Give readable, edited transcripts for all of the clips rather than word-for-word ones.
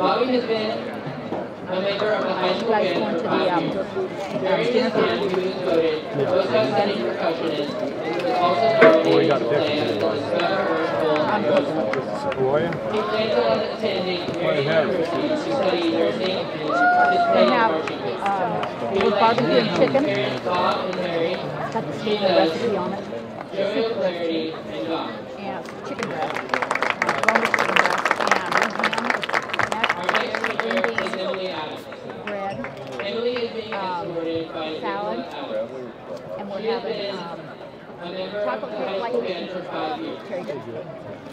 Bobby has been a member of the high school band for 5 years. During his time, he was voted most outstanding percussionist, and he was also nominated to play at the Special Orange Bowl. He plans on attending Mary University to study nursing and participate in marching band. He would like to thank his parents Bob and Mary, Jesus, Joe Clarity, and God. And chicken breast. Boneless chicken breast. And Our next speaker is Emily Adams. bread. Emily is being escorted by salad. Adams. And we're She has having been a member of chocolate the cake high like school band for 5 years. Very good.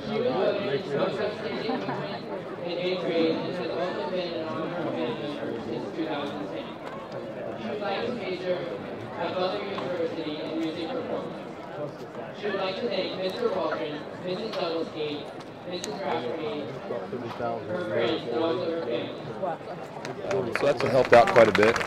She was voted most outstanding movement in 8th grade and has also been an honorary band member since 2010. She would like to major at Butler University in music performance. She would like to thank Mr. Waldron, Mrs. Doubleskate, Mrs. Rafferty, her friends, and also her family. So that's helped out quite a bit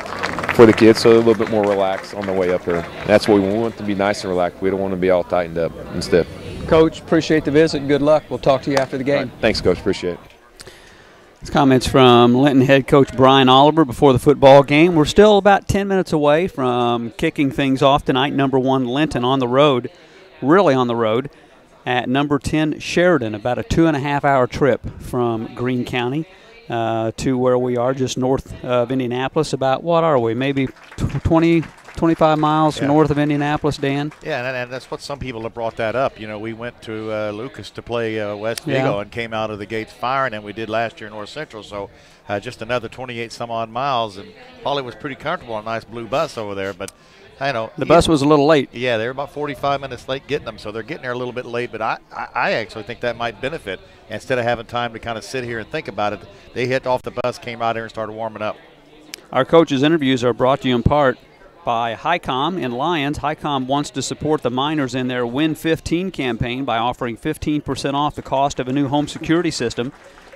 for the kids, so they're a little bit more relaxed on the way up here. That's what we want, to be nice and relaxed. We don't want to be all tightened up and stiff. Coach, appreciate the visit. Good luck. We'll talk to you after the game. Right. Thanks, Coach. Appreciate it. It's comments from Linton head coach Brian Oliver before the football game. We're still about 10 minutes away from kicking things off tonight. Number 1 Linton on the road, really on the road, at number 10 Sheridan, about a 2.5-hour trip from Greene County to where we are, just north of Indianapolis. About, what are we, maybe 25 miles north of Indianapolis, Dan? Yeah, and that's what some people have brought that up. You know, we went to Lucas to play West Vigo and came out of the gates firing, and we did last year in North Central. So just another 28 some odd miles, and Paulie was pretty comfortable on a nice blue bus over there. But I know the bus was a little late. Yeah, they were about 45 minutes late getting them, so they're getting there a little bit late. But I actually think that might benefit. Instead of having time to kind of sit here and think about it, they hit off the bus, came out here, and started warming up. Our coaches' interviews are brought to you in part by HICOM in Lyons. HICOM wants to support the miners in their Win 15 campaign by offering 15% off the cost of a new home security system.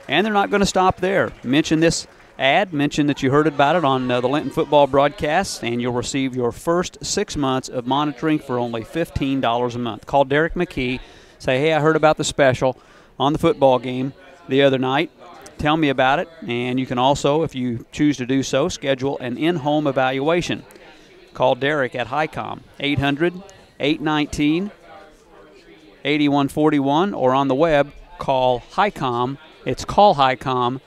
And they're not going to stop there. Mention this ad, mention that you heard about it on the Linton football broadcast, and you'll receive your first 6 months of monitoring for only $15 a month. Call Derek McKee, say, hey, I heard about the special on the football game the other night. Tell me about it, and you can also, if you choose to do so, schedule an in-home evaluation. Call Derek at HICOM, 800-819-8141, or on the web, call HICOM. It's callhicom.com.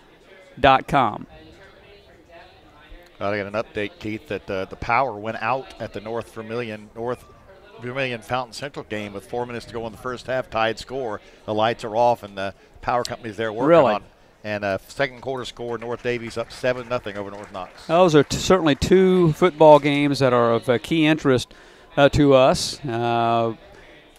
Well, I got an update, Keith, that the power went out at the North Vermilion Fountain Central game with 4 minutes to go in the first half, tied score. The lights are off, and the power company's there working on it. And second quarter score, North Davies up 7-0 over North Knox. Those are certainly two football games that are of key interest to us.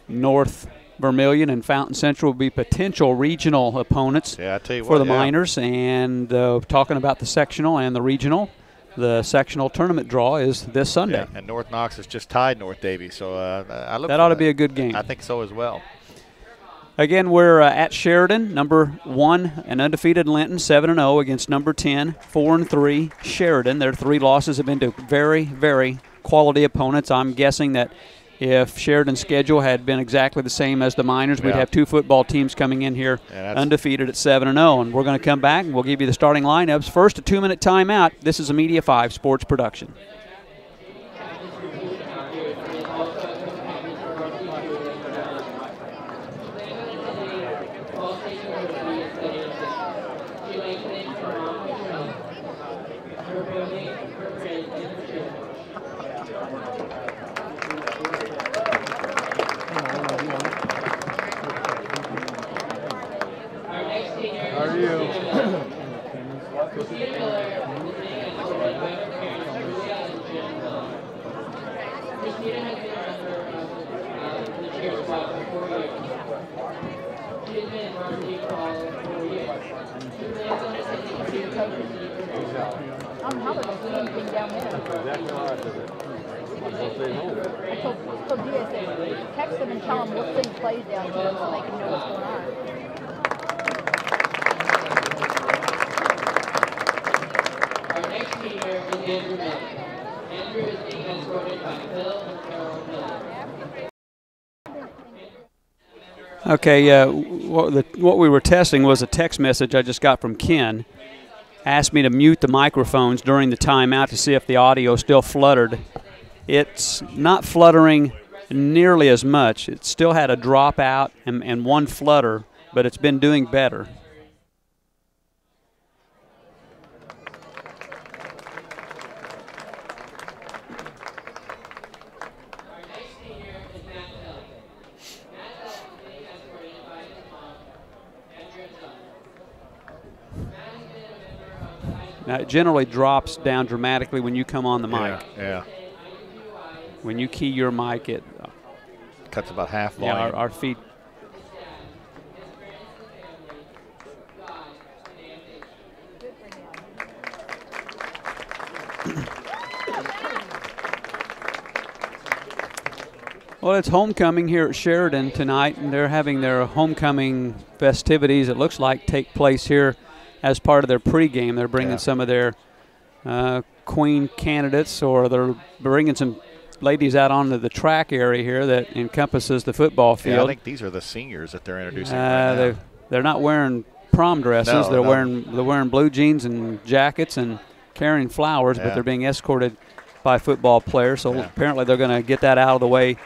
North Vermilion and Fountain Central will be potential regional opponents for the Miners. And talking about the sectional and the regional, the sectional tournament draw is this Sunday. Yeah, and North Knox has just tied North Davies, so that ought to be a good game. I think so as well. Again, we're at Sheridan, number 1, an undefeated Linton, 7-0 against number 10, 4-3 Sheridan. Their 3 losses have been to very, very quality opponents. I'm guessing that if Sheridan's schedule had been exactly the same as the Miners, we'd have 2 football teams coming in here undefeated at 7-0. And we're going to come back and we'll give you the starting lineups. First, a 2-minute timeout. This is a Media 5 sports production. Text them and tell them what city plays down here so they can know what's going on. Our next speaker is Andrew Miller. Andrew is being escorted by Phil and Carol Miller. Okay, what we were testing was a text message I just got from Ken. asked me to mute the microphones during the timeout to see if the audio still fluttered. It's not fluttering nearly as much. It still had a dropout and one flutter, but it's been doing better. Now, it generally drops down dramatically when you come on the mic. Yeah. When you key your mic, it cuts about half volume. Yeah, our feed. Well, it's homecoming here at Sheridan tonight, and they're having their homecoming festivities, it looks like, take place here as part of their pregame. They're bringing some of their queen candidates, or they're bringing some ladies out onto the track area here that encompasses the football field. Yeah, I think these are the seniors that they're introducing right now. They're not wearing prom dresses. No, they're wearing blue jeans and jackets and carrying flowers, but they're being escorted by football players. So apparently they're going to get that out of the way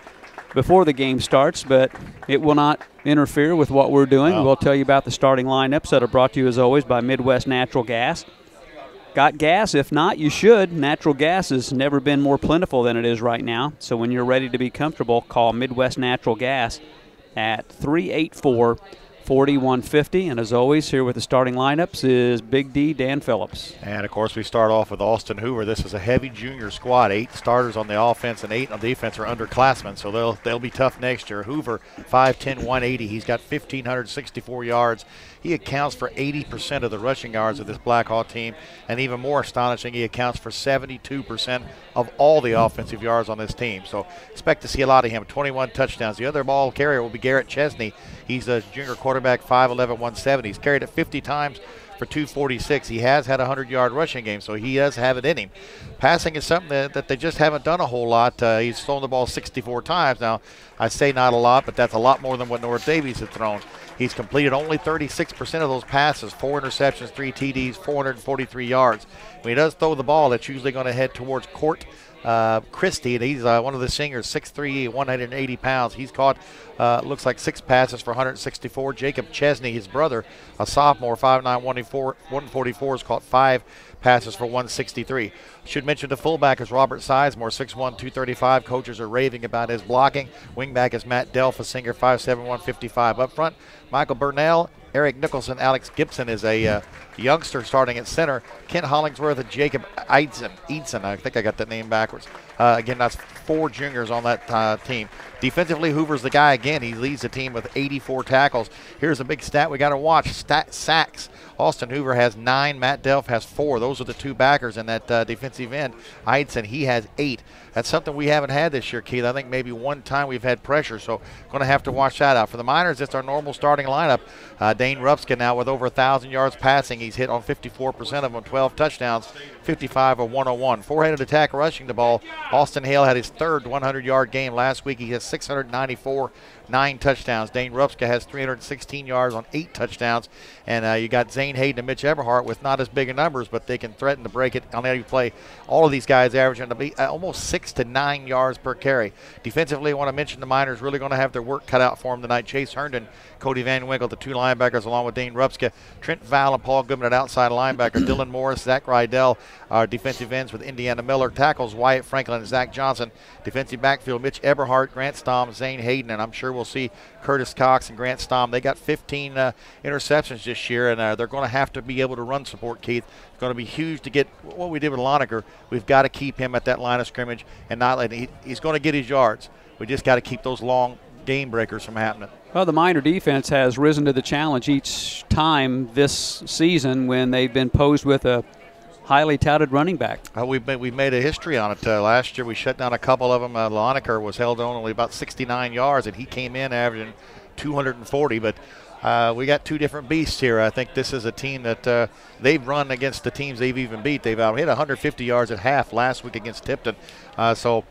before the game starts, but it will not interfere with what we're doing. We'll tell you about the starting lineups that are brought to you, as always, by Midwest Natural Gas. Got gas? If not, you should. Natural gas has never been more plentiful than it is right now. So when you're ready to be comfortable, call Midwest Natural Gas at 384-4150. And as always, here with the starting lineups is Big D, Dan Phillips. And, of course, we start off with Austin Hoover. This is a heavy junior squad. 8 starters on the offense and 8 on defense are underclassmen, so they'll be tough next year. Hoover, 5'10", 180. He's got 1,564 yards. He accounts for 80% of the rushing yards of this Blackhawk team, and even more astonishing, he accounts for 72% of all the offensive yards on this team. So expect to see a lot of him. 21 touchdowns. The other ball carrier will be Garrett Chesney. He's a junior quarterback, 5'11", 170. He's carried it 50 times for 246. He has had a 100-yard rushing game, so he does have it in him. Passing is something that they just haven't done a whole lot. He's thrown the ball 64 times. Now, I say not a lot, but that's a lot more than what North Davies had thrown. He's completed only 36% of those passes, 4 interceptions, 3 TDs, 443 yards. When he does throw the ball, that's usually going to head towards Court Christie, and he's one of the singers, 6'3", 180 pounds. He's caught, looks like 6 passes for 164. Jacob Chesney, his brother, a sophomore, 5'9", 144, has caught 5 passes for 163. Should mention the fullback is Robert Sizemore, 6'1", 235. Coaches are raving about his blocking. Wingback is Matt Delph, a singer, 5'7", 155. Up front, Michael Burnell, Eric Nicholson, Alex Gibson is a youngster starting at center. Kent Hollingsworth and Jacob Eidson. I think I got that name backwards. Again, that's 4 juniors on that team. Defensively, Hoover's the guy again. He leads the team with 84 tackles. Here's a big stat we got to watch. Sacks. Austin Hoover has 9. Matt Delph has 4. Those are the 2 backers in that defensive end. Eidson, he has 8. That's something we haven't had this year, Keith. I think maybe one time we've had pressure, so going to have to watch that out. For the Miners, it's our normal starting lineup. Dane Rupska now with over 1,000 yards passing. He's hit on 54% of them, 12 touchdowns, 55 of 101. 4-headed attack rushing the ball. Austin Hale had his 3rd 100-yard game last week. He has 694, 9 touchdowns. Dane Rupska has 316 yards on 8 touchdowns. And you got Zane Hayden and Mitch Everhart with not as big a numbers, but they can threaten to break it on every play. All of these guys averaging to be almost 6 to 9 yards per carry. Defensively, I want to mention the Miners really going to have their work cut out for them tonight. Chase Herndon, Cody Van Winkle, the 2 linebackers, along with Dane Rupska. Trent Val and Paul Goodman at outside linebacker. Dylan Morris, Zach Rydell, our defensive ends with Indiana Miller. Tackles Wyatt Franklin and Zach Johnson. Defensive backfield, Mitch Everhart, Grant Stom, Zane Hayden, and I'm sure we'll see Curtis Cox and Grant Stom. They got 15 interceptions this year, and they're going to have to be able to run support, Keith. It's going to be huge to get what we did with Loneker. We've got to keep him at that line of scrimmage and not let he's going to get his yards. We just got to keep those long game breakers from happening. Well, the Miner defense has risen to the challenge each time this season when they've been posed with a highly touted running back. We've made a history on it. Last year we shut down a couple of them. Loneker was held on only about 69 yards, and he came in averaging 240, but we got two different beasts here. I think this is a team that they've run against the teams they've even beat. They've hit 150 yards at half last week against Tipton. So,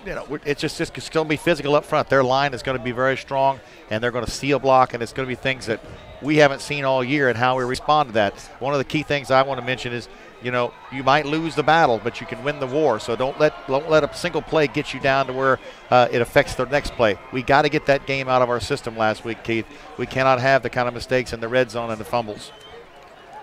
you know, it's going to be physical up front. Their line is going to be very strong, and they're going to seal block, and it's going to be things that we haven't seen all year and how we respond to that. One of the key things I want to mention is, you know, you might lose the battle, but you can win the war. So don't let a single play get you down to where it affects the next play. We got to get that game out of our system last week, Keith. We cannot have the kind of mistakes in the red zone and the fumbles.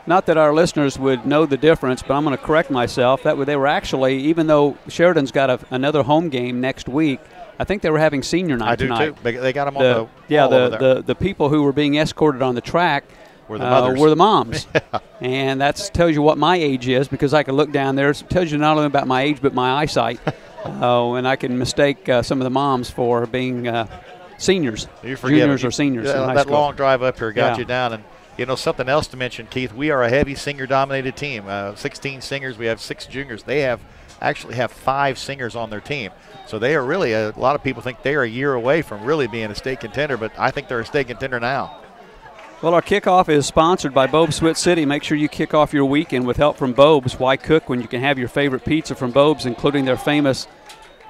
Not that our listeners would know the difference, but I'm going to correct myself. They were actually, even though Sheridan's got another home game next week, I think they were having senior night tonight. I do too. They got them on the people who were being escorted on the track were the moms. Yeah. And that tells you what my age is, because I can look down there. It tells you not only about my age but my eyesight. And I can mistake some of the moms for being seniors, juniors or seniors in high that school. Long drive up here got you down. And, you know, something else to mention, Keith, we are a heavy senior-dominated team. 16 seniors. We have 6 juniors. They actually have 5 seniors on their team. So they are really, a lot of people think they are a year away from really being a state contender, but I think they're a state contender now. Well, our kickoff is sponsored by Bob's Swit City. Make sure you kick off your weekend with help from Bob's. Why cook when you can have your favorite pizza from Bob's, including their famous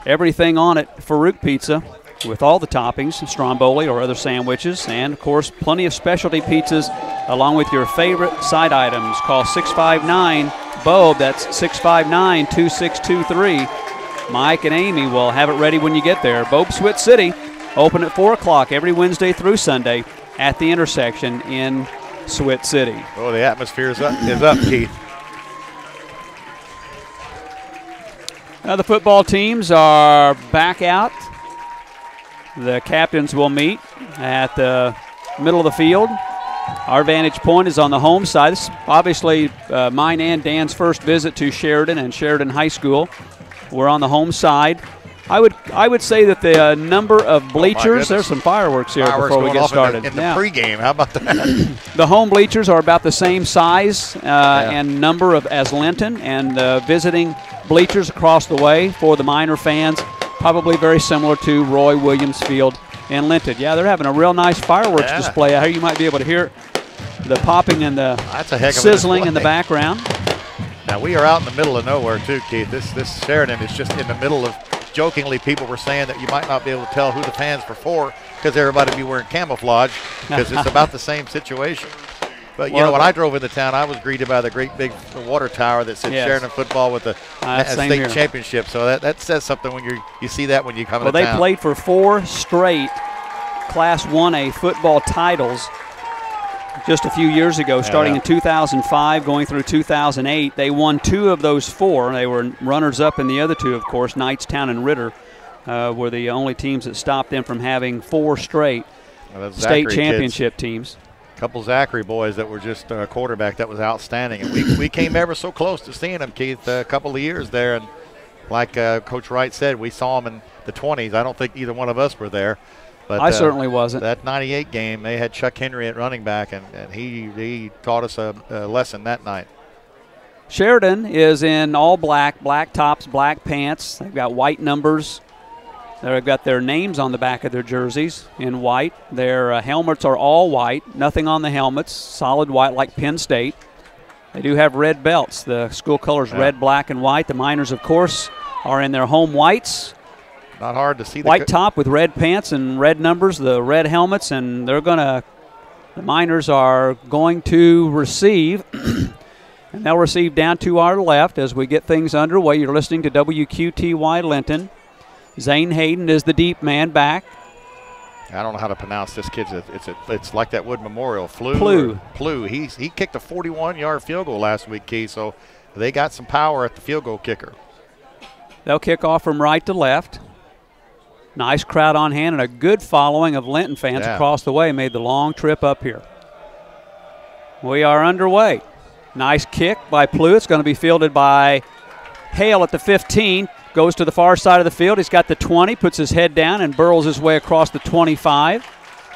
everything on it Farouk pizza with all the toppings, stromboli or other sandwiches, and, of course, plenty of specialty pizzas along with your favorite side items. Call 659-BOB. That's 659-2623. Mike and Amy will have it ready when you get there. Bob's Swit City, open at 4 o'clock every Wednesday through Sunday at the intersection in Swit City. Oh, the atmosphere is up, Keith. Now the football teams are back out. The captains will meet at the middle of the field. Our vantage point is on the home side. This is obviously mine and Dan's first visit to Sheridan and Sheridan High School. We're on the home side. I would say that the number of bleachers, there's some fireworks here before we get started. In the pregame, how about that? The home bleachers are about the same size and number as Linton, and visiting bleachers across the way for the minor fans, probably very similar to Roy Williams Field in Linton. Yeah, they're having a real nice fireworks display out here. You might be able to hear the popping and the sizzling in the background. Now, we are out in the middle of nowhere, too, Keith. This Sheridan is just in the middle of, jokingly, people were saying that you might not be able to tell who the fans were for because everybody would be wearing camouflage, because it's about the same situation. But, you know, when I drove into town, I was greeted by the great big water tower that said Sheridan football with the state championship. So that says something when you see that when you come into town. Well, they played for 4 straight Class 1A football titles just a few years ago, starting in 2005, going through 2008. They won 2 of those 4. They were runners-up in the other 2, of course. Knightstown and Ritter were the only teams that stopped them from having 4 straight state championship teams. A couple Zachary boys that were just a quarterback that was outstanding. And we came ever so close to seeing them, Keith, a couple of years there. And like Coach Wright said, we saw them in the 20s. I don't think either one of us were there. But I certainly wasn't. That 98 game, they had Chuck Henry at running back, and he taught us a lesson that night. Sheridan is in all black, black tops, black pants. They've got white numbers. They've got their names on the back of their jerseys in white. Their helmets are all white, nothing on the helmets, solid white like Penn State. They do have red belts. The school colors red, black, and white. The Miners, of course, are in their home whites. Not hard to see. White top with red pants and red numbers, the red helmets, and the Miners are going to receive, and they'll receive down to our left as we get things underway. You're listening to WQTY Linton. Zane Hayden is the deep man back. I don't know how to pronounce this kid's. It's like that Wood Memorial. Plu. He kicked a 41-yard field goal last week, Keith, so they got some power at the field goal kicker. They'll kick off from right to left. Nice crowd on hand and a good following of Linton fans across the way made the long trip up here. We are underway. Nice kick by Plu. It's going to be fielded by Hale at the 15. Goes to the far side of the field. He's got the 20, puts his head down and burrows his way across the 25.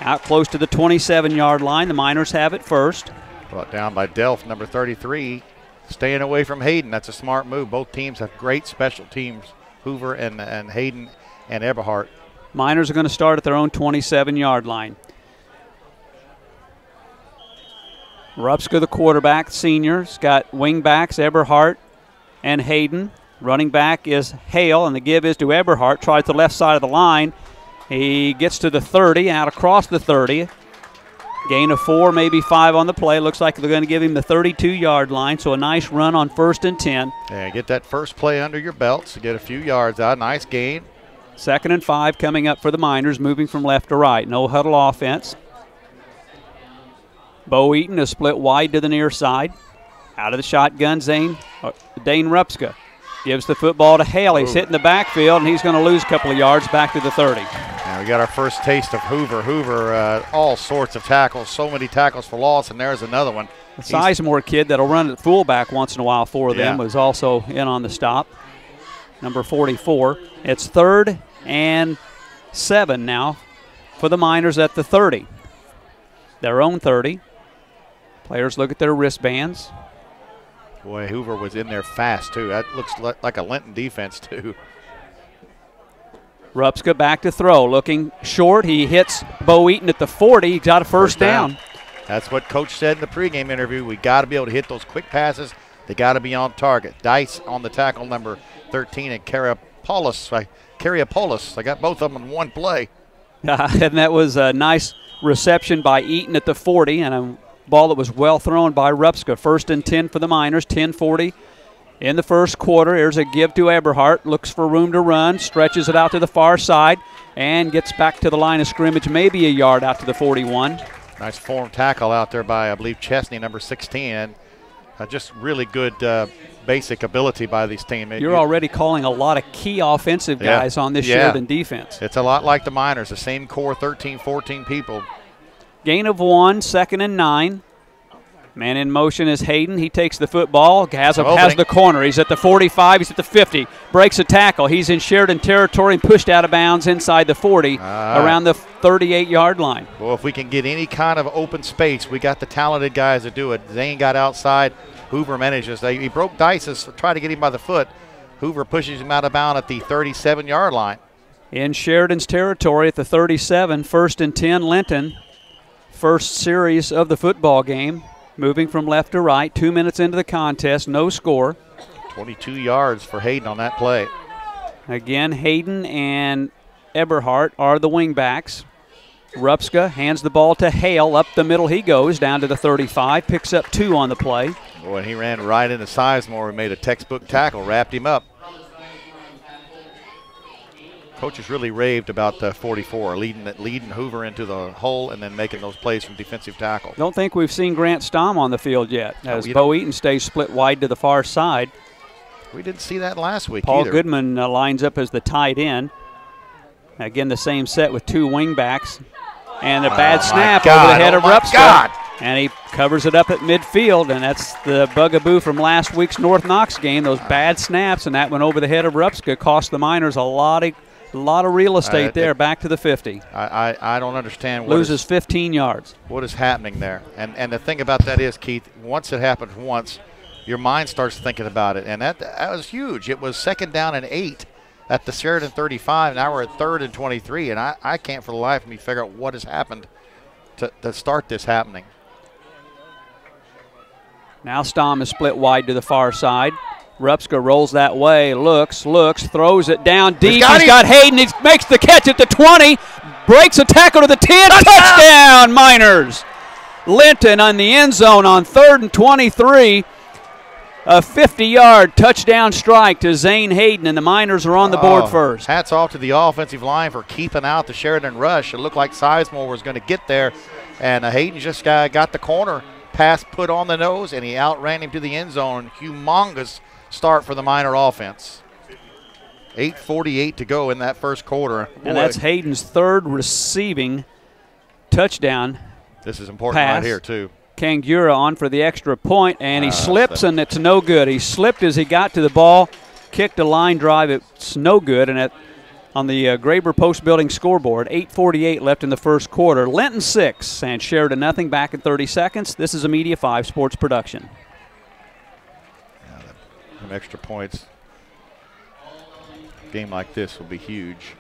Out close to the 27-yard line. The Miners have it first. Brought down by Delph, number 33. Staying away from Hayden. That's a smart move. Both teams have great special teams, Hoover and Hayden and Eberhardt. Miners are going to start at their own 27-yard line. Rupska, the quarterback, senior's got wing backs, Eberhardt and Hayden. Running back is Hale, and the give is to Eberhardt. Tries the left side of the line. He gets to the 30, out across the 30. Gain of 4, maybe 5 on the play. Looks like they're going to give him the 32-yard line, so a nice run on 1st and 10. Yeah, get that first play under your belt to get a few yards out. Nice gain. 2nd and 5 coming up for the Miners, moving from left to right. No huddle offense. Bo Eaton is split wide to the near side. Out of the shotgun, Dane Rupska gives the football to Hale. He's hitting the backfield, and he's going to lose a couple of yards back to the 30. Now we got our first taste of Hoover. Hoover, all sorts of tackles, so many tackles for loss, and there's another one. The Sizemore kid that'll run at fullback once in a while for them was also in on the stop. Number 44. It's 3rd and 7 now for the Miners at the 30. Their own 30. Players look at their wristbands. Boy, Hoover was in there fast, too. That looks like a Linton defense, too. Rupska back to throw, looking short. He hits Bo Eaton at the 40. He got a first down. That's what Coach said in the pregame interview. We got to be able to hit those quick passes. They got to be on target. Dice on the tackle, number 13, and Cariapolis. I got both of them in one play. And that was a nice reception by Eaton at the 40, and a ball that was well thrown by Rupska. 1st and 10 for the Miners, 10:40 in the first quarter. Here's a give to Eberhardt. Looks for room to run, stretches it out to the far side, and gets back to the line of scrimmage, maybe a yard out to the 41. Nice form tackle out there by, I believe, Chesney, number 16. Just really good basic ability by these teams. You're already calling a lot of key offensive guys on this Sheridan defense. It's a lot like the Miners, the same core, 13, 14 people. Gain of 1, 2nd and 9. Man in motion is Hayden. He takes the football, has the corner. He's at the 45, he's at the 50. Breaks a tackle. He's in Sheridan territory and pushed out of bounds inside the 40, around the 38-yard line. Well, if we can get any kind of open space, we got the talented guys to do it. Zane got outside. Hoover manages. He broke dice, tried to get him by the foot. Hoover pushes him out of bounds at the 37-yard line. In Sheridan's territory at the 37, 1st and 10, Linton. First series of the football game. Moving from left to right, 2 minutes into the contest, no score. 22 yards for Hayden on that play. Again, Hayden and Eberhardt are the wingbacks. Rupska hands the ball to Hale. Up the middle he goes, down to the 35, picks up 2 on the play. Boy, he ran right into Sizemore and made a textbook tackle, wrapped him up. Coaches really raved about the 44, leading Hoover into the hole and then making those plays from defensive tackle. Don't think we've seen Grant Stom on the field yet, as Bo Eaton stays split wide to the far side. We didn't see that last week Paul either. Goodman lines up as the tight end. Again, the same set with 2 wingbacks. And a bad snap over the head of Rupska. And he covers it up at midfield, and that's the bugaboo from last week's North Knox game, those bad snaps, and that went over the head of Rupska, cost the Miners a lot of real estate there, back to the 50. I don't understand. Loses 15 yards. What is happening there? And the thing about that is, Keith, once it happens once, your mind starts thinking about it. And that was huge. It was 2nd down and 8 at the Sheridan 35. Now we're at 3rd and 23. And I can't for the life of me figure out what has happened to start this happening. Now Stom is split wide to the far side. Rupska rolls that way, looks, throws it down deep. He's got Hayden. He makes the catch at the 20, breaks a tackle to the 10. Touchdown, Miners! Linton on the end zone on 3rd and 23. A 50-yard touchdown strike to Zane Hayden, and the Miners are on the board first. Hats off to the offensive line for keeping out the Sheridan rush. It looked like Sizemore was going to get there, and Hayden just got the corner pass put on the nose, and he outran him to the end zone. Humongous start for the Miner offense. 8:48 to go in that first quarter. And that's Hayden's 3rd receiving touchdown. This is important pass. Right here, too. Kangura on for the extra point, and he slips, and it's no good. He slipped as he got to the ball, kicked a line drive. It's no good, and on the Graber Post Building scoreboard, 8:48 left in the first quarter. Linton 6 and Sheridan nothing, back in 30 seconds. This is a Media 5 sports production. Some extra points. A game like this will be huge.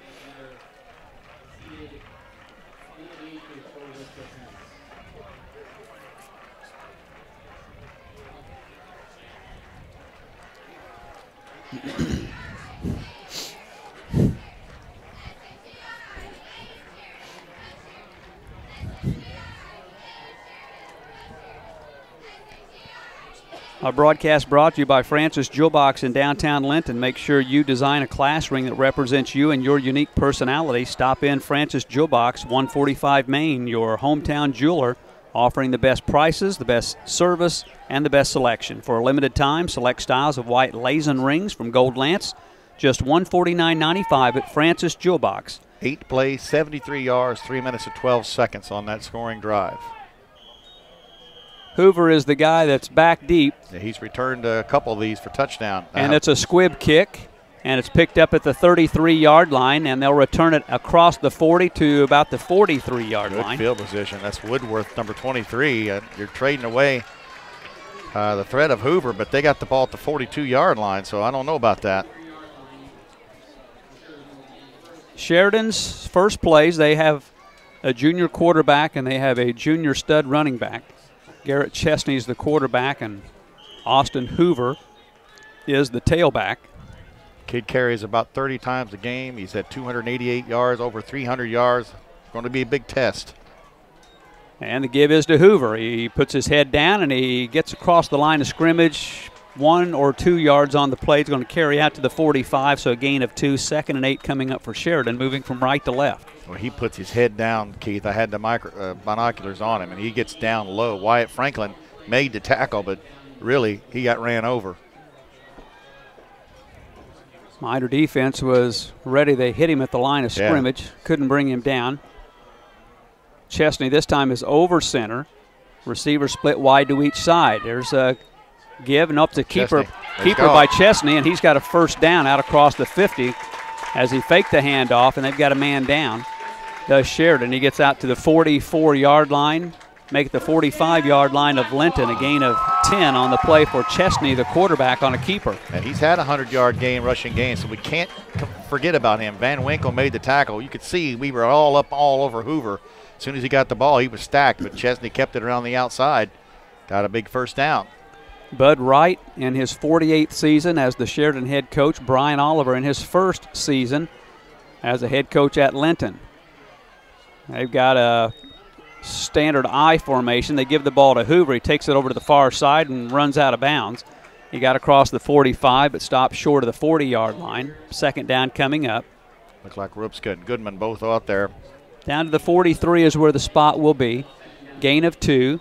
Our broadcast brought to you by Francis Jewel Box in downtown Linton. Make sure you design a class ring that represents you and your unique personality. Stop in Francis Jewel Box, 145 Main, your hometown jeweler, offering the best prices, the best service, and the best selection. For a limited time, select styles of white Lazen rings from Gold Lance, just $149.95 at Francis Jewel Box. 8 plays, 73 yards, 3 minutes and 12 seconds on that scoring drive. Hoover is the guy that's back deep. Yeah, he's returned a couple of these for touchdown. And it's a squib kick, and it's picked up at the 33-yard line, and they'll return it across the 40 to about the 43-yard line. Good field position. That's Woodworth, number 23. You're trading away the threat of Hoover, but they got the ball at the 42-yard line, so I don't know about that. Sheridan's first plays, they have a junior quarterback and they have a junior stud running back. Garrett Chesney's the quarterback, and Austin Hoover is the tailback. Kid carries about 30 times a game. He's at 288 yards, over 300 yards. Going to be a big test. And the give is to Hoover. He puts his head down and he gets across the line of scrimmage. 1 or 2 yards on the play. He's going to carry out to the 45, so a gain of 2. 2nd and 8 coming up for Sheridan, moving from right to left. Well, he puts his head down, Keith. I had the binoculars on him, and he gets down low. Wyatt Franklin made the tackle, but really he got ran over. Minor defense was ready. They hit him at the line of scrimmage. Yeah. Couldn't bring him down. Chesney this time is over center. Receiver split wide to each side. There's a give and up to keeper by Chesney, and he's got a first down out across the 50 as he faked the handoff, and they've got a man down. Does Sheridan. He gets out to the 44-yard line, make it the 45-yard line of Linton, a gain of 10 on the play for Chesney, the quarterback, on a keeper. And he's had a 100-yard game, rushing game, so we can't forget about him. Van Winkle made the tackle. You could see we were all up all over Hoover. As soon as he got the ball, he was stacked, but Chesney kept it around the outside. Got a big first down. Bud Wright in his 48th season as the Sheridan head coach. Brian Oliver in his first season as a head coach at Linton. They've got a standard I formation. They give the ball to Hoover. He takes it over to the far side and runs out of bounds. He got across the 45 but stopped short of the 40-yard line. 2nd down coming up. Looks like Rupska and Goodman both out there. Down to the 43 is where the spot will be. Gain of 2.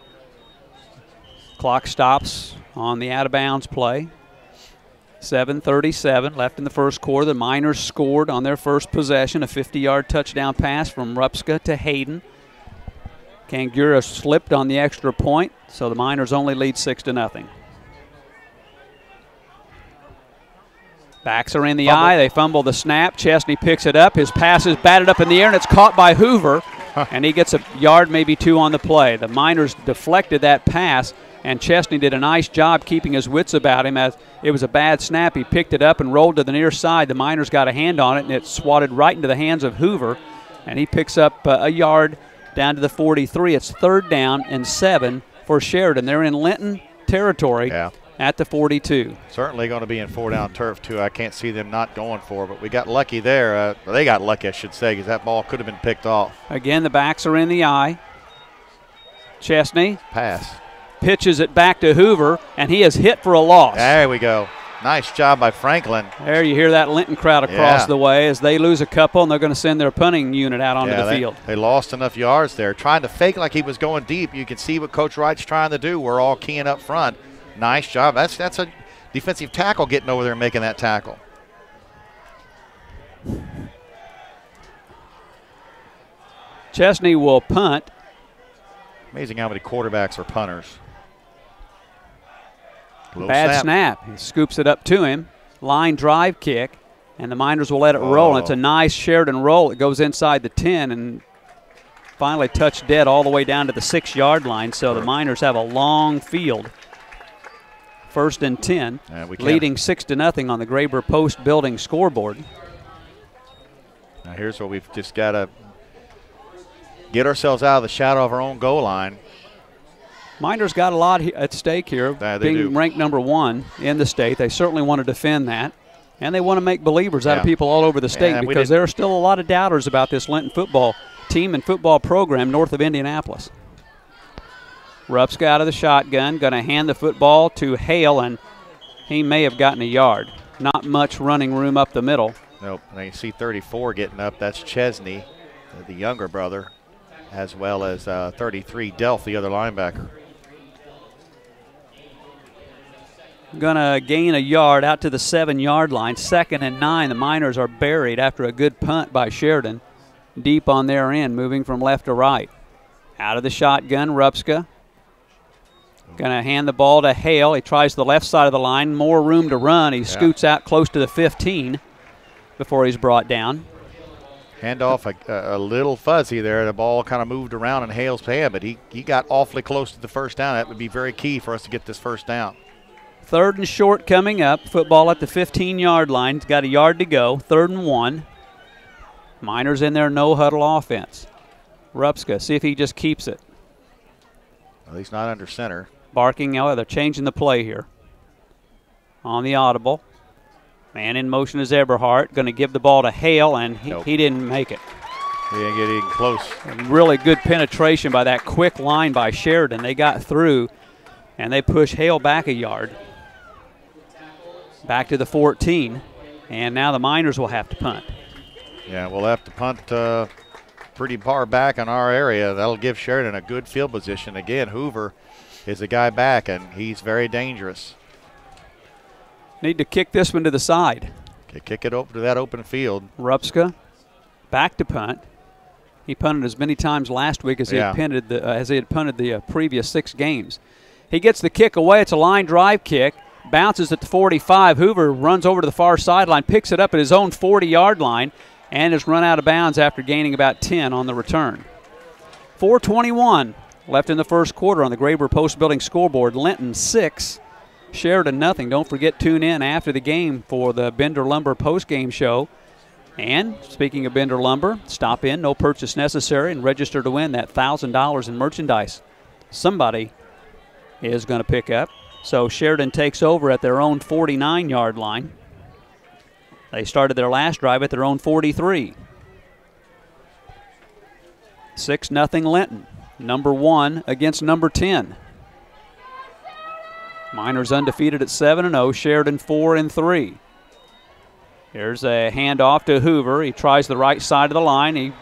Clock stops on the out-of-bounds play. 7:37 left in the first quarter. The Miners scored on their first possession, a 50-yard touchdown pass from Rupska to Hayden. Kangura slipped on the extra point, so the Miners only lead 6-0. Backs are in the eye. They fumble the snap. Chesney picks it up. His pass is batted up in the air, and it's caught by Hoover, and he gets a yard, maybe 2 on the play. The Miners deflected that pass, and Chesney did a nice job keeping his wits about him. As it was a bad snap, he picked it up and rolled to the near side. The Miners got a hand on it, and it swatted right into the hands of Hoover, and he picks up a yard down to the 43. It's 3rd down and 7 for Sheridan. They're in Linton territory at the 42. Certainly going to be in 4-down turf, too. I can't see them not going for it, but we got lucky there. They got lucky, I should say, because that ball could have been picked off. Again, the backs are in the eye. Chesney. Pass. Pitches it back to Hoover, and he is hit for a loss. There we go. Nice job by Franklin. There you hear that Linton crowd across the way as they lose a couple, and they're going to send their punting unit out onto the field. They lost enough yards there. Trying to fake like he was going deep. You can see what Coach Wright's trying to do. We're all keying up front. Nice job. That's a defensive tackle getting over there and making that tackle. Chesney will punt. Amazing how many quarterbacks are punters. Bad snap. He scoops it up to him. Line drive kick, and the Miners will let it roll. And it's a nice Sheridan roll. It goes inside the 10 and finally touched dead all the way down to the 6-yard line. So the Miners have a long field. 1st and 10, leading 6-0 on the Graber Post Building scoreboard. Now here's where we've just got to get ourselves out of the shadow of our own goal line. Miners got a lot at stake here, being ranked number 1 in the state. They certainly want to defend that. And they want to make believers out of people all over the state, because there are still a lot of doubters about this Linton football team and football program north of Indianapolis. Rupska out of the shotgun, going to hand the football to Hale, and he may have gotten a yard. Not much running room up the middle. Nope. Now you see 34 getting up. That's Chesney, the younger brother, as well as 33, Delph, the other linebacker. Going to gain a yard out to the 7-yard line. 2nd and 9. The Miners are buried after a good punt by Sheridan. Deep on their end, moving from left to right. Out of the shotgun, Rupska. Going to hand the ball to Hale. He tries the left side of the line. More room to run. He scoots out close to the 15 before he's brought down. Handoff a little fuzzy there. The ball kind of moved around in Hale's hand, but he got awfully close to the first down. That would be very key for us to get this first down. 3rd and short coming up. Football at the 15-yard line. He's got a yard to go. 3rd and 1. Miners in their no-huddle offense. Rupska, see if he just keeps it. Well, he's not under center. Barking, they're changing the play here. On the audible. Man in motion is Eberhardt. Going to give the ball to Hale, and he didn't make it. He didn't get even close. Really good penetration by that quick line by Sheridan. They got through, and they push Hale back a yard. Back to the 14, and now the Miners will have to punt. Yeah, we'll have to punt pretty far back in our area. That'll give Sheridan a good field position. Again, Hoover is the guy back, and he's very dangerous. Need to kick this one to the side. Okay, kick it over to that open field. Rupska back to punt. He punted as many times last week as he had punted the previous 6 games. He gets the kick away. It's a line drive kick. Bounces at the 45. Hoover runs over to the far sideline, picks it up at his own 40-yard line, and is run out of bounds after gaining about 10 on the return. 4:21 left in the first quarter on the Graber Post Building scoreboard. Linton 6, Sheridan nothing. Don't forget, tune in after the game for the Bender Lumber post-game show. And speaking of Bender Lumber, stop in, no purchase necessary, and register to win that $1,000 in merchandise somebody is going to pick up. So Sheridan takes over at their own 49-yard line. They started their last drive at their own 43. 6-0 Linton. Number 1 against number 10. Miners undefeated at 7-0. Sheridan 4-3. Here's a handoff to Hoover. He tries the right side of the line. He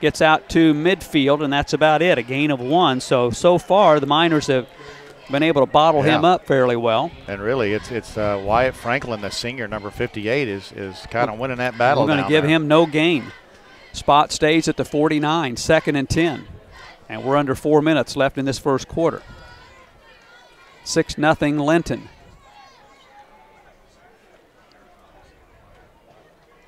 gets out to midfield, and that's about it. A gain of 1. So far the Miners have been able to bottle him up fairly well. And really, it's Wyatt Franklin, the senior, number 58, is kind of winning that battle. We're going to give him no gain. Spot stays at the 49, 2nd and 10. And we're under 4 minutes left in this first quarter. 6-0 Linton.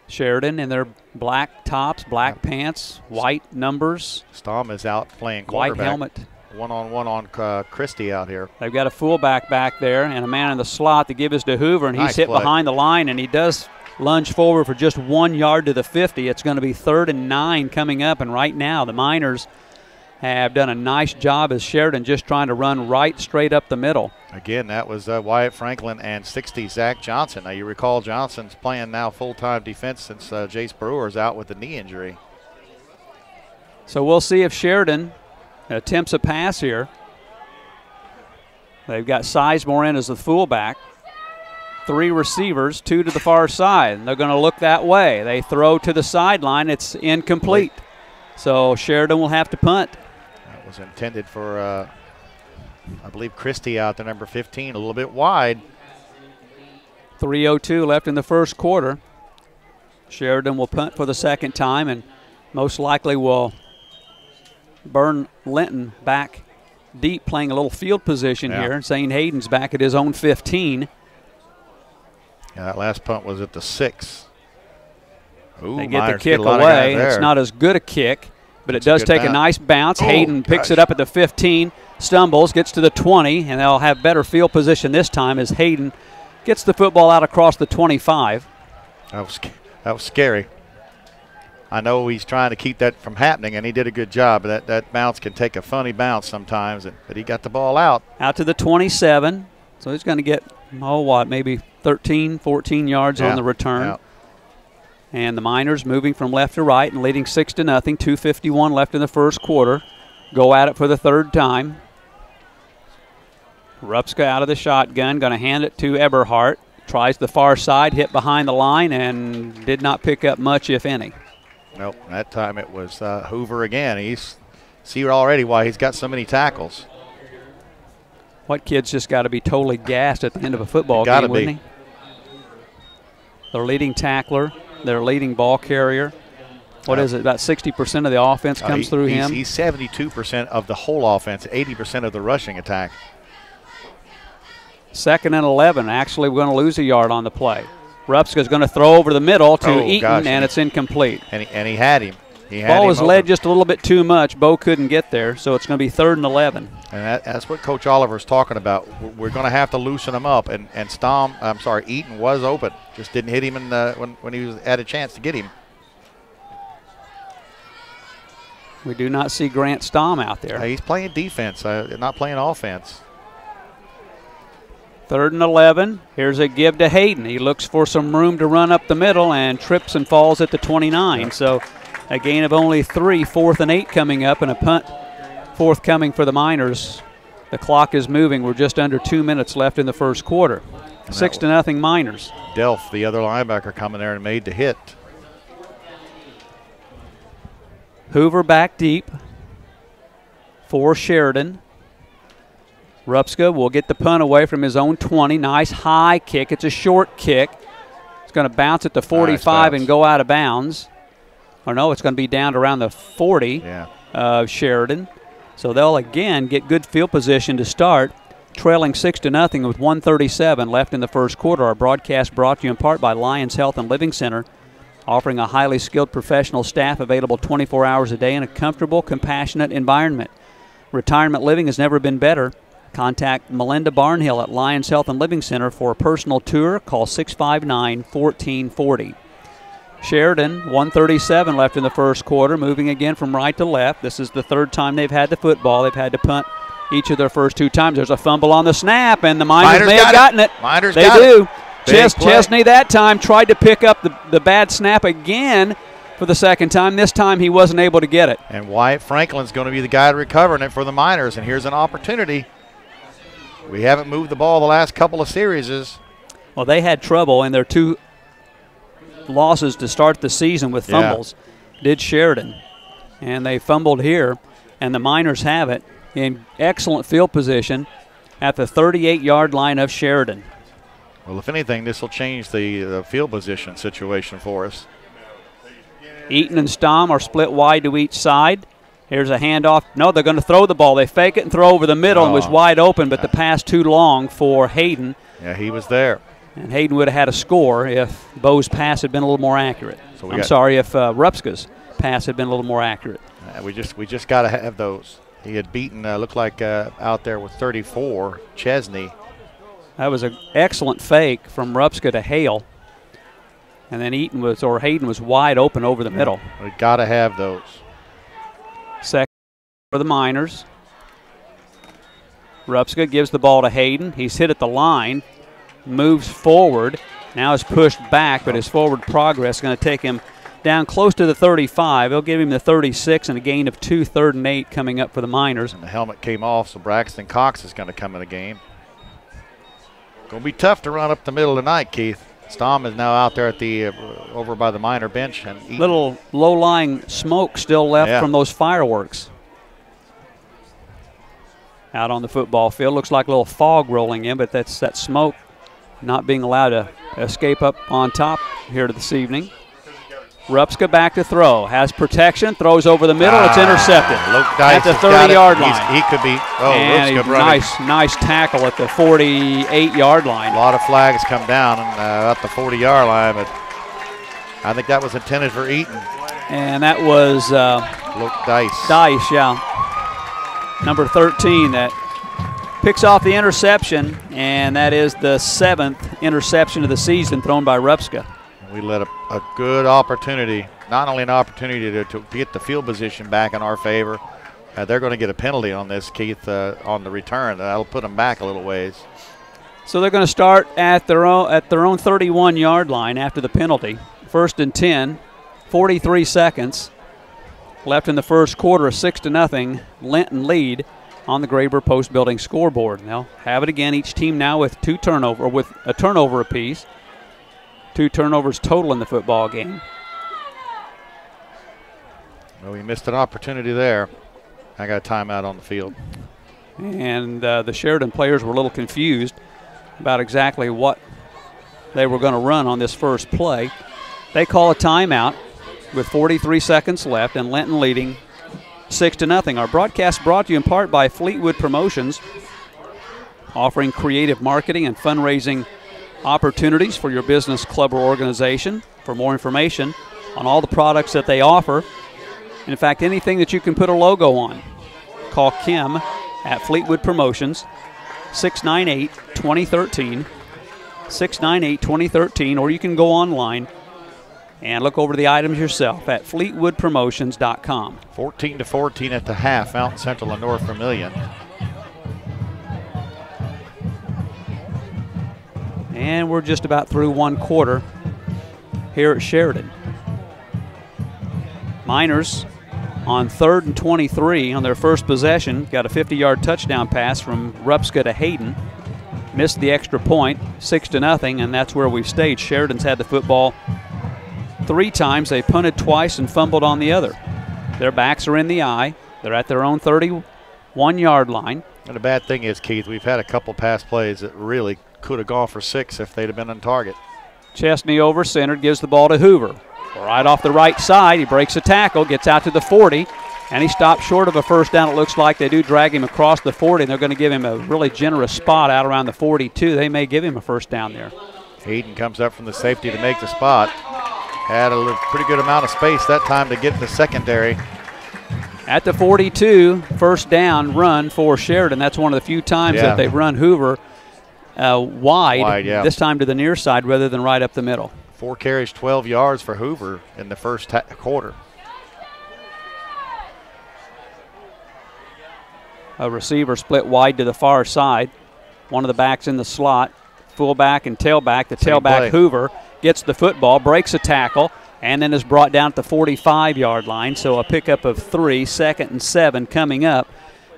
Sheridan in their black tops, black pants, white numbers. Stom is out playing quarterback. White helmet. One-on-one on Christie out here. They've got a fullback back there and a man in the slot to give us to Hoover, and he's hit behind the line, and he does lunge forward for just 1 yard to the 50. It's going to be 3rd and 9 coming up, and right now the Miners have done a nice job as Sheridan just trying to run right straight up the middle. Again, that was Wyatt Franklin and 60 Zach Johnson. Now you recall Johnson's playing now full-time defense since Jace Brewer's out with a knee injury. So we'll see if Sheridan attempts a pass here. They've got Sizemore in as the fullback. 3 receivers, 2 to the far side. And they're going to look that way. They throw to the sideline. It's incomplete. So Sheridan will have to punt. That was intended for, I believe, Christie out there, number 15, a little bit wide. 3:02 left in the first quarter. Sheridan will punt for the 2nd time and most likely will burn Linton back deep, playing a little field position here, and St. Hayden's back at his own 15. Yeah, that last punt was at the 6. Ooh, they get the kick away. It's not as good a kick, but it does take a nice bounce. Hayden picks it up at the 15, stumbles, gets to the 20, and they'll have better field position this time as Hayden gets the football out across the 25. That was scary. I know he's trying to keep that from happening, and he did a good job. But that bounce can take a funny bounce sometimes, but he got the ball out. Out to the 27, so he's going to get maybe 13, 14 yards on the return. Yeah. And the Miners moving from left to right and leading 6-0. 2:51 left in the first quarter. Go at it for the third time. Rupska out of the shotgun, going to hand it to Eberhardt. Tries the far side, hit behind the line, and did not pick up much, if any. Nope, that time it was Hoover again. He's see already why he's got so many tackles. What kid's just got to be totally gassed at the end of a football game, wouldn't he? Their leading tackler, their leading ball carrier. What is it? About 60% of the offense comes through him. He's 72% of the whole offense, 80% of the rushing attack. 2nd and 11. Actually, we're going to lose a yard on the play. Rupska's going to throw over the middle to Eaton, and it's incomplete. And he had him. Ball was led just a little bit too much. Bo couldn't get there, so it's going to be 3rd and 11. And that's what Coach Oliver's talking about. We're going to have to loosen him up. And Eaton was open, just didn't hit him when he had a chance to get him. We do not see Grant Stom out there. He's playing defense, not playing offense. 3rd and 11. Here's a give to Hayden. He looks for some room to run up the middle and trips and falls at the 29. Yeah. So a gain of only 3. 4th and 8 coming up, and a punt forthcoming for the Miners. The clock is moving. We're just under 2 minutes left in the first quarter. 6-0 Miners. Delph, the other linebacker, coming there and made the hit. Hoover back deep for Sheridan. Rupska will get the punt away from his own 20. Nice high kick. It's a short kick. It's going to bounce at the 45 and go out of bounds. Or no, it's going to be down to around the 40 of Sheridan. So they'll again get good field position to start, trailing 6-0 with 1:37 left in the first quarter. Our broadcast brought to you in part by Lions Health and Living Center, offering a highly skilled professional staff available 24 hours a day in a comfortable, compassionate environment. Retirement living has never been better. Contact Melinda Barnhill at Lions Health and Living Center for a personal tour. Call 659-1440. Sheridan, 1:37 left in the first quarter, moving again from right to left. This is the 3rd time they've had the football. They've had to punt each of their first 2 times. There's a fumble on the snap, and the Miners may have gotten it. They do. Chesney that time tried to pick up the bad snap again for the 2nd time. This time he wasn't able to get it. And Wyatt Franklin's going to be the guy recovering it for the Miners, and here's an opportunity. We haven't moved the ball the last couple of series. Well, they had trouble in their 2 losses to start the season with fumbles. Did Sheridan. And they fumbled here, and the Miners have it in excellent field position at the 38-yard line of Sheridan. Well, if anything, this will change the field position situation for us. Eaton and Stom are split wide to each side. Here's a handoff. No, they're going to throw the ball. They fake it and throw over the middle and was wide open, but the pass too long for Hayden. Yeah, he was there. And Hayden would have had a score if Bo's pass had been a little more accurate. So if Rupska's pass had been a little more accurate. We just got to have those. He had beaten, looked like out there with 34, Chesney. That was an excellent fake from Rupska to Hale. And then Hayden was wide open over the middle. We got to have those. Second for the Miners. Rupska gives the ball to Hayden. He's hit at the line, moves forward, now is pushed back, but his forward progress is going to take him down close to the 35. He'll give him the 36 and a gain of 2, 3rd and 8 coming up for the Miners. And the helmet came off, so Braxton Cox is going to come in the game. Going to be tough to run up the middle tonight, Keith. Stom is now out there at the over by the Miner bench. And little low-lying smoke still left from those fireworks. Out on the football field. Looks like a little fog rolling in, but that's that smoke not being allowed to escape up on top here this evening. Rupska back to throw. Has protection. Throws over the middle. It's intercepted at the 30-yard line. He could be. Nice tackle at the 48-yard line. A lot of flags come down at the 40-yard line, but I think that was intended for Eaton. And that was Dice. Dice, yeah. Number 13 that picks off the interception, and that is the 7th interception of the season thrown by Rupska. We let a good opportunity, not only an opportunity to get the field position back in our favor. They're going to get a penalty on this, Keith, on the return. That'll put them back a little ways. So they're going to start at their own 31-yard line after the penalty. 1st and 10, 43 seconds left in the first quarter. A 6-0 Linton lead on the Graber Post Building scoreboard. They'll have it again. Each team now with with a turnover apiece. 2 turnovers total in the football game. Well, we missed an opportunity there. I got a timeout on the field. And the Sheridan players were a little confused about exactly what they were going to run on this first play. They call a timeout with 43 seconds left and Linton leading 6-0. Our broadcast brought to you in part by Fleetwood Promotions, offering creative marketing and fundraising opportunities for your business, club, or organization. For more information on all the products that they offer, and in fact anything that you can put a logo on, call Kim at Fleetwood Promotions, 698-2013, 698-2013, or you can go online and look over the items yourself at fleetwoodpromotions.com. 14-14 at the half, Fountain Central and North Vermilion. And we're just about through one quarter here at Sheridan. Miners on 3rd and 23 on their first possession. Got a 50-yard touchdown pass from Rupska to Hayden. Missed the extra point, 6-0, and that's where we've stayed. Sheridan's had the football 3 times. They punted twice and fumbled on the other. Their backs are in the eye. They're at their own 31-yard line. And the bad thing is, Keith, we've had a couple pass plays that really could have gone for 6 if they'd have been on target. Chesney over centered, gives the ball to Hoover. Right off the right side, he breaks a tackle, gets out to the 40, and he stops short of a first down. It looks like they do drag him across the 40, and they're going to give him a really generous spot out around the 42. They may give him a first down there. Hayden comes up from the safety to make the spot. Had a pretty good amount of space that time to get in the secondary. At the 42, first down run for Sheridan. That's one of the few times that they've run Hoover wide, this time to the near side rather than right up the middle. 4 carries, 12 yards for Hoover in the first quarter. A receiver split wide to the far side. One of the backs in the slot, fullback and tailback. The tailback, Hoover, gets the football, breaks a tackle, and then is brought down at the 45-yard line. So a pickup of 3, 2nd and 7 coming up.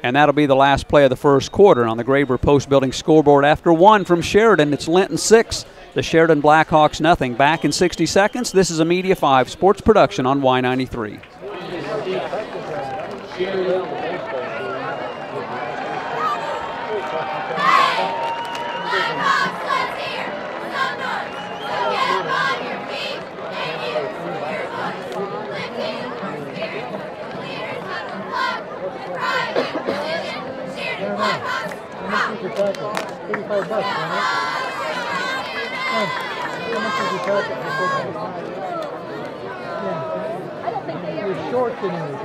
And that'll be the last play of the first quarter on the Graber Post Building scoreboard. After 1 from Sheridan, it's Linton 6, the Sheridan Blackhawks nothing. Back in 60 seconds. This is a Media 5 sports production on Y93. You're short than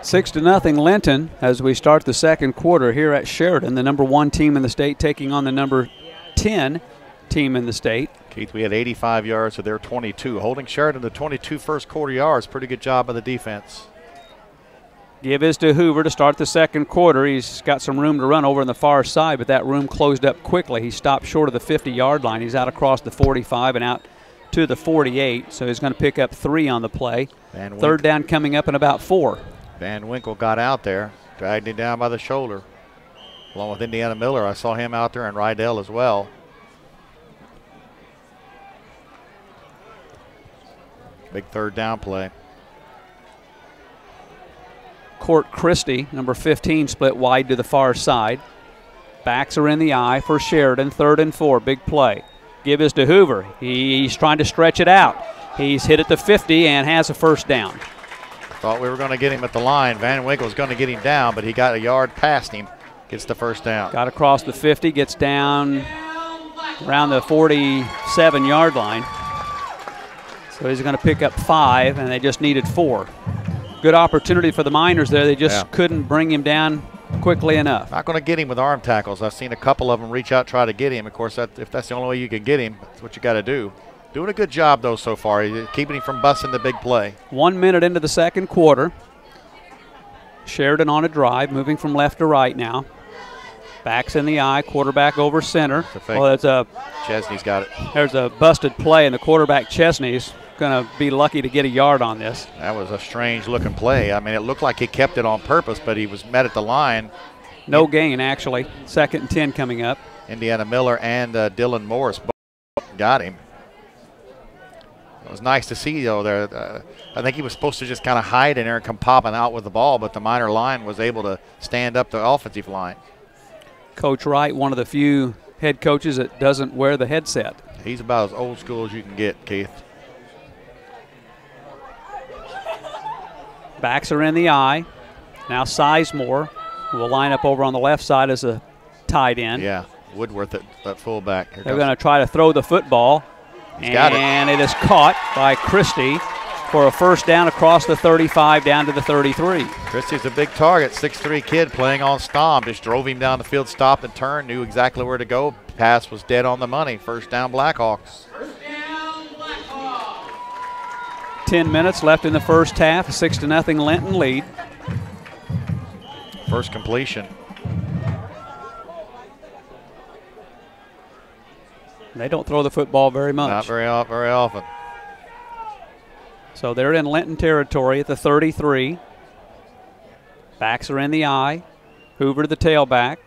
Six to nothing Linton as we start the second quarter here at Sheridan, the number 1 team in the state taking on the number 10 team in the state. Keith, we had 85 yards to their 22. Holding Sheridan to 22 first quarter yards. Pretty good job of the defense. Give is to Hoover to start the second quarter. He's got some room to run over on the far side, but that room closed up quickly. He stopped short of the 50-yard line. He's out across the 45 and out to the 48, so he's going to pick up 3 on the play. Third down coming up in about 4. Van Winkle got out there, dragged him down by the shoulder. Along with Indiana Miller, I saw him out there, and Rydell as well. Big third down play. Court Christie, number 15, split wide to the far side. Backs are in the eye for Sheridan, 3rd and 4, big play. Give is to Hoover. He's trying to stretch it out. He's hit at the 50 and has a first down. Thought we were going to get him at the line. Van Winkle's going to get him down, but he got a yard past him Gets the first down. Got across the 50, gets down around the 47-yard line. So he's going to pick up 5, and they just needed 4. Good opportunity for the Miners there. They just couldn't bring him down quickly enough. Not going to get him with arm tackles. I've seen a couple of them reach out, try to get him. Of course, if that's the only way you can get him, that's what you got to do. Doing a good job, though, so far. Keeping him from busting the big play. 1 minute into the second quarter. Sheridan on a drive, moving from left to right now. Backs in the eye, quarterback over center. Chesney's got it. There's a busted play, and the quarterback, Chesney's going to be lucky to get a yard on this. That was a strange-looking play. I mean, it looked like he kept it on purpose, but he was met at the line. No gain, actually. 2nd and 10 coming up. Indiana Miller and Dylan Morris both got him. It was nice to see, though. There, I think he was supposed to just kind of hide in there and come popping out with the ball, but the Miner line was able to stand up the offensive line. Coach Wright, one of the few head coaches that doesn't wear the headset. He's about as old school as you can get, Keith. Backs are in the eye. Now Sizemore will line up over on the left side as a tight end. Yeah, Woodworth at fullback. They're going to try to throw the football. He's got it. And it is caught by Christie for a first down across the 35 down to the 33. Christie's a big target, 6'3" kid playing on Stom. Just drove him down the field, stopped and turned, knew exactly where to go. Pass was dead on the money. First down, Blackhawks. 10 minutes left in the first half, a 6-0 Linton lead. First completion. They don't throw the football very much. Not very often. So they're in Linton territory at the 33. Backs are in the eye. Hoover to the tailback.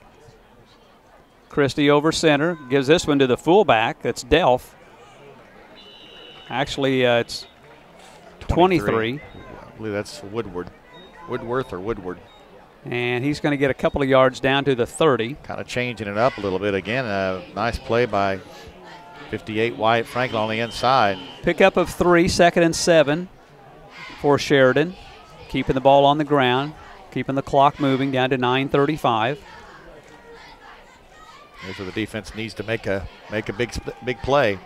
Christie over center. Gives this one to the fullback. That's Delph. Actually, it's 23. I believe that's Woodworth or Woodward. And he's going to get a couple of yards down to the 30. Kind of changing it up a little bit again. A nice play by 58 Wyatt Franklin on the inside. Pickup of 3, 2nd and 7 for Sheridan. Keeping the ball on the ground, keeping the clock moving down to 9:35. Here's where the defense needs to make a big play.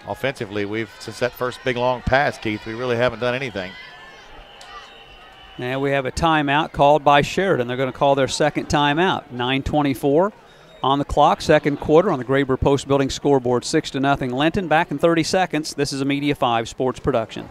Offensively, since that first big long pass, Keith, we really haven't done anything. And we have a timeout called by Sheridan. They're going to call their second timeout. 9:24 on the clock, second quarter on the Graber Post Building scoreboard. 6-0 Linton. Back in 30 seconds. This is a Media 5 sports production.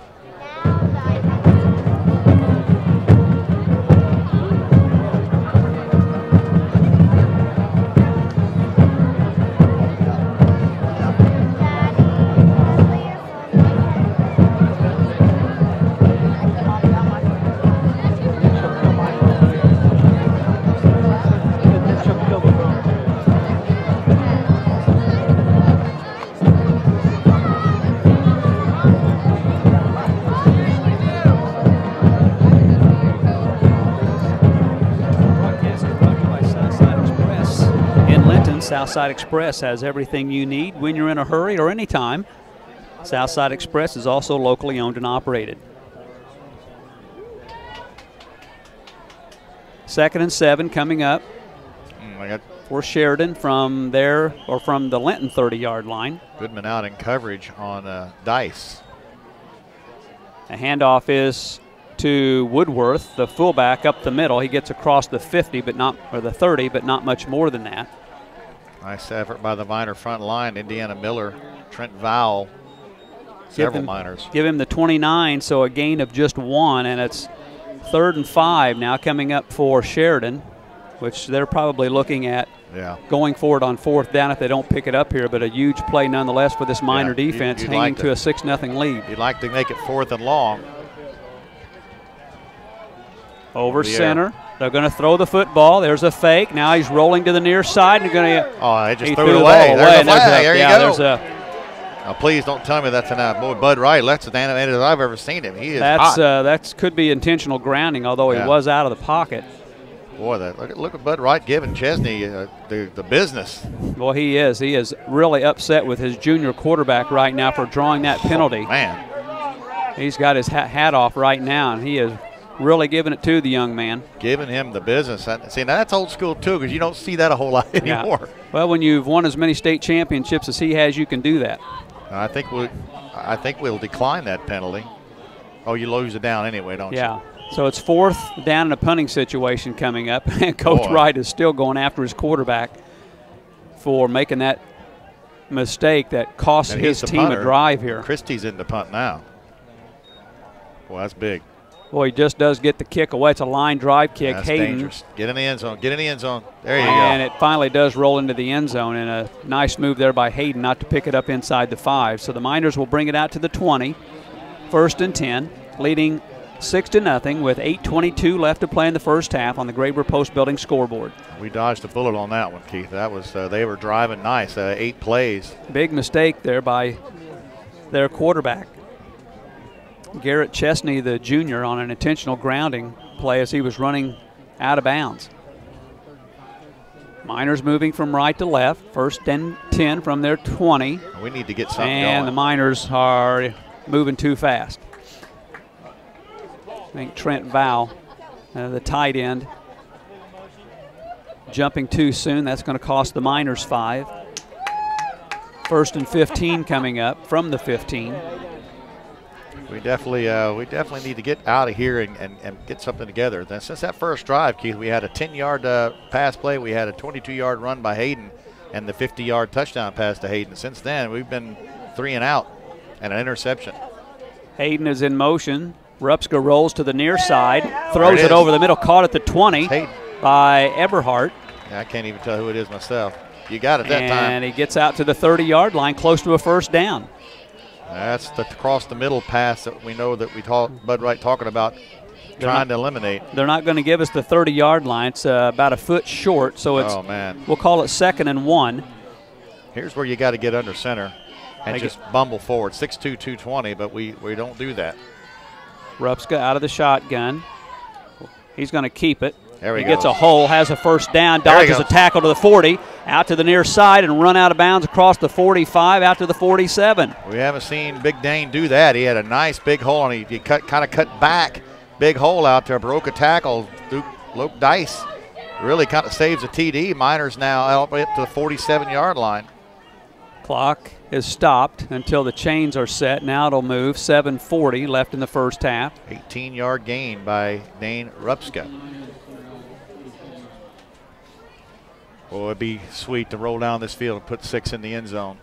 Southside Express has everything you need when you're in a hurry or anytime. Southside Express is also locally owned and operated. 2nd and 7 coming up for Sheridan from there, or from the Linton 30-yard line. Goodman out in coverage on Dice. A handoff is to Woodworth, the fullback, up the middle. He gets across the 50, the 30, but not much more than that. Nice effort by the Miner front line. Indiana Miller, Trent Vowell, several Miners. Give him the 29, so a gain of just 1, and it's 3rd and 5 now coming up for Sheridan, which they're probably looking at going forward on 4th down if they don't pick it up here, but a huge play nonetheless for this Miner defense, hanging to a 6-0 lead. You'd like to make it 4th and long. Over center. They're going to throw the football. There's a fake. Now he's rolling to the near side. And they're going to. Oh, they just threw it away. There's a flag. There you go. Now, please don't tell me that's an boy, Bud Wright. That's the animated I've ever seen him. He is hot. That could be intentional grounding, although he was out of the pocket. Boy, look at Bud Wright giving Chesney the business. Well, he is. He is really upset with his junior quarterback right now for drawing that penalty. Oh, man. He's got his hat off right now, and he is really giving it to the young man. Giving him the business. See, now that's old school too, because you don't see that a whole lot anymore. Yeah. Well, when you've won as many state championships as he has, you can do that. I think we'll decline that penalty. Oh, you lose it down anyway, don't you? Yeah. So it's 4th down in a punting situation coming up, and Coach Wright is still going after his quarterback for making that mistake that cost his team a drive here. Christie's in the punt now. Boy, that's big. Boy, he just does get the kick away. It's a line drive kick. That's Hayden. dangerous. Get in the end zone. Get in the end zone. There you go. And it finally does roll into the end zone, and a nice move there by Hayden not to pick it up inside the 5. So the Miners will bring it out to the 20. 1st and 10, leading 6-0 with 8:22 left to play in the first half on the Graber Post Building scoreboard. We dodged a bullet on that one, Keith. That was they were driving nice. 8 plays. Big mistake there by their quarterback, Garrett Chesney, the junior, on an intentional grounding play as he was running out of bounds. Miners moving from right to left. 1st and 10 from their 20. We need to get something going. And the Miners are moving too fast. I think Trent Vow, the tight end, jumping too soon. That's going to cost the Miners 5. 1st and 15 coming up from the 15. We definitely need to get out of here and get something together. Then since that first drive, Keith, we had a 10-yard pass play, we had a 22-yard run by Hayden, and the 50-yard touchdown pass to Hayden. Since then, we've been 3 and out and an interception. Hayden is in motion. Rupska rolls to the near side, throws it over the middle, caught at the 20 by Eberhardt. Yeah, I can't even tell who it is myself. You got it that time. And he gets out to the 30-yard line, close to a 1st down. That's the across the middle pass that we know that Bud Wright talking about trying to eliminate. They're not going to give us the 30-yard line. It's about a foot short, so it's we'll call it 2nd and 1. Here's where you got to get under center and just bumble forward. 6'2", 220, but we don't do that. Rupska out of the shotgun. He's going to keep it. There he gets a hole, has a 1st down, dodges a tackle to the 40, out to the near side and run out of bounds across the 45 out to the 47. We haven't seen Big Dane do that. He had a nice big hole, and he kind of cut back. Big hole out there, broke a tackle. Luke Dice really kind of saves a TD. Miners now up to the 47-yard line. Clock is stopped until the chains are set. Now it'll move. 7:40 left in the first half. 18-yard gain by Dane Rupska. Well, it'd be sweet to roll down this field and put 6 in the end zone.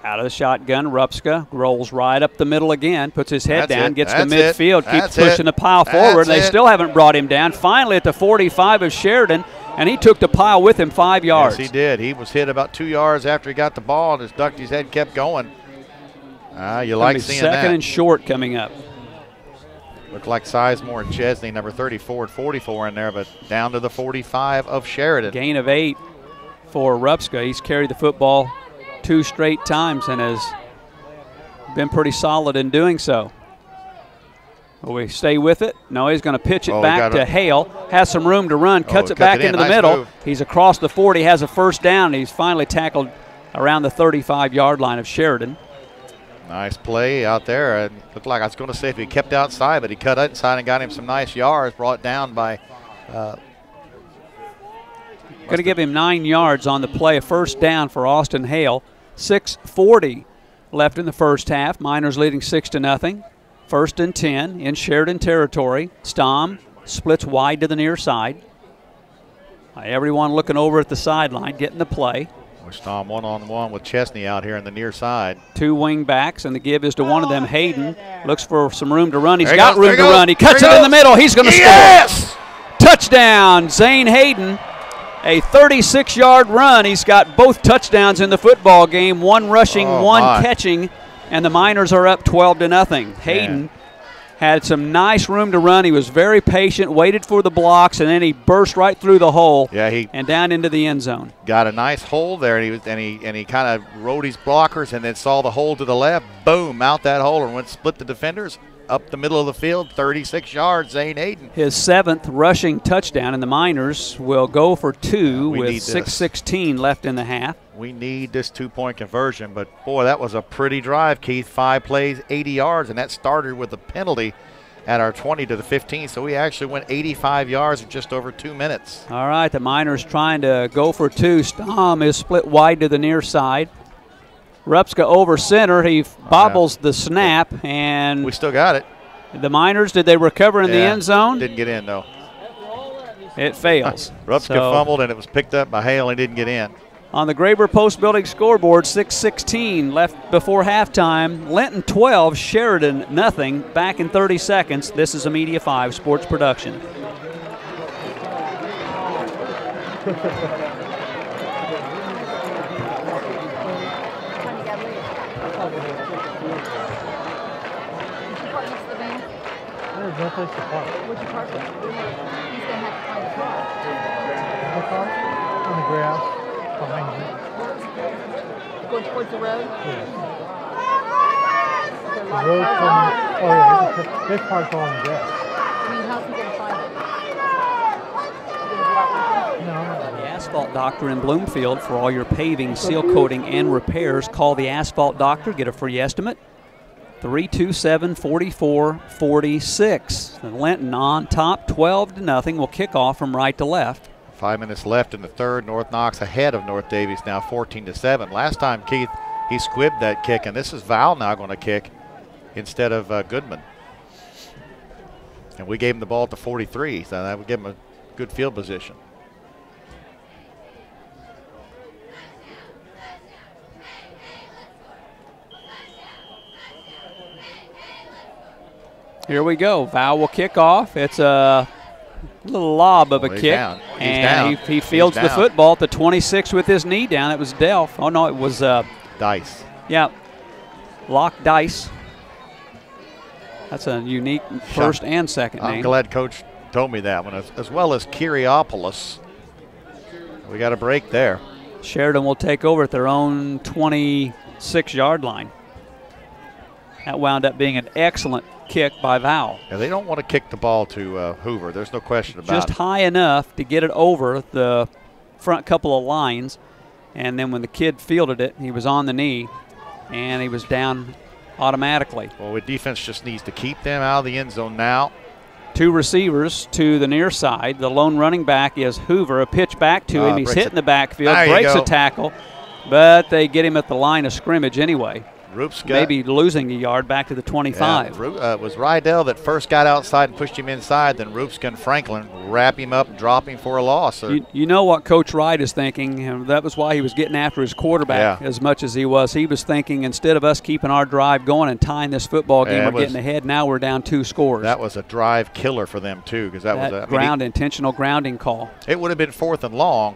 Out of the shotgun, Rupska rolls right up the middle again, puts his head down, gets to midfield, keeps pushing the pile forward. They still haven't brought him down. Finally at the 45 of Sheridan, and he took the pile with him 5 yards. Yes, he did. He was hit about 2 yards after he got the ball and just ducked his head, kept going. You like seeing that. 2nd and short coming up. Looked like Sizemore and Chesney, number 34 and 44 in there, but down to the 45 of Sheridan. Gain of 8 for Rupska. He's carried the football 2 straight times and has been pretty solid in doing so. Will we stay with it? No, he's going to pitch it back to Hale. Has some room to run, cuts it back into the middle. Move. He's across the 40, has a 1st down. He's finally tackled around the 35-yard line of Sheridan. Nice play out there. It looked like I was going to say if he kept outside, but he cut inside and got him some nice yards, brought down by going to give him 9 yards on the play. A 1st down for Austin Hale. 6:40 left in the first half. Miners leading 6-0. 1st and 10 in Sheridan territory. Stom splits wide to the near side. Everyone looking over at the sideline, getting the play. Stom one-on-one with Chesney out here in the near side. 2 wing backs, and the give is to one of them. Hayden looks for some room to run. He's got room to run. He cuts it in the middle. He's going to score. Touchdown, Zane Hayden. A 36-yard run. He's got both touchdowns in the football game. 1 rushing, 1 catching, and the Miners are up 12-0. Hayden had some nice room to run. He was very patient, waited for the blocks, and then he burst right through the hole and down into the end zone. Got a nice hole there, and he kind of rode his blockers and then saw the hole to the left. Boom, out that hole and went split the defenders. up the middle of the field, 36 yards, Zane Hayden. His 7th rushing touchdown, and the Miners will go for 2 with 6:16 left in the half. We need this 2-point conversion, but boy, that was a pretty drive, Keith. 5 plays, 80 yards, and that started with a penalty at our 20 to the 15, so we actually went 85 yards in just over 2 minutes. All right, the Miners trying to go for 2. Stom is split wide to the near side. Rupska over center. He bobbles the snap, and we still got it. The Miners, did they recover in the end zone? Didn't get in, though. It fails. Rupska fumbled, and it was picked up by Hale and didn't get in. On the Graber Post Building scoreboard, 6:16 left before halftime. Linton 12, Sheridan nothing. Back in 30 seconds. This is a Media 5 sports production. There's no place to park. Where'd you park it? He's going to have to find the car. The car? On the grass, behind you. Going towards the road? Yes. The road coming. Oh, yeah. They parked on the grass. I mean, how's he going to find it? No. The Asphalt Doctor in Bloomfield for all your paving, seal coating, and repairs. Call the Asphalt Doctor. Get a free estimate. 327-4446. Linton on top, 12-0. Will kick off from right to left. 5 minutes left in the third. North Knox ahead of North Davies now 14-7. Last time, Keith, he squibbed that kick, and this is Val now going to kick instead of Goodman. And we gave him the ball at the 43, so that would give him a good field position. Here we go. Val will kick off. It's a little lob of a kick. And he fields the football at the 26 with his knee down. It was Delph. Oh, no, it was Dice. Yeah. Lock Dice. That's a unique first and second name. I'm glad Coach told me that one, as well as Kyriopoulos. We got a break there. Sheridan will take over at their own 26-yard line. That wound up being an excellent kick by Val. Yeah, they don't want to kick the ball to Hoover. There's no question about it. Just high enough to get it over the front couple of lines, and then when the kid fielded it, he was on the knee, and he was down automatically. Well, the defense just needs to keep them out of the end zone now. 2 receivers to the near side. The lone running back is Hoover. A pitch back to him. He's hitting the backfield, breaks a tackle, but they get him at the line of scrimmage anyway. Rupska, maybe losing a yard back to the 25. Yeah, it was Rydell that first got outside and pushed him inside. Then Rupska and Franklin wrap him up, drop him for a loss. You know what Coach Wright is thinking, and that was why he was getting after his quarterback as much as he was. He was thinking, instead of us keeping our drive going and tying this football game, we're getting ahead. Now we're down 2 scores. That was a drive killer for them, too, because that was a intentional grounding call. It would have been 4th and long.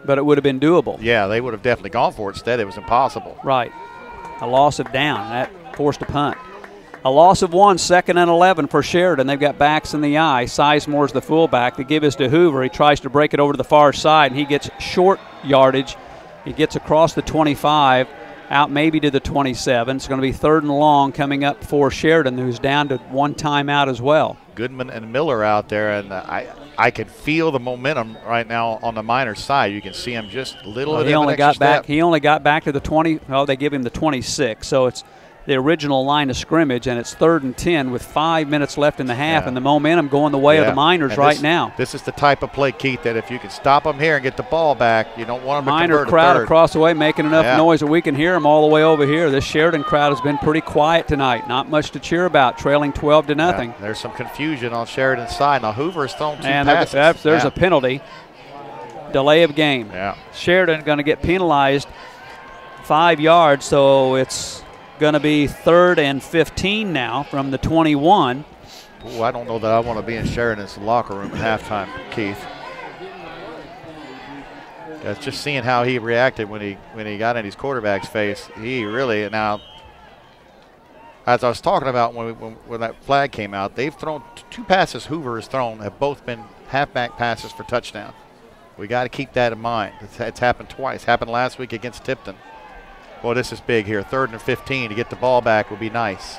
But it would have been doable. Yeah, they would have definitely gone for it. Instead, it was impossible. Right. A loss of down. That forced a punt. A loss of 1, 2nd and 11 for Sheridan. They've got backs in the eye. Sizemore's the fullback. The give is to Hoover. He tries to break it over to the far side, and he gets short yardage. He gets across the 25, out maybe to the 27. It's going to be 3rd and long coming up for Sheridan, who's down to 1 timeout as well. Goodman and Miller out there, and I can feel the momentum right now on the Miners' side. You can see him just a little bit. He only got back. He only got back to the 20. Oh, they give him the 26. So it's the original line of scrimmage, and it's 3rd and 10 with 5 minutes left in the half, and the momentum going the way of the Miners right now. This is the type of play, Keith, that if you can stop them here and get the ball back, you don't want them to convert. Miner crowd across the way making enough noise that we can hear them all the way over here. This Sheridan crowd has been pretty quiet tonight. Not much to cheer about, trailing 12-0. Yeah, there's some confusion on Sheridan's side. Now Hoover has thrown 2 passes. There's a penalty. Delay of game. Yeah. Sheridan going to get penalized 5 yards, so it's going to be 3rd and 15 now from the 21. Ooh, I don't know that I want to be in Sheridan's locker room at halftime, Keith. Just seeing how he reacted when he got in his quarterback's face, he really now. As I was talking about when that flag came out, they've thrown 2 passes. Hoover has thrown have both been halfback passes for touchdown. We got to keep that in mind. It's happened twice. Happened last week against Tipton. Well, this is big here. 3rd and 15 to get the ball back would be nice.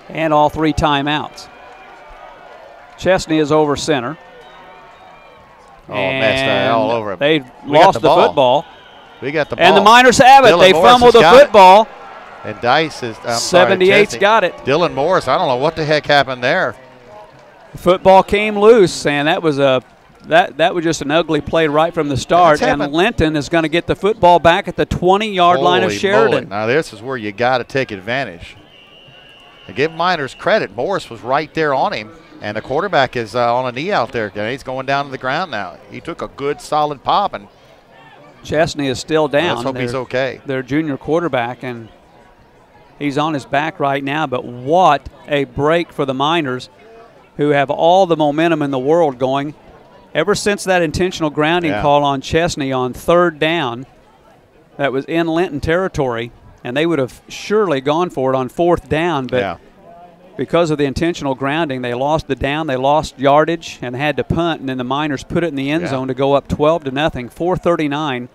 And all 3 timeouts. Chesney is over center. Oh, messed that all over him. They lost the football. We got the ball. And the Miners have it. They fumbled the football. And Dice is 78's got it. Dylan Morris, I don't know what the heck happened there. The football came loose, and that was that was just an ugly play right from the start. And Linton is going to get the football back at the 20-yard line of Sheridan. Moly. Now this is where you got to take advantage. And give Miners credit. Morris was right there on him, and the quarterback is on a knee out there. He's going down to the ground now. He took a good, solid pop, and Chesney is still down. Let's hope he's okay. Their junior quarterback, and he's on his back right now. But what a break for the Miners, who have all the momentum in the world going. Ever since that intentional grounding call on Chesney on 3rd down, that was in Linton territory, and they would have surely gone for it on 4th down, but because of the intentional grounding, they lost the down, they lost yardage, and had to punt, and then the Miners put it in the end zone to go up 12-0. 4:39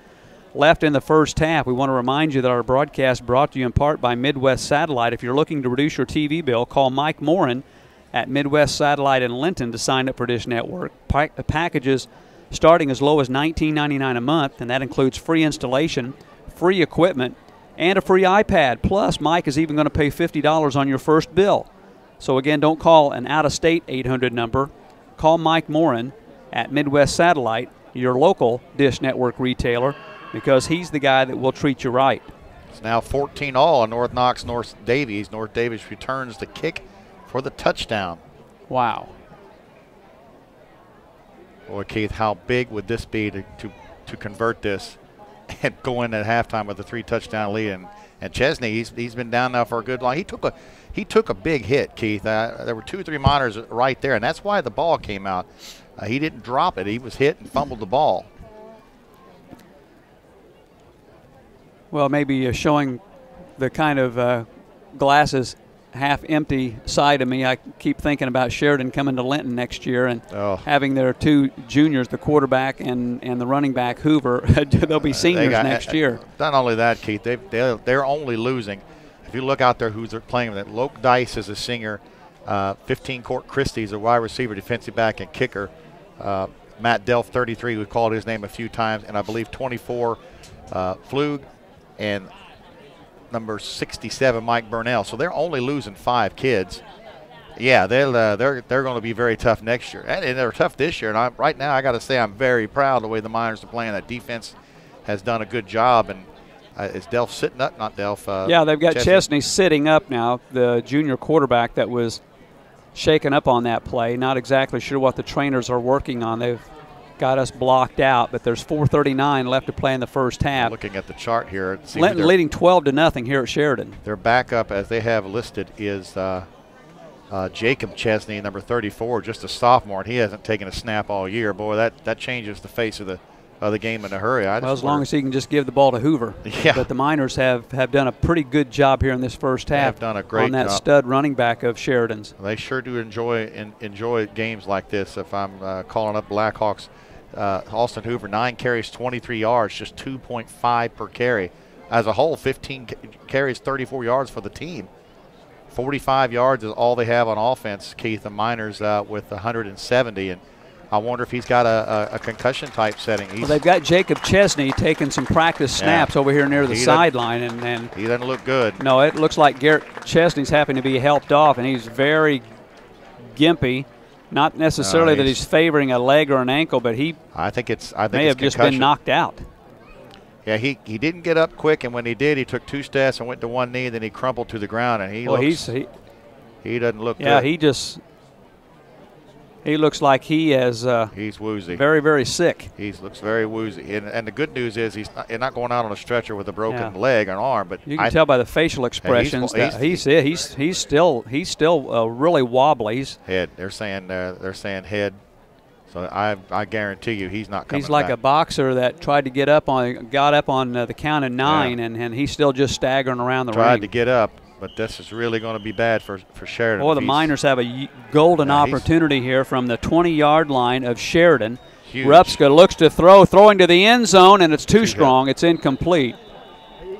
left in the first half. We want to remind you that our broadcast brought to you in part by Midwest Satellite. If you're looking to reduce your TV bill, call Mike Morin at Midwest Satellite in Linton to sign up for Dish Network. Packages starting as low as $19.99 a month, and that includes free installation, free equipment, and a free iPad. Plus, Mike is even going to pay $50 on your first bill. So again, don't call an out-of-state 800 number. Call Mike Morin at Midwest Satellite, your local Dish Network retailer, because he's the guy that will treat you right. It's now 14-all on North Knox, North Davies. North Davies returns the kick for the touchdown. Wow. Boy, Keith, how big would this be to convert this and go in at halftime with a 3-touchdown lead? And Chesney, he's been down now for a good long. He took a big hit, Keith. There were 2 or 3 Miners right there, and that's why the ball came out. He didn't drop it. He was hit and fumbled the ball. Well, maybe showing the kind of glasses half empty side of me. I keep thinking about Sheridan coming to Linton next year and having their 2 juniors, the quarterback and the running back Hoover. They'll be seniors next year. Not only that, Keith, they're only losing. If you look out there who's they're playing with, Loke Dice is a senior, 15 Court Christie is a wide receiver, defensive back, and kicker. Matt Delph, 33, we've called his name a few times, and I believe 24 Flug, and number 67, Mike Burnell. So they're only losing 5 kids. Yeah, they're going to be very tough next year, and they're tough this year. And right now, I got to say, I'm very proud of the way the Miners are playing. That defense has done a good job, and is Delph sitting up? Not Delph. Yeah, they've got Chesney sitting up now, the junior quarterback that was shaken up on that play. Not exactly sure what the trainers are working on. They've got us blocked out, but there's 4:39 left to play in the first half. Looking at the chart here, Linton leading 12-0 here at Sheridan. Their backup, as they have listed, is Jacob Chesney, number 34, just a sophomore, and he hasn't taken a snap all year. Boy, that changes the face of the game in a hurry. Well, as long as he can just give the ball to Hoover. Yeah. But the Miners have done a pretty good job here in this first half. They've done a great on that job. Stud running back of Sheridan's. They sure do enjoy games like this. If I'm calling up Blackhawks, Austin Hoover, 9 carries, 23 yards, just 2.5 per carry. As a whole, 15 carries, 34 yards for the team. 45 yards is all they have on offense, Keith. The Miners with 170, and I wonder if he's got a concussion-type setting. Well, they've got Jacob Chesney taking some practice snaps over here near the sideline. And he doesn't look good. No, it looks like Garrett Chesney's having to be helped off, and he's very gimpy. Not necessarily that he's favoring a leg or an ankle, but I think may have just been knocked out. Yeah, he didn't get up quick, and when he did, he took 2 steps and went to one knee, and then he crumpled to the ground, and he doesn't look good. Yeah, he looks like he is he's woozy. Very, very sick. He looks very woozy. And the good news is he's not going out on a stretcher with a broken leg or arm. But you can tell by the facial expressions that he's still really wobbly. They're saying head. So I guarantee you he's not coming back. He's like back. A boxer that got up on the count of 9, and he's still just staggering around the ring. Tried to get up. But this is really going to be bad for Sheridan. Well, the Miners have a golden opportunity here from the 20-yard line of Sheridan. Huge. Rupska looks to throwing to the end zone, and it's too strong. It's incomplete.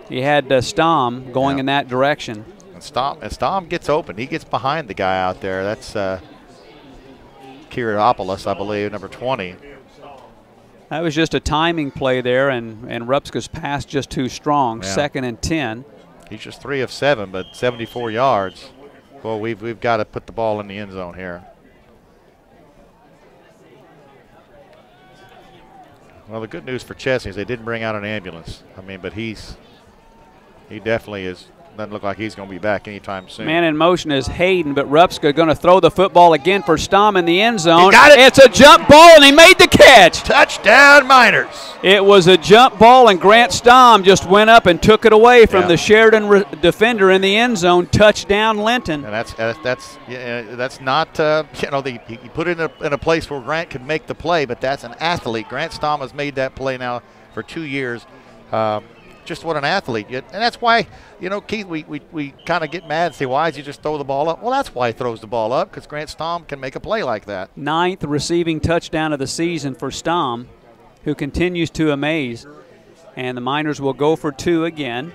He had Stom going in that direction. And Stom gets open. He gets behind the guy out there. That's Kyriopoulos, I believe, number 20. That was just a timing play there, and Rupska's pass just too strong. Yeah. 2nd and 10. He's just 3 of 7, but 74 yards. Well, we've got to put the ball in the end zone here. Well, the good news for Chesney is they didn't bring out an ambulance. I mean, but he definitely is. Doesn't look like he's going to be back anytime soon. Man in motion is Hayden, but Rupska going to throw the football again for Stom in the end zone. He got it. It's a jump ball, and he made the catch. Touchdown, Miners. It was a jump ball, and Grant Stom just went up and took it away from the Sheridan defender in the end zone. Touchdown, Linton. And that's not he put it in a place where Grant could make the play, but that's an athlete. Grant Stom has made that play now for 2 years. Just what an athlete. And that's why, Keith, we kind of get mad and say, why does he just throw the ball up? Well, that's why he throws the ball up, because Grant Stom can make a play like that. 9th receiving touchdown of the season for Stom, who continues to amaze. And the Miners will go for 2 again.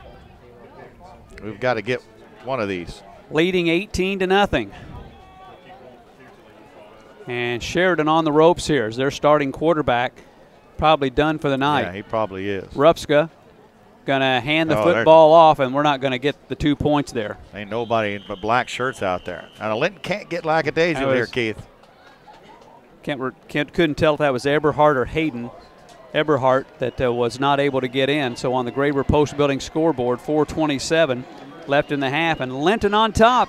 We've got to get one of these. Leading 18-0. And Sheridan on the ropes here as their starting quarterback, probably done for the night. Yeah, he probably is. Rupska going to hand the football off, and we're not going to get the 2 points there. Ain't nobody but black shirts out there. Now, Linton can't get lackadaisical here, Keith. Couldn't tell if that was Eberhardt or Hayden. Eberhardt that was not able to get in. So on the Graber Post Building scoreboard, 4:27 left in the half, and Linton on top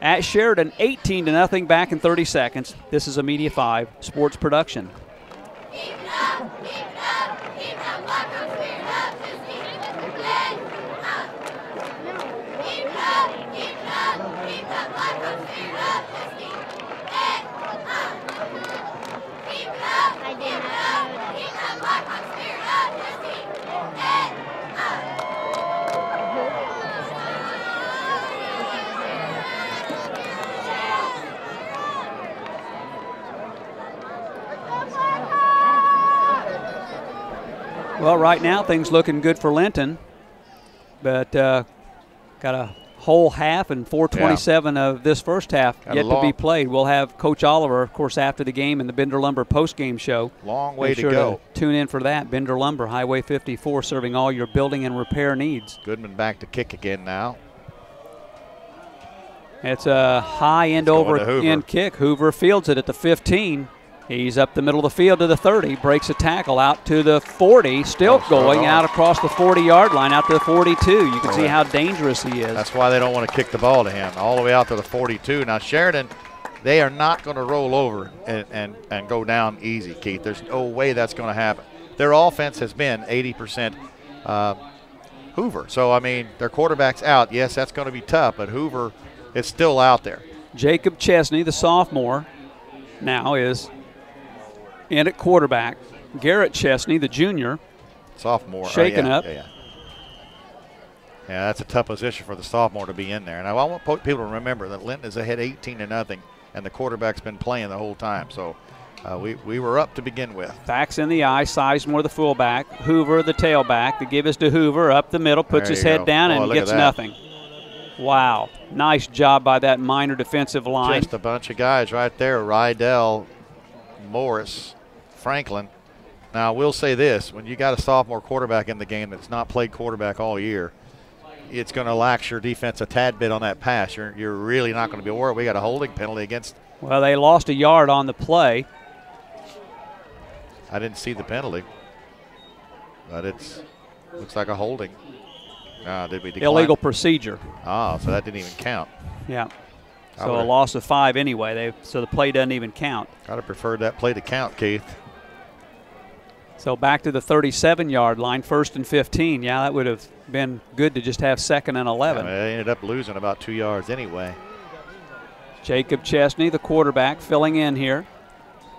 at Sheridan, 18-0 back in 30 seconds. This is a Media 5 sports production. Well, right now things looking good for Linton, but got a whole half and 4:27 of this first half yet to be played. We'll have Coach Oliver, of course, after the game in the Bender Lumber post-game show. Long way to go. Tune in for that. Bender Lumber, Highway 54, serving all your building and repair needs. Goodman back to kick again now. It's a high end over end kick. Hoover fields it at the 15. He's up the middle of the field to the 30, breaks a tackle out to the 40, still going out across the 40-yard line, out to the 42. You can see how dangerous he is. That's why they don't want to kick the ball to him, all the way out to the 42. Now, Sheridan, they are not going to roll over and go down easy, Keith. There's no way that's going to happen. Their offense has been 80% Hoover. So, I mean, their quarterback's out. Yes, that's going to be tough, but Hoover is still out there. Jacob Chesney, the sophomore, now is in at quarterback. Garrett Chesney, the junior, sophomore, shaken up. Yeah, that's a tough position for the sophomore to be in there. And I want people to remember that Linton is ahead 18-0, and the quarterback's been playing the whole time. So we were up to begin with. Backs in the eye, Sizemore the fullback, Hoover the tailback. The give is to Hoover, up the middle, puts his head down and gets nothing. Wow, nice job by that Miner defensive line. Just a bunch of guys right there, Rydell, Morris, Franklin. Now, we'll say this. When you got a sophomore quarterback in the game that's not played quarterback all year, it's going to lax your defense a tad bit on that pass. You're really not going to be worried. We got a holding penalty against. Well, they lost a yard on the play. I didn't see the penalty, but looks like a holding. Did we decline? Illegal procedure. So that didn't even count. Yeah. So a loss of 5 anyway. So the play doesn't even count. I'd have preferred that play to count, Keith. So back to the 37-yard line, 1st and 15. Yeah, that would have been good to just have 2nd and 11. They ended up losing about 2 yards anyway. Jacob Chesney, the quarterback, filling in here.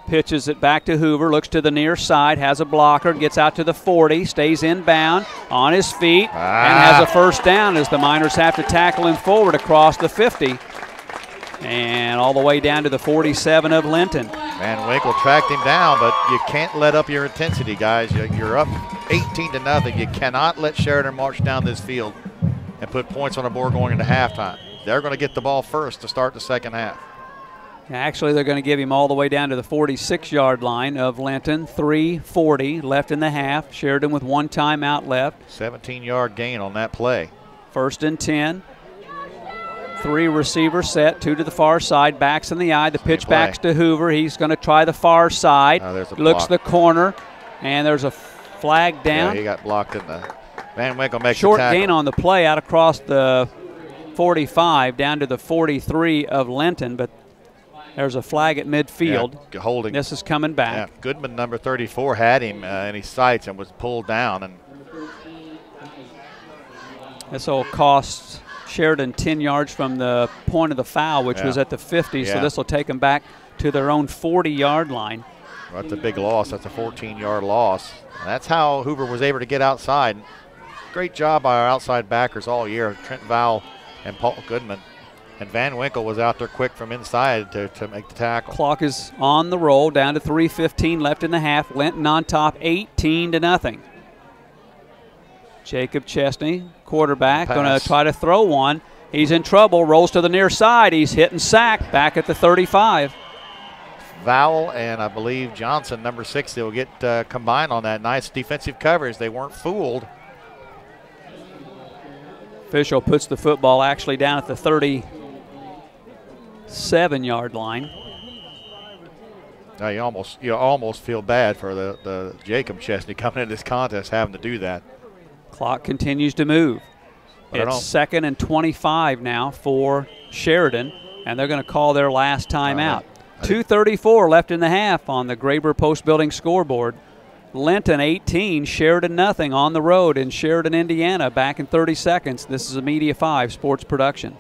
Pitches it back to Hoover, looks to the near side, has a blocker, gets out to the 40, stays inbound, on his feet, and has a first down as the Miners have to tackle him forward across the 50. And all the way down to the 47 of Linton. Van Winkle tracked him down, but you can't let up your intensity, guys. You're up 18-0. You cannot let Sheridan march down this field and put points on the board going into halftime. they're going to get the ball first to start the second half. Actually, they're going to give him all the way down to the 46-yard line of Linton. 3:40 left in the half. Sheridan with 1 timeout left. 17-yard gain on that play. 1st and 10. 3 receivers set, 2 to the far side, backs in the eye. The pitch backs to Hoover. He's going to try the far side. Looks the corner, and there's a flag down. Yeah, he got blocked in the Van Winkle makes short the tackle. gain on the play out across the 45 down to the 43 of Linton, but there's a flag at midfield. Yeah, holding. This is coming back. Yeah, Goodman, number 34, had him in his sights and was pulled down. And this will cost Sheridan 10 yards from the point of the foul, which was at the 50, so this will take them back to their own 40-yard line. Well, that's a big loss. That's a 14-yard loss. And that's how Hoover was able to get outside. Great job by our outside backers all year, Trent Vowell and Paul Goodman. And Van Winkle was out there quick from inside to make the tackle. Clock is on the roll, down to 3:15 left in the half. Linton on top, 18-0. Jacob Chesney, quarterback, going to try to throw one. He's in trouble, rolls to the near side. He's hit and sacked back at the 35. Vowell and I believe Johnson, number 6, they will get combined on that. Nice defensive coverage. They weren't fooled. Official puts the football actually down at the 37-yard line. Now you almost feel bad for the Jacob Chesney coming into this contest having to do that. Clock continues to move. But it's 2nd and 25 now for Sheridan, and they're going to call their last timeout. 2:34 left in the half on the Graber Post Building scoreboard. Linton 18, Sheridan nothing on the road in Sheridan, Indiana. Back in 30 seconds. This is a Media 5 sports production.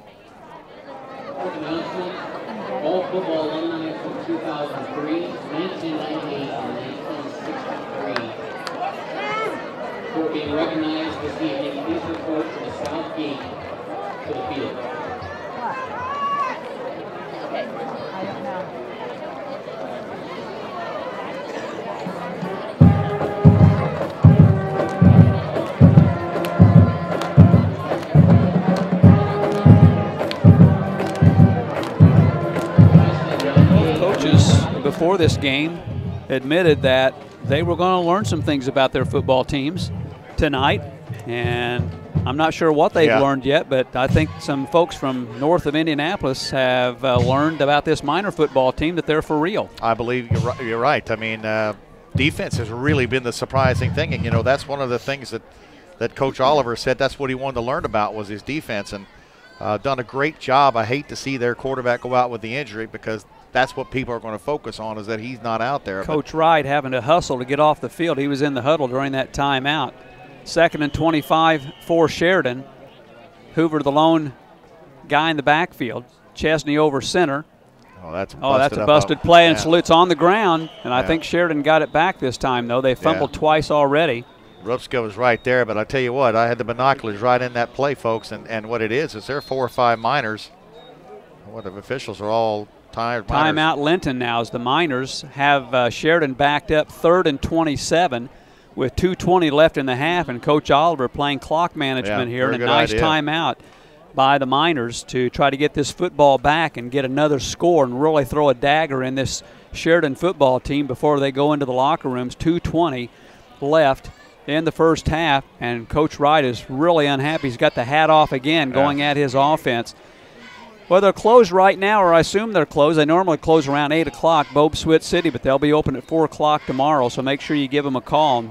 All football alumni from 2003, 1998, and 1963. For being recognized this evening, please report to the south gate to the field. Okay, I don't know. Coaches before this game admitted that they were going to learn some things about their football teams tonight, and I'm not sure what they've learned yet, but I think some folks from north of Indianapolis have learned about this minor football team that they're for real. I believe you're right. I mean, defense has really been the surprising thing, and that's one of the things that Coach Oliver said that's what he wanted to learn about was his defense, and done a great job. I hate to see their quarterback go out with the injury because that's what people are going to focus on is that he's not out there. Coach Wright having to hustle to get off the field. He was in the huddle during that timeout. 2nd and 25 for Sheridan. Hoover, the lone guy in the backfield. Chesney over center. Oh, that's a busted play, and so it's on the ground, and I think Sheridan got it back this time, though. They fumbled twice already. Rupska was right there, but I tell you what, I had the binoculars right in that play, folks, and what it is there are 4 or 5 minors. What the officials are all tired. Timeout Linton now as the Miners have Sheridan backed up 3rd and 27 with 2:20 left in the half, and Coach Oliver playing clock management here, and a nice timeout by the Miners to try to get this football back and get another score and really throw a dagger in this Sheridan football team before they go into the locker rooms. 2:20 left in the first half, and Coach Wright is really unhappy. He's got the hat off again going at his offense. Well, they're closed right now, or I assume they're closed. They normally close around 8 o'clock, Bob Swit City, but they'll be open at 4 o'clock tomorrow, so make sure you give them a call.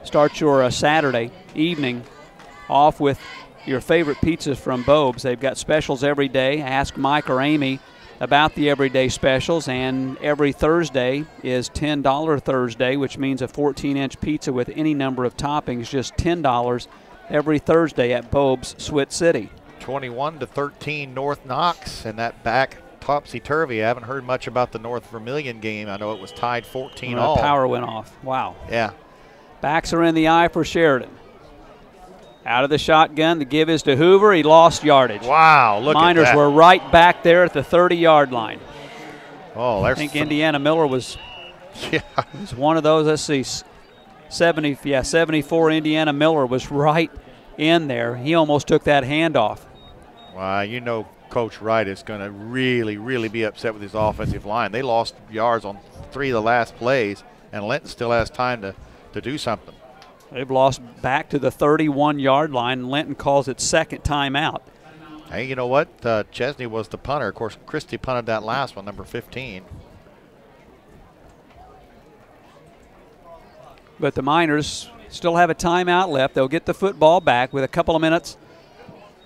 Start your Saturday evening off with your favorite pizzas from Bob's. They've got specials every day. Ask Mike or Amy about the everyday specials, and every Thursday is $10 Thursday, which means a 14-inch pizza with any number of toppings, just $10 every Thursday at Bob's Swit City. 21-13 North Knox, and that back topsy-turvy. I haven't heard much about the North Vermilion game. I know it was tied 14-all. Power went off. Wow. Yeah. Backs are in the eye for Sheridan. Out of the shotgun, the give is to Hoover. He lost yardage. Wow, look Miners at that. were right back there at the 30-yard line. Oh, I think Indiana Miller was one of those. Let's see, 74 Indiana Miller was right in there. He almost took that handoff. Well, you know Coach Wright is going to really be upset with his offensive line. They lost yards on 3 of the last plays, and Linton still has time to do something. They've lost back to the 31-yard line. Linton calls it second timeout. Hey, you know what? Chesney was the punter. Of course, Christie punted that last one, number 15. But the Miners still have a timeout left. They'll get the football back with a couple of minutes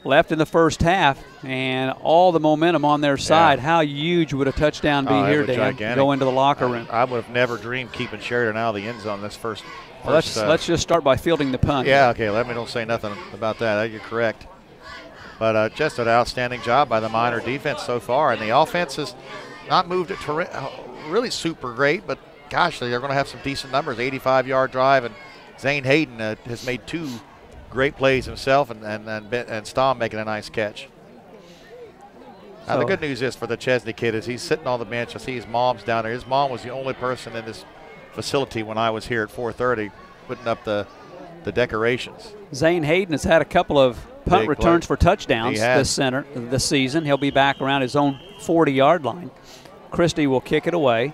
left in the first half, and all the momentum on their side. Yeah. How huge would a touchdown be here, Dan? Gigantic. Go into the locker room. I would have never dreamed keeping Sheridan out of the end zone this first. Well, let's just start by fielding the punt. Yeah, okay. Let me don't say nothing about that. You're correct. But just an outstanding job by the Miner defense so far, and the offense has not moved it really super great, but gosh, they're going to have some decent numbers. 85-yard drive, and Zane Hayden has made 2 great plays himself, and Stamm making a nice catch. Now, the good news is for the Chesney kid is he's sitting on the bench. I see his mom's down there. His mom was the only person in this facility when I was here at 4:30 putting up the decorations. Zane Hayden has had a couple of punt returns for touchdowns this season. He'll be back around his own 40-yard line. Christie will kick it away.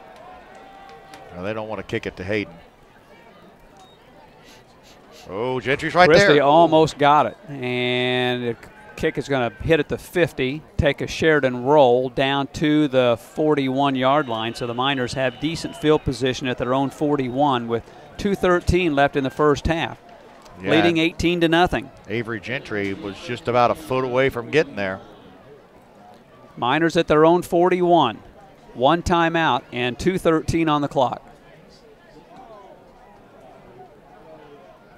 Well, they don't want to kick it to Hayden. Oh, Gentry's right Christie there. Almost got it. And the kick is going to hit at the 50, take a Sheridan roll down to the 41-yard line. So the Miners have decent field position at their own 41 with 2:13 left in the first half. Yeah. Leading 18-0. Avery Gentry was just about a foot away from getting there. Miners at their own 41. 1 timeout and 2:13 on the clock.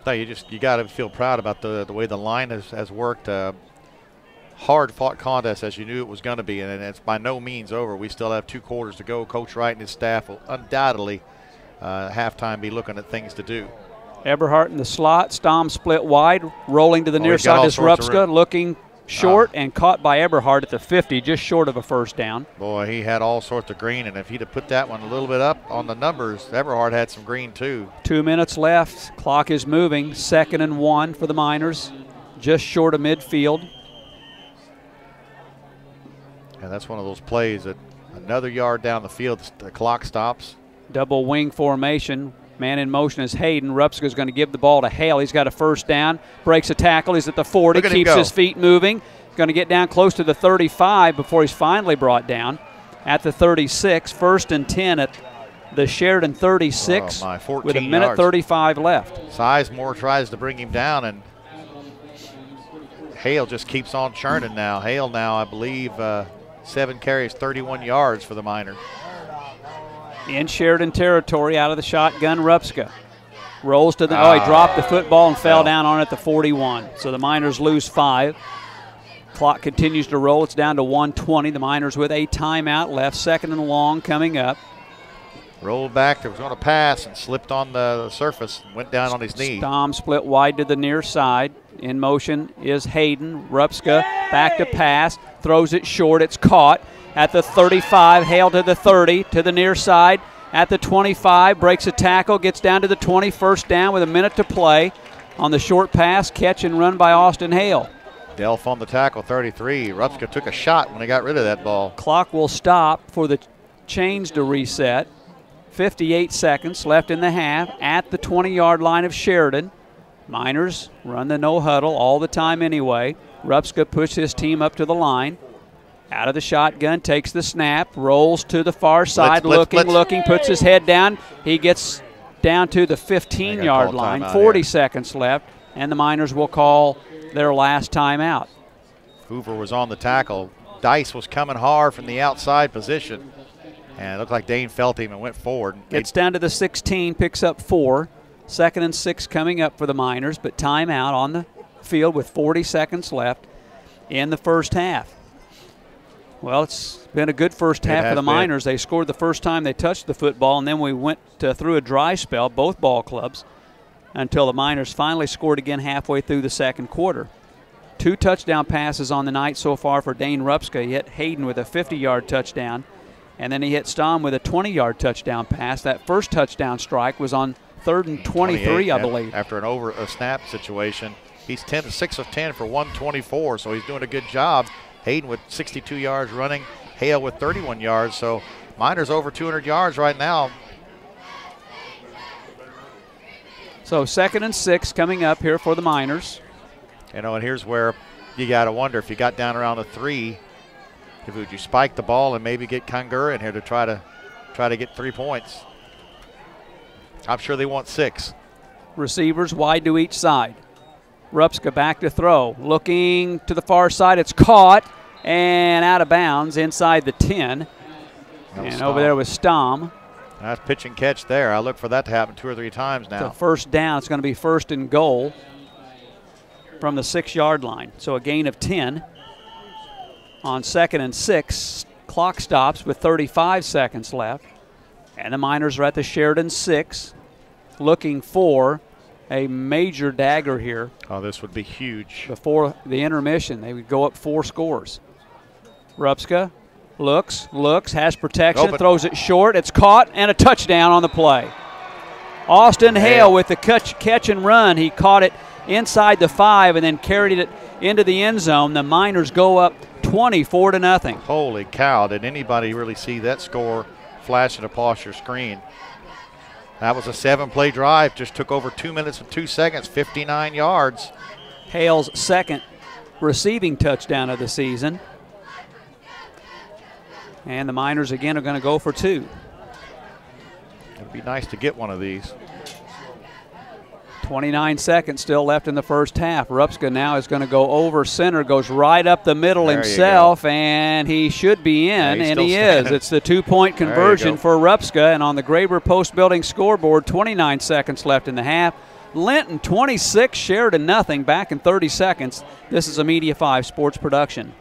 No, you got to feel proud about the way the line has worked. Hard-fought contest as you knew it was going to be, and it's by no means over. We still have 2 quarters to go. Coach Wright and his staff will undoubtedly halftime be looking at things to do. Eberhardt in the slot. Stamm split wide, rolling to the near side is Rupska, looking short and caught by Eberhardt at the 50, just short of a first down. Boy, he had all sorts of green, and if he'd have put that one a little bit up on the numbers, Eberhardt had some green too. 2 minutes left. Clock is moving. 2nd and 1 for the Miners, just short of midfield. And that's one of those plays that another yard down the field, the clock stops. Double wing formation. Man in motion is Hayden. Rupska is going to give the ball to Hale. He's got a first down, breaks a tackle. He's at the 40, keeps his feet moving. Going to get down close to the 35 before he's finally brought down at the 36. 1st and 10 at the Sheridan 36 with a minute 35 left. Sizemore tries to bring him down, and Hale just keeps on churning now. Hale now, I believe, 7 carries, 31 yards for the Miners. In Sheridan territory, out of the shotgun, Rupska rolls to the. He dropped the football and fell down on it at the 41. So the Miners lose 5. Clock continues to roll. It's down to 1:20. The Miners with a timeout left. 2nd and long coming up. Rolled back. There was going to pass and slipped on the surface and went down on his knee. Stamm split wide to the near side. In motion is Hayden. Rupska back to pass. Throws it short. It's caught. At the 35, Hale to the 30, to the near side. At the 25, breaks a tackle, gets down to the 20, first down with a minute to play. On the short pass, catch and run by Austin Hale. Delph on the tackle, 33. Rupska took a shot when he got rid of that ball. Clock will stop for the chains to reset. 58 seconds left in the half at the 20-yard line of Sheridan. Miners run the no huddle all the time anyway. Rupska pushed his team up to the line. Out of the shotgun, takes the snap, rolls to the far side, looking, puts his head down. He gets down to the 15-yard line, 40 seconds left, and the Miners will call their last timeout. Hoover was on the tackle. Dice was coming hard from the outside position, and it looked like Dane felt him and went forward. Gets down to the 16, picks up 4. 2nd and 6 coming up for the Miners, but timeout on the field with 40 seconds left in the first half. Well, it's been a good first half for the Miners. They scored the first time they touched the football, and then we went through a dry spell, both ball clubs, until the Miners finally scored again halfway through the second quarter. 2 touchdown passes on the night so far for Dane Rupska. He hit Hayden with a 50-yard touchdown, and then he hit Stamm with a 20-yard touchdown pass. That first touchdown strike was on 3rd and 23, I believe. After a snap situation. He's 6 of 10 for 124, so he's doing a good job. Hayden with 62 yards running, Hale with 31 yards, so Miners over 200 yards right now. So 2nd and 6 coming up here for the Miners. You know, and here's where you got to wonder if you got down around the 3, would you spike the ball and maybe get Kangura in here to try to get 3 points? I'm sure they want 6. Receivers wide to each side. Rupska back to throw. Looking to the far side. It's caught and out of bounds inside the 10. And over there was Stom. Nice pitch and catch there. I look for that to happen 2 or 3 times now. So first down. It's going to be 1st and goal from the 6-yard line. So a gain of 10 on 2nd and 6. Clock stops with 35 seconds left. And the Miners are at the Sheridan 6, looking for a major dagger here. Oh, this would be huge. Before the intermission, they would go up 4 scores. Rupska looks, has protection, throws it short. It's caught, and a touchdown on the play. Austin Hale with the catch and run. He caught it inside the 5 and then carried it into the end zone. The Miners go up 24-0. Holy cow, did anybody really see that score flashing across your screen? That was a 7-play drive, just took over 2 minutes and 2 seconds, 59 yards. Hale's 2nd receiving touchdown of the season. And the Miners again are going to go for 2. It'd be nice to get one of these. 29 seconds still left in the first half. Rupska now is going to go over center, goes right up the middle himself, and he should be in, and he is. It's the 2-point conversion for Rupska, and on the Graber Post Building scoreboard, 29 seconds left in the half. Linton 26, Sheridan nothing, back in 30 seconds. This is a Media 5 sports production.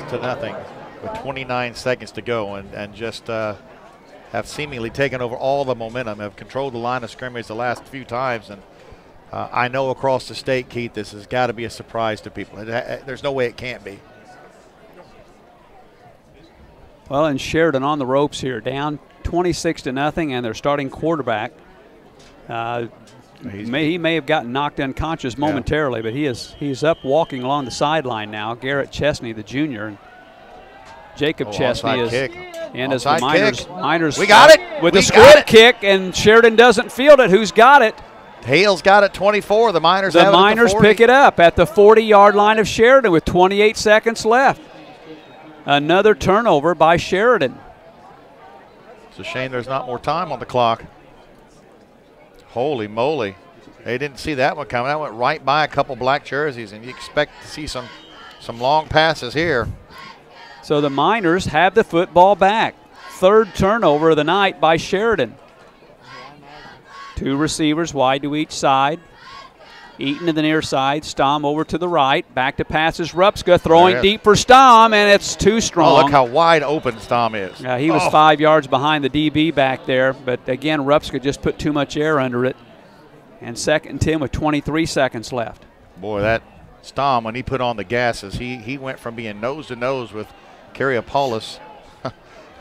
To nothing with 29 seconds to go, and just have seemingly taken over all the momentum, have controlled the line of scrimmage the last few times, and I know across the state, Keith, this has got to be a surprise to people. There's no way it can't be. Well, and Sheridan on the ropes here, down 26-0, and their starting quarterback. He may have gotten knocked unconscious momentarily, but he's up walking along the sideline now. Garrett Chesney, the junior. And Jacob Chesney is in as the Miners. We got it. With the squib kick, and Sheridan doesn't field it. Who's got it? Hale's got it 24. The Miners have it at the 40. Pick it up at the 40-yard line of Sheridan with 28 seconds left. Another turnover by Sheridan. It's a shame there's not more time on the clock. Holy moly. They didn't see that one coming. That went right by a couple black jerseys, and you expect to see some long passes here. So the Miners have the football back. 3rd turnover of the night by Sheridan. 2 receivers wide to each side. Eaton to the near side. Stom over to the right. Back to passes. Rupska throwing deep for Stom, and it's too strong. Oh, look how wide open Stom is. He was 5 yards behind the DB back there, but again, Rupska just put too much air under it. And 2nd and 10 with 23 seconds left. Boy, that Stom, when he put on the gases, he went from being nose to nose with Kariopoulos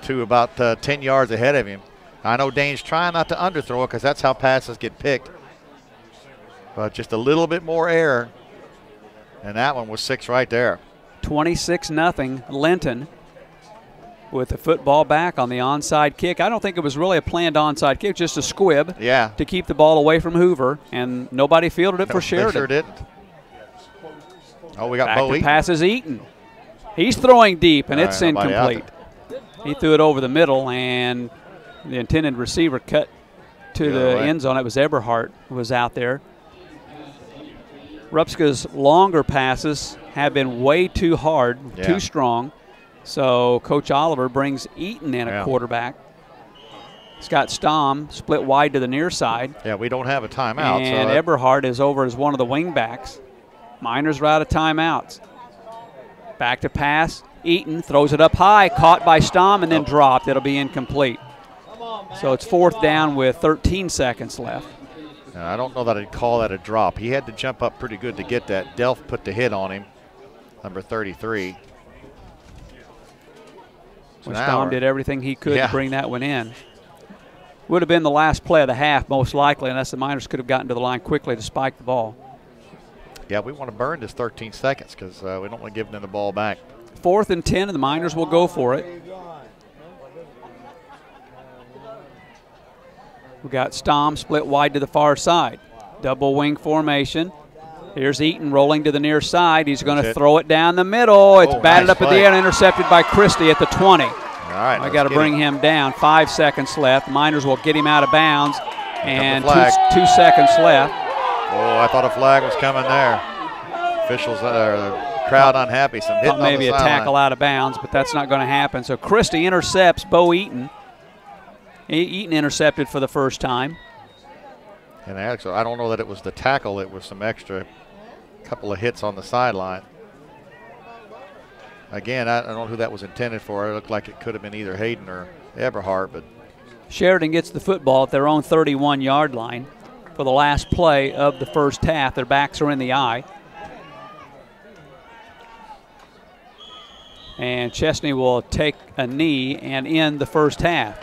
to about 10 yards ahead of him. I know Dane's trying not to underthrow it because that's how passes get picked. But just a little bit more air, and that one was 6 right there. 26-0 Linton with the football back on the onside kick. I don't think it was really a planned onside kick, just a squib to keep the ball away from Hoover, and nobody fielded it for Sheridan. They sure didn't. Oh, we got back Bo to Eaton. Passes Eaton. He's throwing deep, and it's incomplete. He threw it over the middle, and the intended receiver cut to the end zone. It was Eberhardt who was out there. Rupska's longer passes have been way too hard, too strong. So Coach Oliver brings Eaton in at quarterback. Scott Stom split wide to the near side. Yeah, we don't have a timeout. And so Eberhard is over as one of the wing backs. Miners are out of timeouts. Back to pass. Eaton throws it up high, caught by Stom, and then dropped. It'll be incomplete. So it's 4th down with 13 seconds left. I don't know that I'd call that a drop. He had to jump up pretty good to get that. Delph put the hit on him, number 33. So Stom did everything he could to bring that one in. Would have been the last play of the half, most likely, unless the Miners could have gotten to the line quickly to spike the ball. Yeah, we want to burn this 13 seconds because we don't want to give them the ball back. 4th and 10, and the Miners will go for it. We got Stom split wide to the far side. Double wing formation. Here's Eaton rolling to the near side. He's going to throw it down the middle. It's batted up at the end, intercepted by Christie at the 20. All right, I got to bring him down. 5 seconds left. The Miners will get him out of bounds. And 2 seconds left. Oh, I thought a flag was coming there. Officials, the crowd unhappy. Some hitting on the sideline. Maybe a tackle out of bounds, but that's not going to happen. So Christie intercepts Bo Eaton. Eaton intercepted for the first time. And actually, I don't know that it was the tackle. It was some extra couple of hits on the sideline. Again, I don't know who that was intended for. It looked like it could have been either Hayden or Eberhard. But Sheridan gets the football at their own 31-yard line for the last play of the first half. Their backs are in the eye. And Chesney will take a knee and end the first half.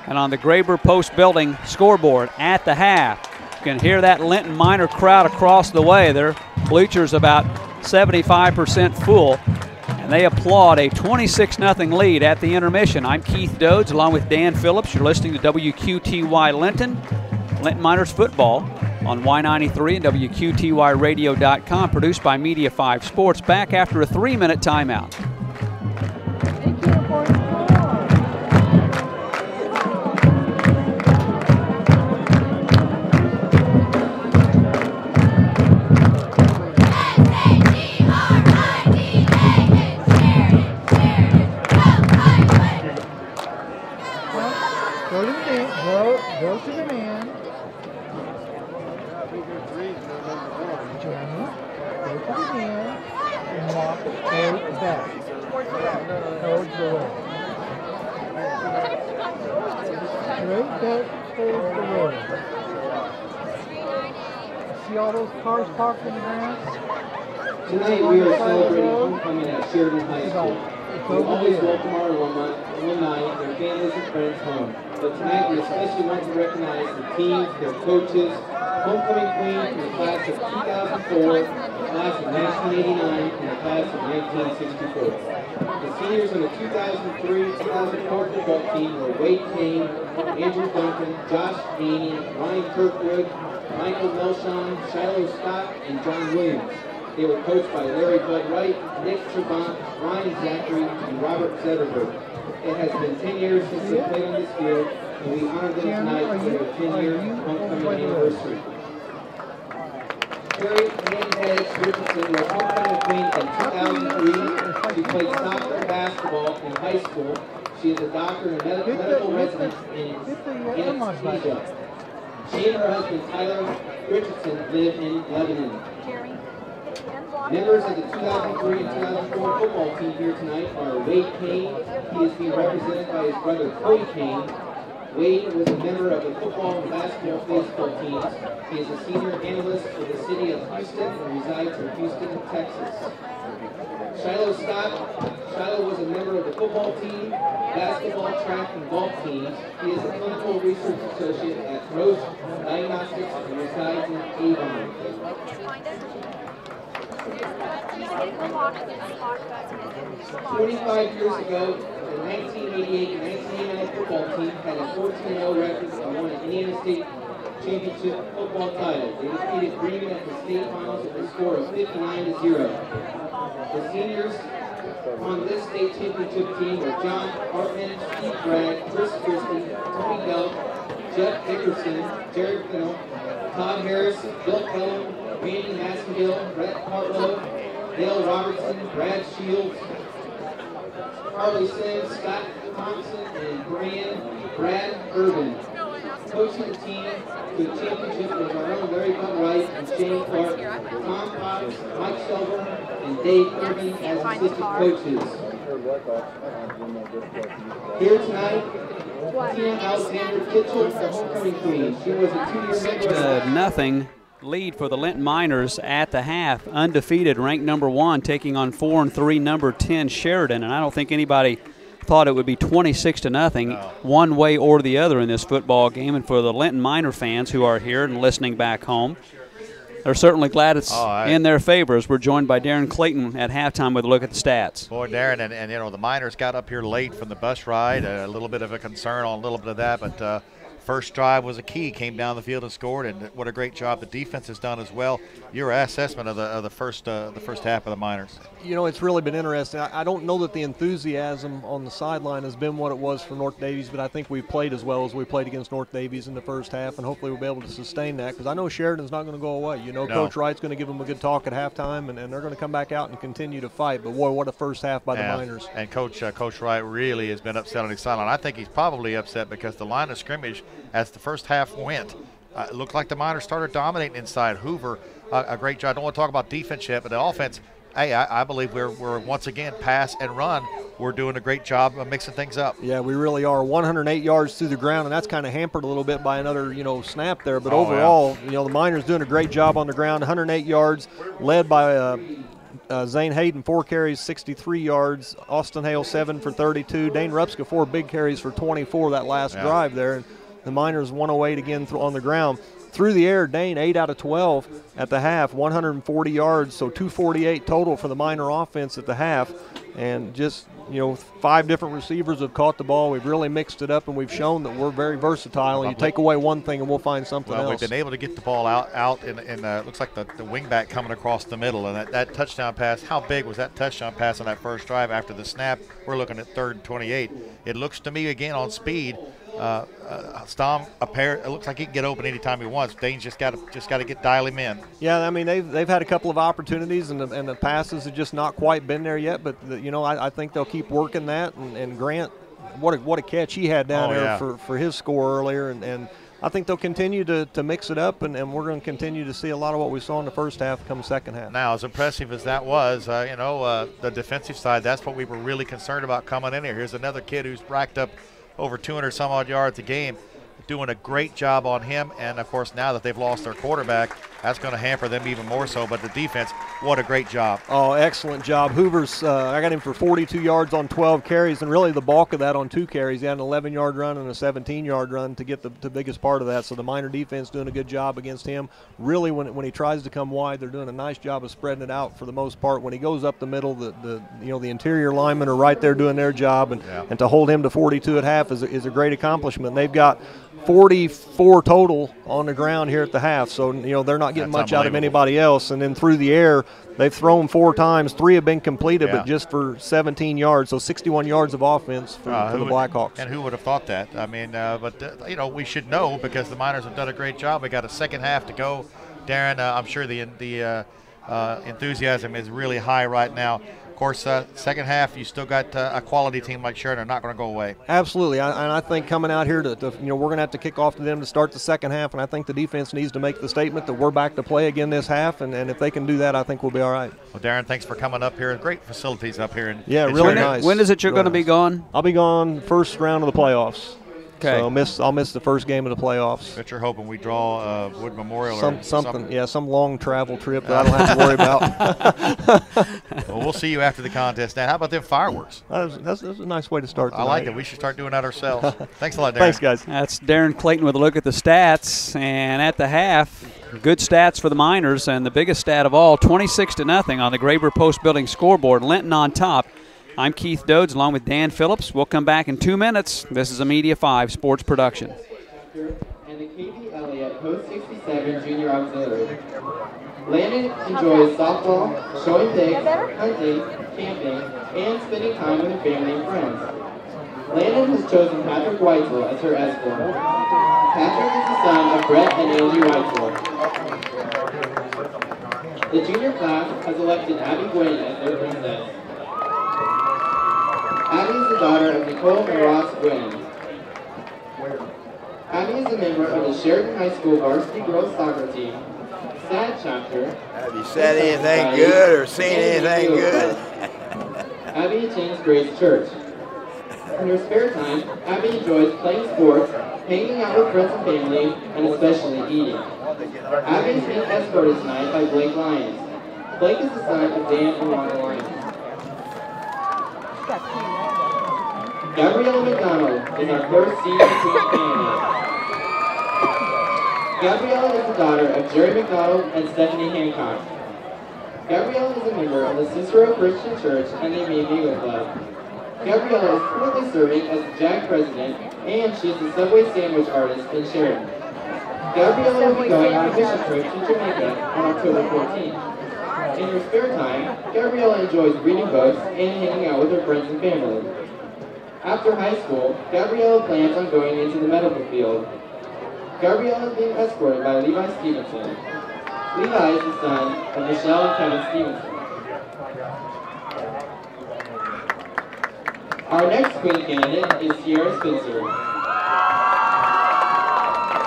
And on the Graber Post Building scoreboard at the half, you can hear that Linton Miner crowd across the way. Their bleachers about 75% full, and they applaud a 26-0 lead at the intermission. I'm Keith Dodds along with Dan Phillips. You're listening to WQTY Linton Miners football on Y93 and WQTYradio.com, produced by Media 5 Sports. Back after a 3-minute timeout. Go to the man. Jeremy, go to the man and walk towards back. Towards the road. Straight back towards the road. See all those cars parked in the grass? Tonight we are celebrating homecoming at Sheridan High School. We always welcome our alumni, their families and friends home. But tonight we especially want to recognize the teams, their coaches, homecoming queen from the class of 2004, the class of 1989, and the class of 1964. The seniors on the 2003-2004 football team were Wade Kane, Andrew Duncan, Josh Haney, Ryan Kirkwood, Michael Melshon, Shiloh Scott, and John Williams. They were coached by Larry Bud Wright, Nick Trevant, Ryan Zachary, and Robert Zetterberg. It has been 10 years since they played on this field, and we honor them tonight for their 10-year homecoming anniversary. Carrie Hernandez Richardson was homecoming queen in 2003. She played soccer and basketball in high school. She is a doctor and medical resident in anesthesia. She and her husband Tyler Richardson live in Lebanon. Members of the 2003 and 2004 football team here tonight are Wade Kane. He is being represented by his brother Cody Kane. Wade was a member of the football and basketball baseball teams. He is a senior analyst for the city of Houston and resides in Houston, Texas. Shiloh Scott. Shiloh was a member of the football team, basketball, track, and golf teams. He is a clinical research associate at Roche Diagnostics and resides in Avon. 25 years ago, the 1988 and 1989 football team had a 14-0 record and won an Indiana State Championship football title. They defeated Bremen at the state finals with a score of 59-0. The seniors on this state championship team were John Hartman, Steve Bragg, Chris Christie, Tony Delp, Jeff Dickerson, Jared Fennell, Todd Harris, Bill Kellum, Randy Massengill, Brett Hartlow, Dale Robertson, Brad Shields, Harley Sims, Scott Thompson, and Brad Urban. Coaching the team to the championship was our own Larry Wright and Shane Clark, Tom Cox, Mike Silver, and Dave Irvin as assistant coaches. Here tonight, Tina Alexander Kitchell, the homecoming queen. She was a 2-year member. 6-0 lead for the Linton Miners at the half. Undefeated, ranked number 1, taking on 4-3 number 10 Sheridan. And I don't think anybody thought it would be 26-0 one way or the other in this football game. And for the Linton Miner fans who are here and listening back home, they're certainly glad it's in their favor, as we're joined by Darren Clayton at halftime with a look at the stats. Boy, Darren, and you know, the Miners got up here late from the bus ride. A little bit of a concern on a little bit of that, but first drive was a key. Came down the field and scored, and what a great job the defense has done as well. Your assessment of the first half of the Miners? You know, it's really been interesting. I don't know that the enthusiasm on the sideline has been what it was for North Davies, but I think we've played as well as we played against North Davies in the first half, and hopefully we'll be able to sustain that, because I know Sheridan's not going to go away. You know, Coach Wright's going to give them a good talk at halftime, and they're going to come back out and continue to fight. But boy, what a first half by the Miners. And Coach Wright really has been upset on his sideline. I think he's probably upset because the line of scrimmage, as the first half went, it looked like the Miners started dominating inside. Hoover, a great job. I don't want to talk about defense yet, but the offense, hey, I believe we're once again pass and run. We're doing a great job of mixing things up. Yeah, we really are. 108 yards through the ground, and that's kind of hampered a little bit by another, snap there. But overall, the Miners doing a great job on the ground. 108 yards, led by Zane Hayden, 4 carries, 63 yards. Austin Hale, 7 for 32. Dane Rupska, 4 big carries for 24 that last drive there. And the Miners 108 again on the ground. Through the air, Dane 8 out of 12 at the half, 140 yards, so 248 total for the Miner offense at the half. And just, 5 different receivers have caught the ball. We've really mixed it up, and we've shown that we're very versatile. And you take away one thing, and we'll find something else. We've been able to get the ball out in looks like the wingback coming across the middle. And that touchdown pass, how big was that touchdown pass on that first drive after the snap? We're looking at 3rd and 28. It looks to me, again, on speed, Stom, it looks like he can get open anytime he wants. Dane's just got to dial him in. Yeah, I mean they've had a couple of opportunities, and the passes have just not quite been there yet. But I think they'll keep working that. And Grant, what a catch he had down there for his score earlier, and I think they'll continue to mix it up, and we're going to continue to see a lot of what we saw in the first half come second half. Now, as impressive as that was, the defensive side, that's what we were really concerned about coming in here. Here's another kid who's racked up over 200 some odd yards a game, doing a great job on him. And of course, now that they've lost their quarterback, that's going to hamper them even more so. But the defense, what a great job. Oh, excellent job. Hoover's, I got him for 42 yards on 12 carries, and really the bulk of that on 2 carries. He had an 11-yard run and a 17-yard run to get the biggest part of that. So the Miner defense doing a good job against him. Really, when he tries to come wide, they're doing a nice job of spreading it out for the most part. When he goes up the middle, the interior linemen are right there doing their job, and to hold him to 42 at half is a great accomplishment. They've got 44 total on the ground here at the half, so they're not getting much out of anybody else. And then through the air, they've thrown 4 times. 3 have been completed, but just for 17 yards, so 61 yards of offense for the Blackhawks. And who would have thought that? I mean, but we should know, because the Miners have done a great job. We got a second half to go. Darren, I'm sure the enthusiasm is really high right now. Of course, second half, you still got a quality team like Sheridan, not going to go away. Absolutely, and I think coming out here we're going to have to kick off to them to start the second half, and I think the defense needs to make the statement that we're back to play again this half, and if they can do that, I think we'll be all right. Well, Darren, thanks for coming up here. Great facilities up here. Really nice. When is it you're going to be gone? I'll be gone first round of the playoffs. Okay. So I'll miss the first game of the playoffs. But you're hoping we draw Wood Memorial or something. Yeah, some long travel trip that I don't have to worry about. Well, we'll see you after the contest. Now, how about them fireworks? That's a nice way to start tonight. I like it. We should start doing that ourselves. Thanks a lot, Darren. Thanks, guys. That's Darren Clayton with a look at the stats. And at the half, good stats for the Miners. And the biggest stat of all, 26-0 on the Graber Post Building scoreboard. Linton on top. I'm Keith Dodds along with Dan Phillips. We'll come back in 2 minutes. This is a Media 5 sports production. And the Katie Elliott Post 67 Junior Auxiliary. Landon enjoys softball, showing pigs, hunting, camping, and spending time with her family and friends. Landon has chosen Patrick Weitzel as her escort. Patrick is the son of Brett and Angie Weitzel. The junior class has elected Abby Gwynn as their princess. Abby is the daughter of Nicole and Ross Brennan. Abby is a member of the Sheridan High School varsity girls soccer team, SAD chapter. Have you said anything good or seen anything good? Abby attends Grace Church. In her spare time, Abby enjoys playing sports, hanging out with friends and family, and especially eating. Abby is being escorted tonight by Blake Lyons. Blake is the son of Dan and Ronald Lyons. Gabriella McDonald is our first senior queen candidate. Gabriella is the daughter of Jerry McDonald and Stephanie Hancock. Gabriella is a member of the Cicero Christian Church and the Amigo Club. Gabriella is currently serving as the JAG president, and she is the Subway sandwich artist in Sheridan. Gabriella will be going on a mission trip to Jamaica on October 14th. In her spare time, Gabriella enjoys reading books and hanging out with her friends and family. After high school, Gabriella plans on going into the medical field. Gabriella is being escorted by Levi Stevenson. Levi is the son of Michelle and Kevin Stevenson. Our next queen candidate is Sierra Spencer.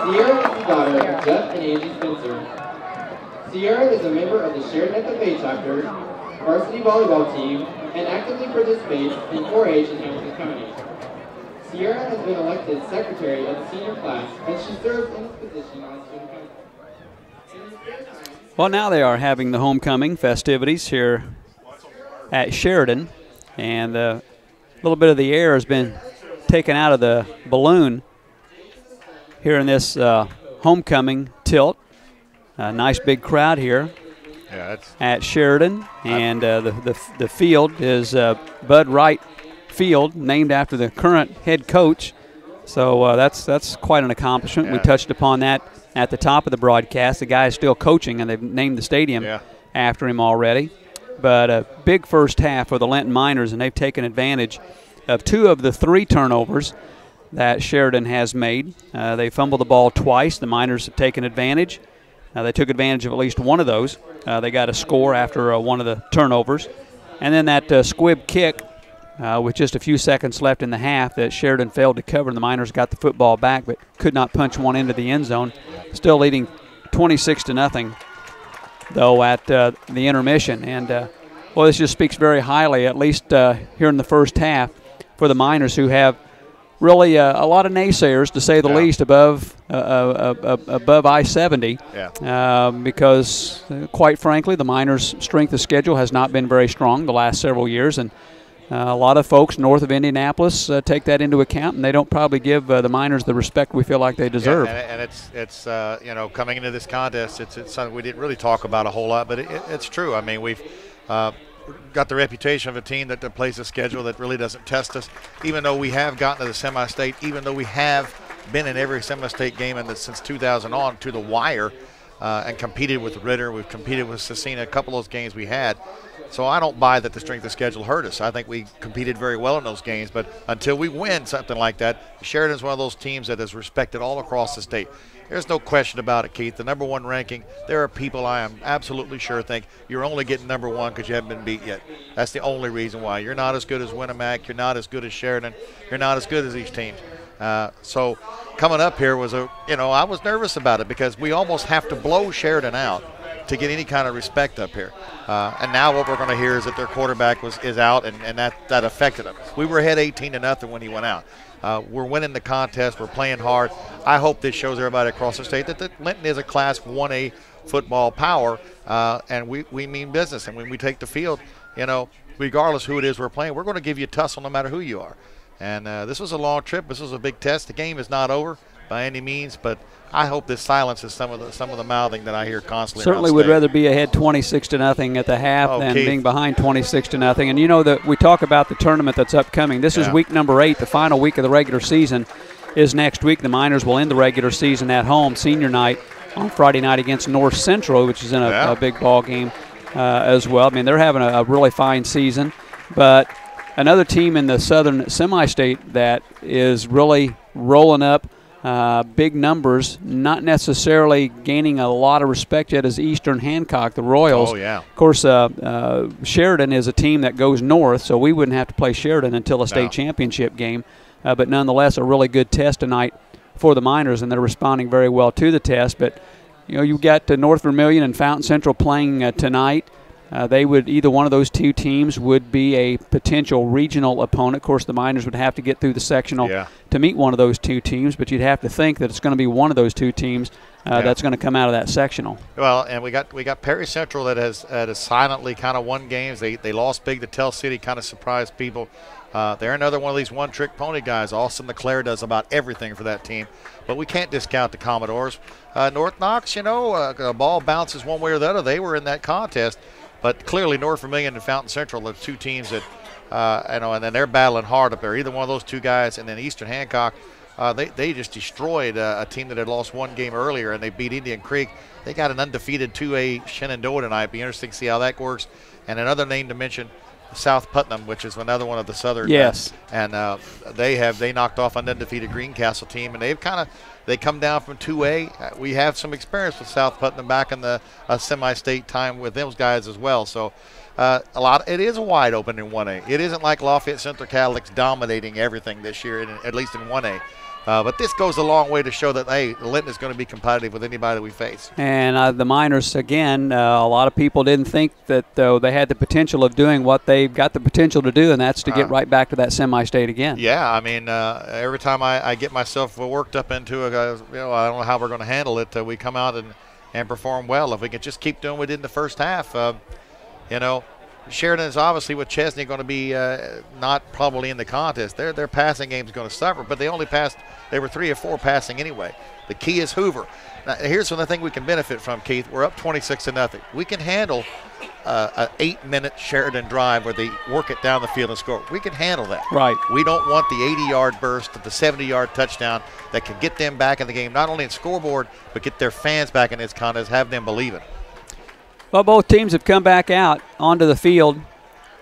Sierra is the daughter of Jeff and Angie Spencer. Sierra is a member of the Sheridan FFA chapter, varsity volleyball team, and actively participates in 4-H in Hamilton County. Sierra has been elected secretary of the senior class, and she serves in this position on student council. Well, now they are having the homecoming festivities here at Sheridan, and a little bit of the air has been taken out of the balloon here in this homecoming tilt. A nice big crowd here at Sheridan, and the field is Bud Wright Field, named after the current head coach. So that's quite an accomplishment. Yeah. We touched upon that at the top of the broadcast. The guy is still coaching, and they've named the stadium after him already. But a big first half for the Linton Miners, and they've taken advantage of 2 of the 3 turnovers that Sheridan has made. They fumbled the ball twice. The Miners have taken advantage. They took advantage of at least one of those. They got a score after one of the turnovers. And then that squib kick with just a few seconds left in the half that Sheridan failed to cover, and the Miners got the football back but could not punch one into the end zone. Still leading 26-0, though, at the intermission. And, well, this just speaks very highly, at least here in the first half, for the Miners, who have really a lot of naysayers, to say the least, above I-70, because, quite frankly, the Miners' strength of schedule has not been very strong the last several years, and a lot of folks north of Indianapolis take that into account, and they don't probably give the Miners the respect we feel like they deserve. Yeah, and it's you know, coming into this contest, it's something we didn't really talk about a whole lot, but it's true. I mean, we've got the reputation of a team that plays a schedule that really doesn't test us, even though we have gotten to the semi-state, even though we have been in every semi-state game since 2000 on to the wire, and competed with Ritter. We've competed with Cecina, a couple of those games we had. So I don't buy that the strength of schedule hurt us. I think we competed very well in those games, but until we win something like that, Sheridan's one of those teams that is respected all across the state. There's no question about it, Keith. The #1 ranking, there are people I am absolutely sure think you're only getting #1 because you haven't been beat yet. That's the only reason why. You're not as good as Winnemac. You're not as good as Sheridan. You're not as good as these teams. So coming up here was I was nervous about it because we almost have to blow Sheridan out to get any kind of respect up here. And now what we're going to hear is that their quarterback is out, and that affected them. We were ahead 18-0 when he went out. We're winning the contest. We're playing hard. I hope this shows everybody across the state that Linton is a Class 1A football power, and we mean business. And when we take the field, regardless who it is we're playing, we're going to give you a tussle no matter who you are. And this was a long trip. This was a big test. The game is not over by any means, but I hope this silences some of the mouthing that I hear constantly. Certainly would rather be ahead 26-0 at the half than being behind 26-0. And you know that we talk about the tournament that's upcoming. This is week number 8. The final week of the regular season is next week. The Miners will end the regular season at home, senior night, on Friday night against North Central, which is in a big ball game as well. I mean, they're having a really fine season. But another team in the Southern Semi-State that is really rolling up big numbers, not necessarily gaining a lot of respect yet as Eastern Hancock, the Royals. Oh, yeah. Of course, Sheridan is a team that goes north, so we wouldn't have to play Sheridan until a state championship game. But nonetheless, a really good test tonight for the Miners, and they're responding very well to the test. But, you got North Vermilion and Fountain Central playing tonight. Either one of those two teams would be a potential regional opponent. Of course, the Miners would have to get through the sectional to meet one of those two teams, but you'd have to think that it's going to be one of those two teams that's going to come out of that sectional. Well, and we got Perry Central that has silently kind of won games. They lost big to Tell City, kind of surprised people. They're another one of these one-trick pony guys. Austin LeClaire does about everything for that team. But we can't discount the Commodores. North Knox, a ball bounces one way or the other. They were in that contest. But clearly North Vermilion and Fountain Central are two teams that, and then they're battling hard up there. Either one of those two guys, and then Eastern Hancock, they just destroyed a team that had lost one game earlier, and they beat Indian Creek. They got an undefeated 2A Shenandoah tonight. It'd be interesting to see how that works. And another name to mention, South Putnam, which is another one of the Southern. Yes. And they knocked off an undefeated Greencastle team, and they come down from 2A. We have some experience with South Putnam back in the semi-state time with those guys as well. So it is wide open in 1A. It isn't like Lafayette Central Catholic's dominating everything this year, at least in 1A. But this goes a long way to show that, hey, Linton is going to be competitive with anybody we face. And the Miners, again, a lot of people didn't think that they had the potential of doing what they've got the potential to do, and that's to get right back to that semi-state again. Yeah, I mean, every time I get myself worked up into I don't know how we're going to handle it, we come out and perform well. If we can just keep doing what we did in the first half, Sheridan is obviously with Chesney going to be not probably in the contest. Their passing game is going to suffer, but they were 3 or 4 passing anyway. The key is Hoover. Now, here's the thing we can benefit from, Keith. We're up 26-0. We can handle an 8-minute Sheridan drive where they work it down the field and score. We can handle that. Right. We don't want the 80-yard burst of the 70-yard touchdown that can get them back in the game, not only in scoreboard, but get their fans back in this contest, have them believe it. Well, both teams have come back out onto the field,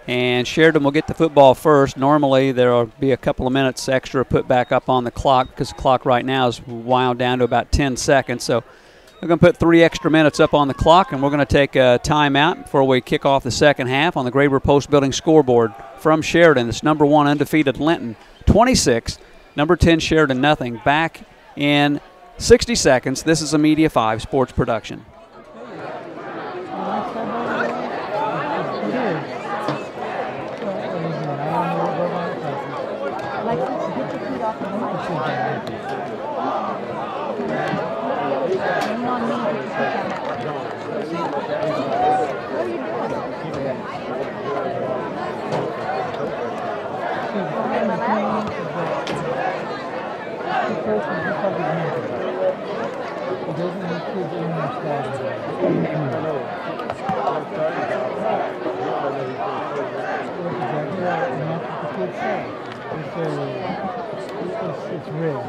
and Sheridan will get the football first. Normally there will be a couple of minutes extra put back up on the clock because the clock right now is wound down to about 10 seconds. So we're going to put 3 extra minutes up on the clock, and we're going to take a timeout before we kick off the second half on the Graber Post Building scoreboard from Sheridan. It's number 1 undefeated Linton 26, number 10 Sheridan nothing. Back in 60 seconds. This is a Media 5 sports production. It's real.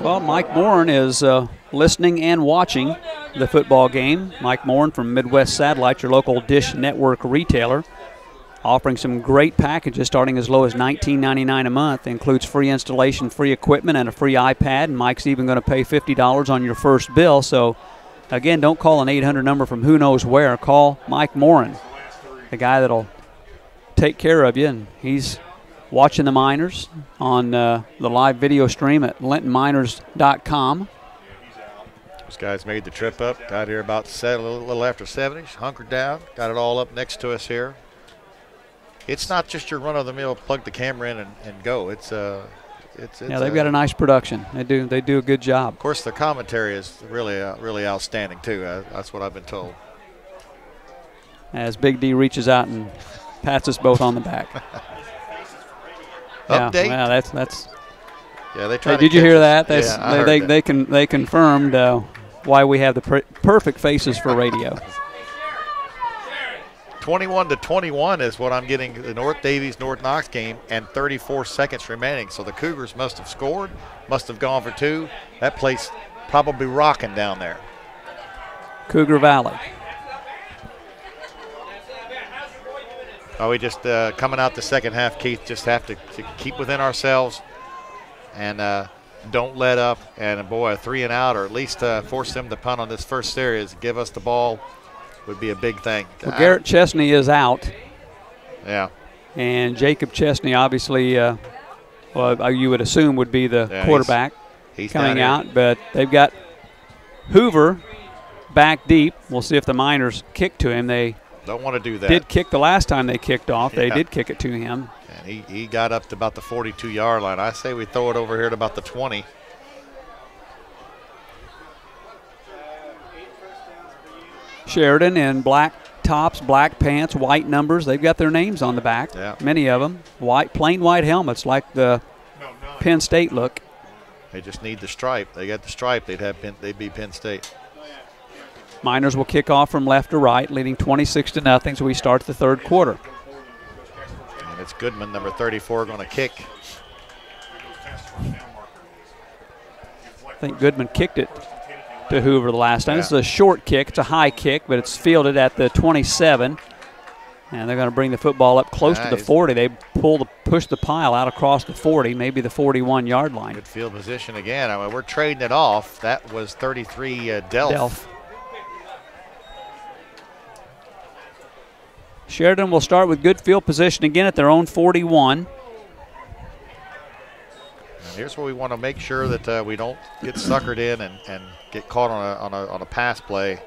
Well, Mike Morin is listening and watching the football game. Mike Morin from Midwest Satellite, your local Dish Network retailer, offering some great packages starting as low as $19.99 a month. Includes free installation, free equipment, and a free iPad. And Mike's even going to pay $50 on your first bill. So, again, don't call an 800 number from who knows where. Call Mike Morin, the guy that'll take care of you. And he's watching the Miners on the live video stream at lintonminers.com. Those guys made the trip up, got here about a little after 7, hunkered down, got it all up next to us here. It's not just your run-of-the-mill plug the camera in and go. It's yeah, they've got a nice production. They do a good job. Of course, the commentary is really outstanding too. That's what I've been told. As Big D reaches out and pats us both on the back. Update. Yeah, well, that's. Yeah, they tried. Hey, did you hear that? They confirmed why we have the perfect faces for radio. 21-21 is what I'm getting, the North Davies North Knox game, and 34 seconds remaining. So the Cougars must have scored, must have gone for 2. That place probably rocking down there. Cougar Valley. Oh, we just coming out the second half, Keith, just have to keep within ourselves and don't let up. And boy, a 3 and out, or at least force them to punt on this first series, give us the ball would be a big thing. Well, Garrett Chesney is out. Yeah. And Jacob Chesney, obviously, well, you would assume would be the quarterback he's coming out. But they've got Hoover back deep. We'll see if the Miners kick to him. They don't want to do that. Did kick the last time they kicked off. They did kick it to him. And he got up to about the 42-yard line. I say we throw it over here at about the 20. Sheridan in black tops, black pants, white numbers. They've got their names on the back, many of them. Plain white helmets like the Penn State look. They just need the stripe. They got the stripe, they'd be Penn State. Miners will kick off from left to right, leading 26-0, so we start the third quarter. And it's Goodman, number 34, going to kick. I think Goodman kicked it to Hoover the last time. This is a short kick. It's a high kick, but it's fielded at the 27. And they're going to bring the football up close to the 40. They push the pile out across the 40, maybe the 41-yard line. Good field position again. I mean, we're trading it off. That was 33 Delph. Sheridan will start with good field position again at their own 41. And here's where we want to make sure that we don't get suckered in and get caught on a pass play,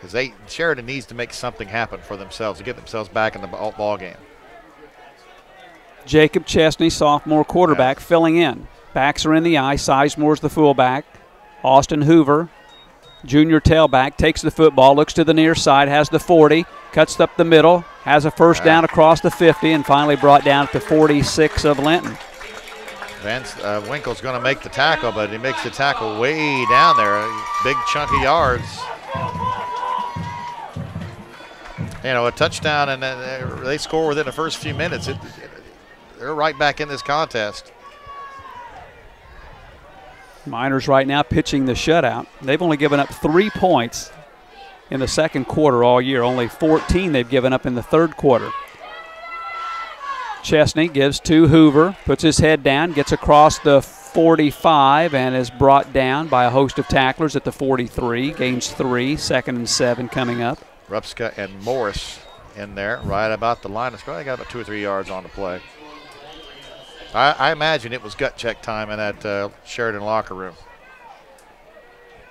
because Sheridan needs to make something happen for themselves to get themselves back in the ball game. Jacob Chesney, sophomore quarterback, filling in. Backs are in the eye. Sizemore's the fullback. Austin Hoover, junior tailback, takes the football, looks to the near side, has the 40, cuts up the middle, has a first down across the 50, and finally brought down at the 46 of Linton. Winkle's going to make the tackle, but he makes the tackle way down there. Big chunk of yards. You know, a touchdown, and they score within the first few minutes. They're right back in this contest. Miners right now pitching the shutout. They've only given up 3 points in the second quarter all year. Only 14 they've given up in the third quarter. Chesney gives to Hoover, puts his head down, gets across the 45, and is brought down by a host of tacklers at the 43. Gains 3, 2nd and 7 coming up. Rupska and Morris in there, right about the line of scrimmage. They got about 2 or 3 yards on the play. I imagine it was gut check time in that Sheridan locker room.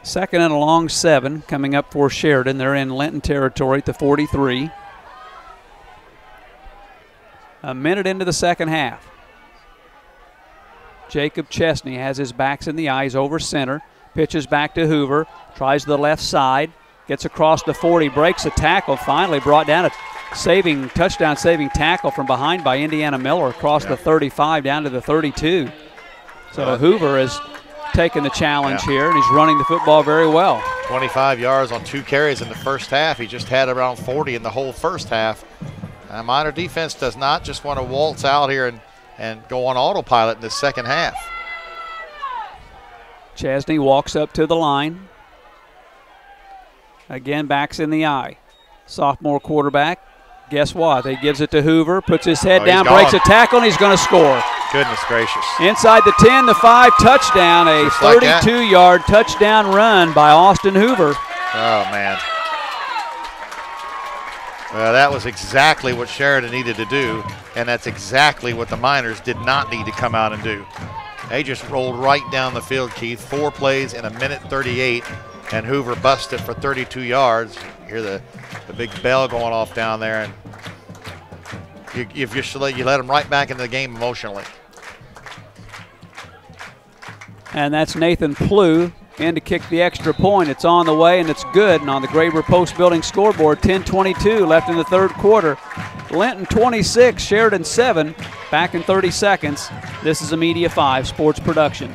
2nd and a long 7 coming up for Sheridan. They're in Linton territory at the 43. A minute into the second half. Jacob Chesney has his backs in the eyes over center. Pitches back to Hoover. Tries the left side. Gets across the 40. Breaks a tackle. Finally brought down a touchdown-saving tackle from behind by Indiana Miller across the 35 down to the 32. So Hoover has taken the challenge here, and he's running the football very well. 25 yards on 2 carries in the first half. He just had around 40 in the whole first half. Miner defense does not just want to waltz out here and go on autopilot in the second half. Chesney walks up to the line. Again, backs in the eye. Sophomore quarterback. Guess what? He gives it to Hoover, puts his head down, breaks a tackle, and he's going to score. Goodness gracious. Inside the 10, the 5, touchdown. A 32-yard touchdown run by Austin Hoover. Oh, man. Well, that was exactly what Sheridan needed to do, and that's exactly what the Miners did not need to come out and do. They just rolled right down the field, Keith. 4 plays in a minute 38, and Hoover busted for 32 yards. You hear the big bell going off down there, and you let them right back into the game emotionally. And that's Nathan Plew in to kick the extra point. It's on the way, and it's good. And on the Graber Post Building scoreboard, 10:22 left in the third quarter. Linton 26, Sheridan 7. Back in 30 seconds. This is a Media 5 sports production.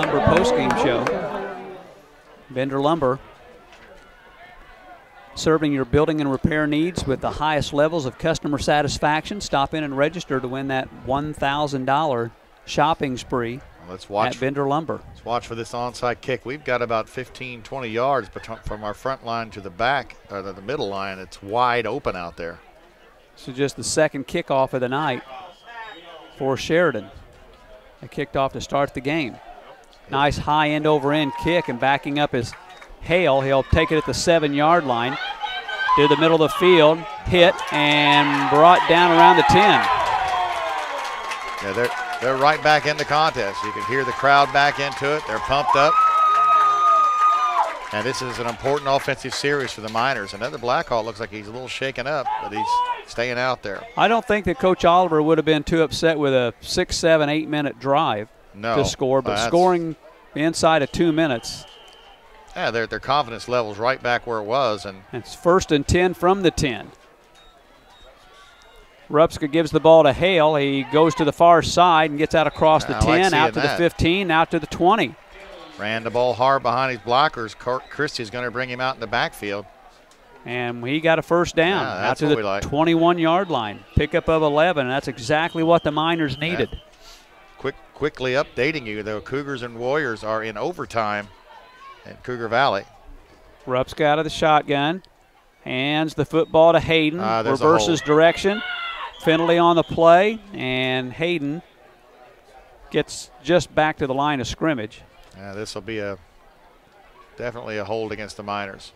Lumber postgame show. Bender Lumber, serving your building and repair needs with the highest levels of customer satisfaction. Stop in and register to win that $1,000 shopping spree. Let's watch at Bender Lumber. Let's watch for this onside kick. We've got about 15, 20 yards from our front line to the back, or the middle line. It's wide open out there. So just the second kickoff of the night for Sheridan. They kicked off to start the game. Nice high end over end kick, and backing up is Hale. He'll take it at the 7-yard line to the middle of the field, hit and brought down around the 10. Yeah, they're right back in the contest. You can hear the crowd back into it. They're pumped up. And this is an important offensive series for the Miners. Another Blackhawk looks like he's a little shaken up, but he's staying out there. I don't think that Coach Oliver would have been too upset with a 6, 7, 8-minute drive to score, but scoring inside of 2 minutes. Yeah, their confidence level's right back where it was. And it's 1st and 10 from the 10. Rupska gives the ball to Hale. He goes to the far side and gets out across the 10, out to the 15, out to the 20. Ran the ball hard behind his blockers. Christie's going to bring him out in the backfield. And he got a first down out to the 21-yard line. Pickup of 11, and that's exactly what the Miners needed. Yeah. Quickly updating you, the Cougars and Warriors are in overtime at Cougar Valley. Rupska out of the shotgun. Hands the football to Hayden. Reverses direction. Finley on the play, and Hayden gets just back to the line of scrimmage. Yeah, this will be definitely a hold against the Miners.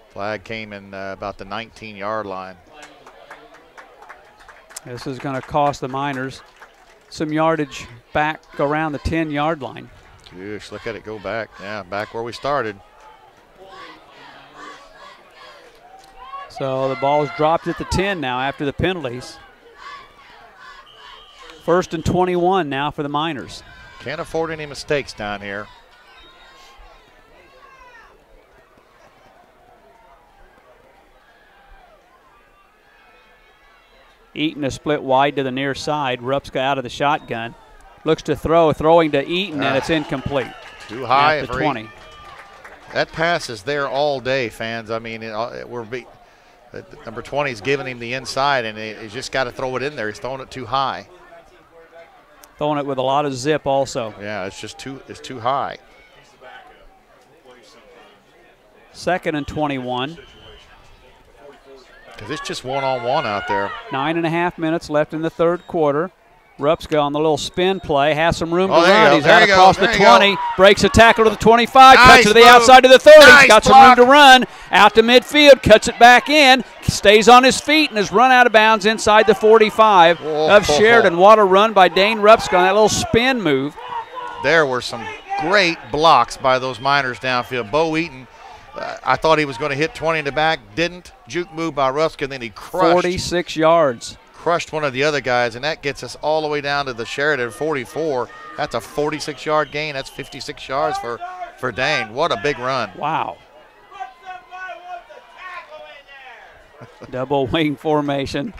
Flag came in about the 19-yard line. This is going to cost the Miners some yardage back around the 10-yard line. Gosh, look at it go back. Yeah, back where we started. So the ball is dropped at the 10 now after the penalties. 1st and 21 now for the Miners. Can't afford any mistakes down here. Eaton is split wide to the near side. Rupska out of the shotgun. Looks to throw, throwing to Eaton, and it's incomplete. Too high at the 20. That pass is there all day, fans. I mean, number 20 is giving him the inside, and he's just got to throw it in there. He's throwing it too high. Throwing it with a lot of zip also. Yeah, it's too high. 2nd and 21. Because it's just one-on-one out there. 9.5 minutes left in the third quarter. Rupska on the little spin play, has some room to run. Go. He's out across the 20, breaks a tackle to the 25, nice cuts it to the outside to the 30. He's got some room to run, out to midfield, cuts it back in, stays on his feet, and is run out of bounds inside the 45 of Sheridan. What a run by Dane Rupska on that little spin move. There were some great blocks by those Miners downfield. Bo Eaton, I thought he was going to hit 20 in the back, didn't. Juke move by Rupska, and then he crushed. 46 yards. Crushed one of the other guys, and that gets us all the way down to the Sheridan 44. That's a 46-yard gain. That's 56 yards for Dane. What a big run. Wow. Double wing formation.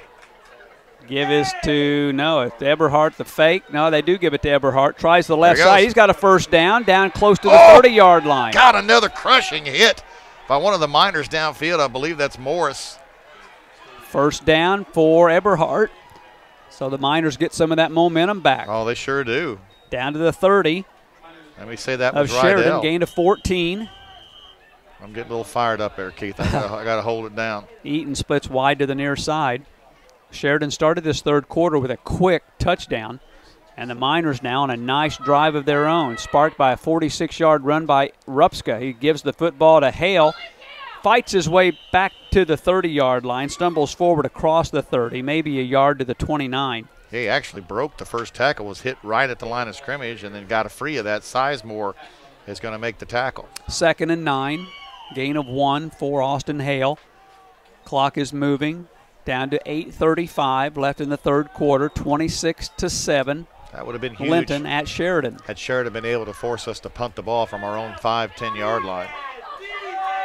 Give this to, it's Eberhardt, the fake. No, they do give it to Eberhardt. Tries the left side. He's got a first down close to the 30-yard line. Got another crushing hit by one of the Miners downfield. I believe that's Morris. First down for Eberhardt. So the Miners get some of that momentum back. Oh, they sure do. Down to the 30. Let me say that of was Sheridan, Rydell. gain of 14. I'm getting a little fired up there, Keith. I got to hold it down. Eaton splits wide to the near side. Sheridan started this third quarter with a quick touchdown, and the Miners now on a nice drive of their own, sparked by a 46-yard run by Rupska. He gives the football to Hale, fights his way back to the 30-yard line, stumbles forward across the 30, maybe a yard to the 29. He actually broke the first tackle, was hit right at the line of scrimmage, and then got a free of that. Sizemore is going to make the tackle. 2nd and 9, gain of 1 for Austin Hale. Clock is moving. Down to 8:35 left in the third quarter, 26-7. That would have been huge. Linton at Sheridan. Had Sheridan been able to force us to punt the ball from our own 5-10-yard line.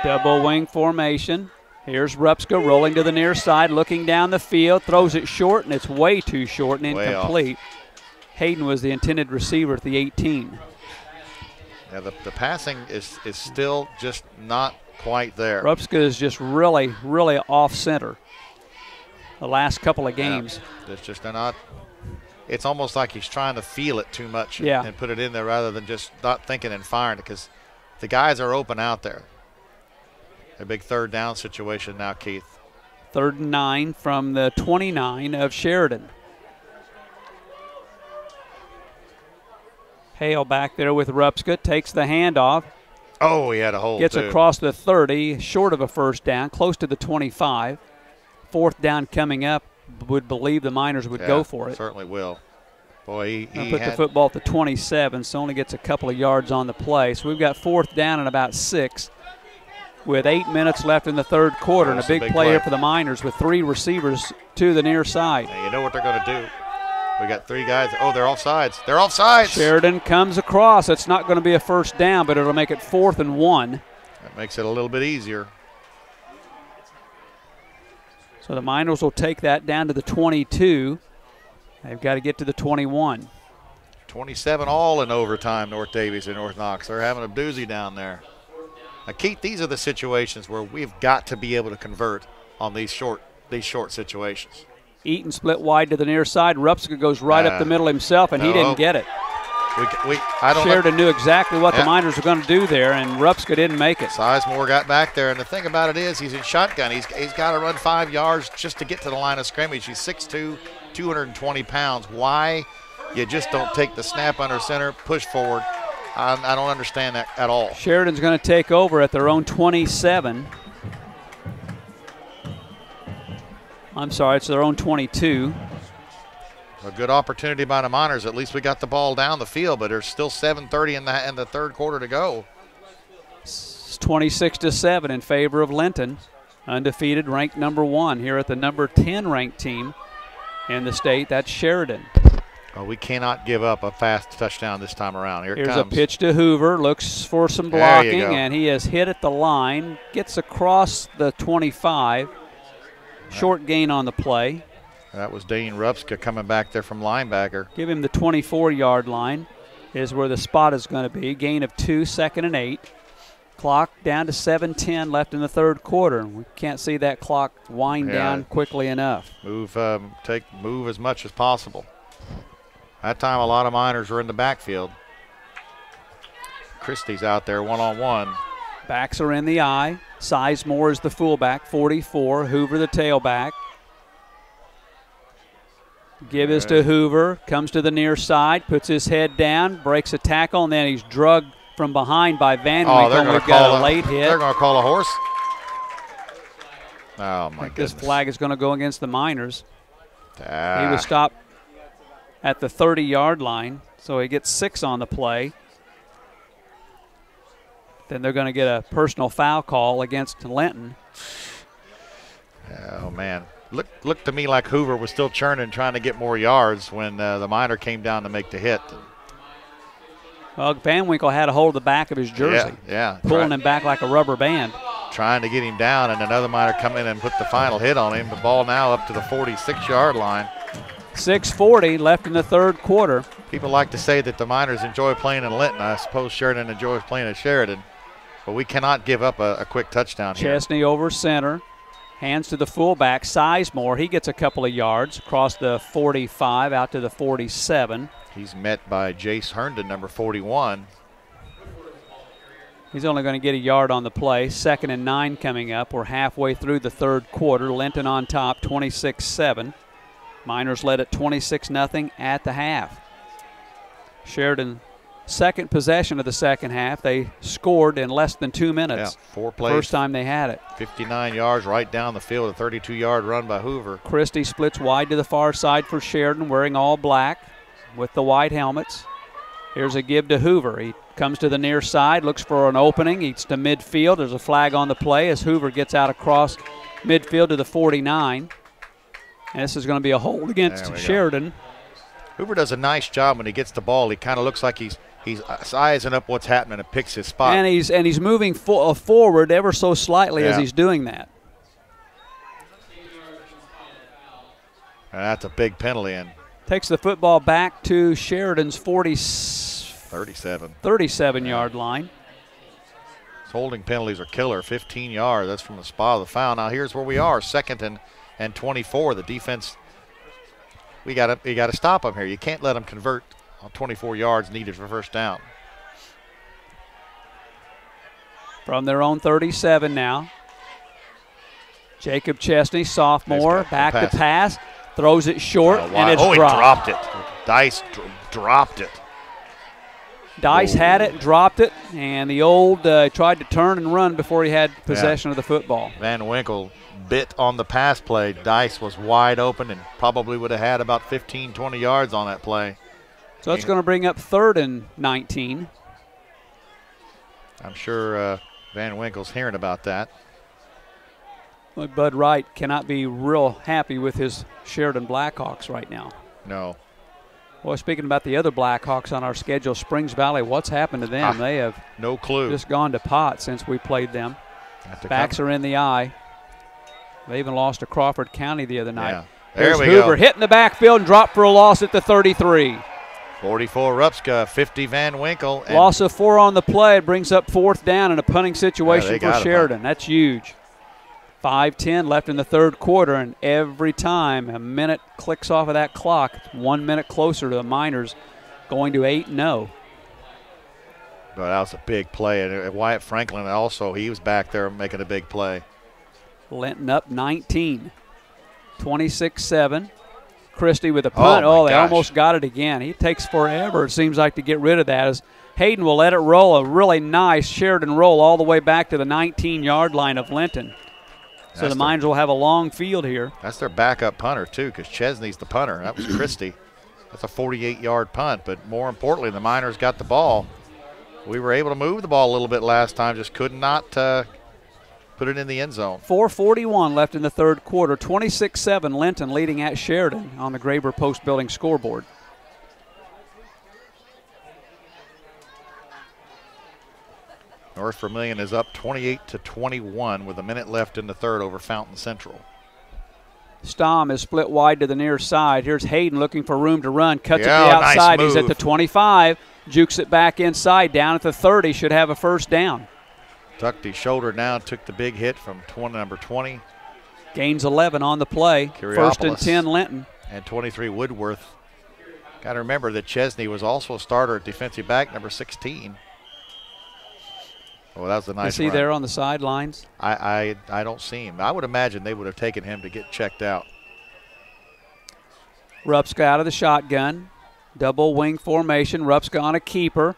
Double wing formation. Here's Rupska rolling to the near side, looking down the field, throws it short, and it's way too short and incomplete. Hayden was the intended receiver at the 18. Yeah, the passing is still just not quite there. Rupska is just really, really off center the last couple of games. Yeah, it's just not. It's almost like he's trying to feel it too much Yeah. and put it in there rather than just not thinking and firing, because the guys are open out there. A big third down situation now, Keith. 3rd and 9 from the 29 of Sheridan. Hale back there with Rupska, takes the handoff. Oh, he had a hold, Gets too. across the 30, short of a first down, close to the 25. 4th down coming up, would believe the Miners would go for it. Certainly will. Boy, he put the football at the 27, so only gets a couple of yards on the play. So we've got 4th down and about 6 with 8 minutes left in the 3rd quarter. And a big play here for the Miners with 3 receivers to the near side. And you know what they're going to do. We got 3 guys. Oh, they're offsides. They're offsides. Sheridan comes across. It's not going to be a first down, but it'll make it 4th and 1. That makes it a little bit easier. So the Miners will take that down to the 22. They've got to get to the 21. 27 all in overtime, North Davies and North Knox. They're having a doozy down there. Now, Keith, these are the situations where we've got to be able to convert on these short situations. Eaton split wide to the near side. Rupska goes right up the middle himself, and he didn't get it. Sheridan knew exactly what the Miners were going to do there, and Rupska didn't make it. Sizemore got back there, and the thing about it is he's in shotgun. He's got to run 5 yards just to get to the line of scrimmage. He's 6'2", 220 pounds. Why you just don't take the snap under center, push forward? I don't understand that at all. Sheridan's going to take over at their own 27. I'm sorry, it's their own 22. A good opportunity by the Miners. At least we got the ball down the field, but there's still 7:30 in the 3rd quarter to go. It's 26-7 in favor of Linton. Undefeated, ranked number 1 here at the number 10 ranked team in the state. That's Sheridan. Oh, we cannot give up a fast touchdown this time around. Here's a pitch to Hoover. Looks for some blocking, and he has hit at the line. Gets across the 25. Short gain on the play. That was Dane Rupska coming back there from linebacker. Give him the 24-yard line is where the spot is going to be. Gain of 2, 2nd and 8. Clock down to 7:10 left in the 3rd quarter. We can't see that clock wind down quickly enough. Move as much as possible. That time a lot of Miners were in the backfield. Christie's out there one-on-one. Backs are in the eye. Sizemore is the fullback, 44. Hoover the tailback. Give is to Hoover. Comes to the near side, puts his head down, breaks a tackle, and then he's drugged from behind by Van Winkle. We've got a late hit. They're going to call a horse. Oh, my goodness. This flag is going to go against the Miners. He was stopped at the 30-yard line, so he gets 6 on the play. Then they're going to get a personal foul call against Linton. Oh, man. Looked to me like Hoover was still churning, trying to get more yards when the Miner came down to make the hit. Well, Van Winkle had a hold of the back of his jersey. Yeah. Pulling him back like a rubber band. Trying to get him down, and another Miner come in and put the final hit on him. The ball now up to the 46-yard line. 6:40 left in the 3rd quarter. People like to say that the Miners enjoy playing in Linton. I suppose Sheridan enjoys playing at Sheridan. But we cannot give up a quick touchdown here. Chesney over center. Hands to the fullback, Sizemore. He gets a couple of yards across the 45 out to the 47. He's met by Jace Herndon, number 41. He's only going to get a yard on the play. 2nd and 9 coming up. We're halfway through the 3rd quarter. Linton on top, 26-7. Miners led at 26-0 at the half. Sheridan, second possession of the second half. They scored in less than 2 minutes. Yeah, 4 plays. First time they had it. 59 yards right down the field, a 32-yard run by Hoover. Christie splits wide to the far side for Sheridan, wearing all black with the white helmets. Here's a give to Hoover. He comes to the near side, looks for an opening, eats to midfield. There's a flag on the play as Hoover gets out across midfield to the 49. And this is going to be a hold against Sheridan. Hoover does a nice job when he gets the ball. He kind of looks like he's sizing up what's happening and picks his spot. And he's moving forward ever so slightly as he's doing that. And that's a big penalty. And takes the football back to Sheridan's 45. 37. 37-yard line. His holding penalties are killer. 15 yards. That's from the spot of the foul. Now here's where we are. 2nd and 24. The defense. We got to stop them here. You can't let them convert on 24 yards needed for first down. From their own 37 now. Jacob Chesney, sophomore, back to pass, throws it short, and it's dropped. He dropped it. Dice dropped it. Dice had it, dropped it, and the old tried to turn and run before he had possession of the football. Van Winkle bit on the pass play. Dice was wide open and probably would have had about 15, 20 yards on that play. So it's going to bring up 3rd and 19. I'm sure Van Winkle's hearing about that. Well, Bud Wright cannot be real happy with his Sheridan Blackhawks right now. No. Well, speaking about the other Blackhawks on our schedule, Springs Valley, what's happened to them? They have no clue. Just gone to pot since we played them. Backs are in the eye. They even lost to Crawford County the other night. Yeah. There we Hoover go. hitting the backfield and dropped for a loss at the 33. 44 Rupska, 50 Van Winkle. Loss of 4 on the play. It brings up 4th down in a punting situation for Sheridan. That's huge. 5:10 left in the 3rd quarter, and every time a minute clicks off of that clock, it's 1 minute closer to the Miners going to 8-0. But that was a big play. And Wyatt Franklin also, he was back there making a big play. Linton up 19. 26-7. Christie with a punt. They almost got it again. He takes forever, it seems like, to get rid of that. As Hayden will let it roll, a really nice Sheridan roll all the way back to the 19-yard line of Linton. So the Miners will have a long field here. That's their backup punter, too, because Chesney's the punter. That was Christie. That's a 48-yard punt. But more importantly, the Miners got the ball. We were able to move the ball a little bit last time, just could not put it in the end zone. 4:41 left in the 3rd quarter. 26-7 Linton leading at Sheridan on the Graber Post Building scoreboard. North Vermilion is up 28-21 with a minute left in the 3rd over Fountain Central. Stom is split wide to the near side. Here's Hayden looking for room to run. Cuts it to the outside. Nice. He's at the 25. Jukes it back inside. Down at the 30. Should have a first down. Tucked his shoulder down. Took the big hit from number 20. Gains 11 on the play. 1st and 10 Linton. And 23 Woodworth. Got to remember that Chesney was also a starter at defensive back number 16. Oh, that was a nice Is he run. there on the sidelines? I don't see him. I would imagine they would have taken him to get checked out. Rupska out of the shotgun. Double wing formation. Rupska on a keeper.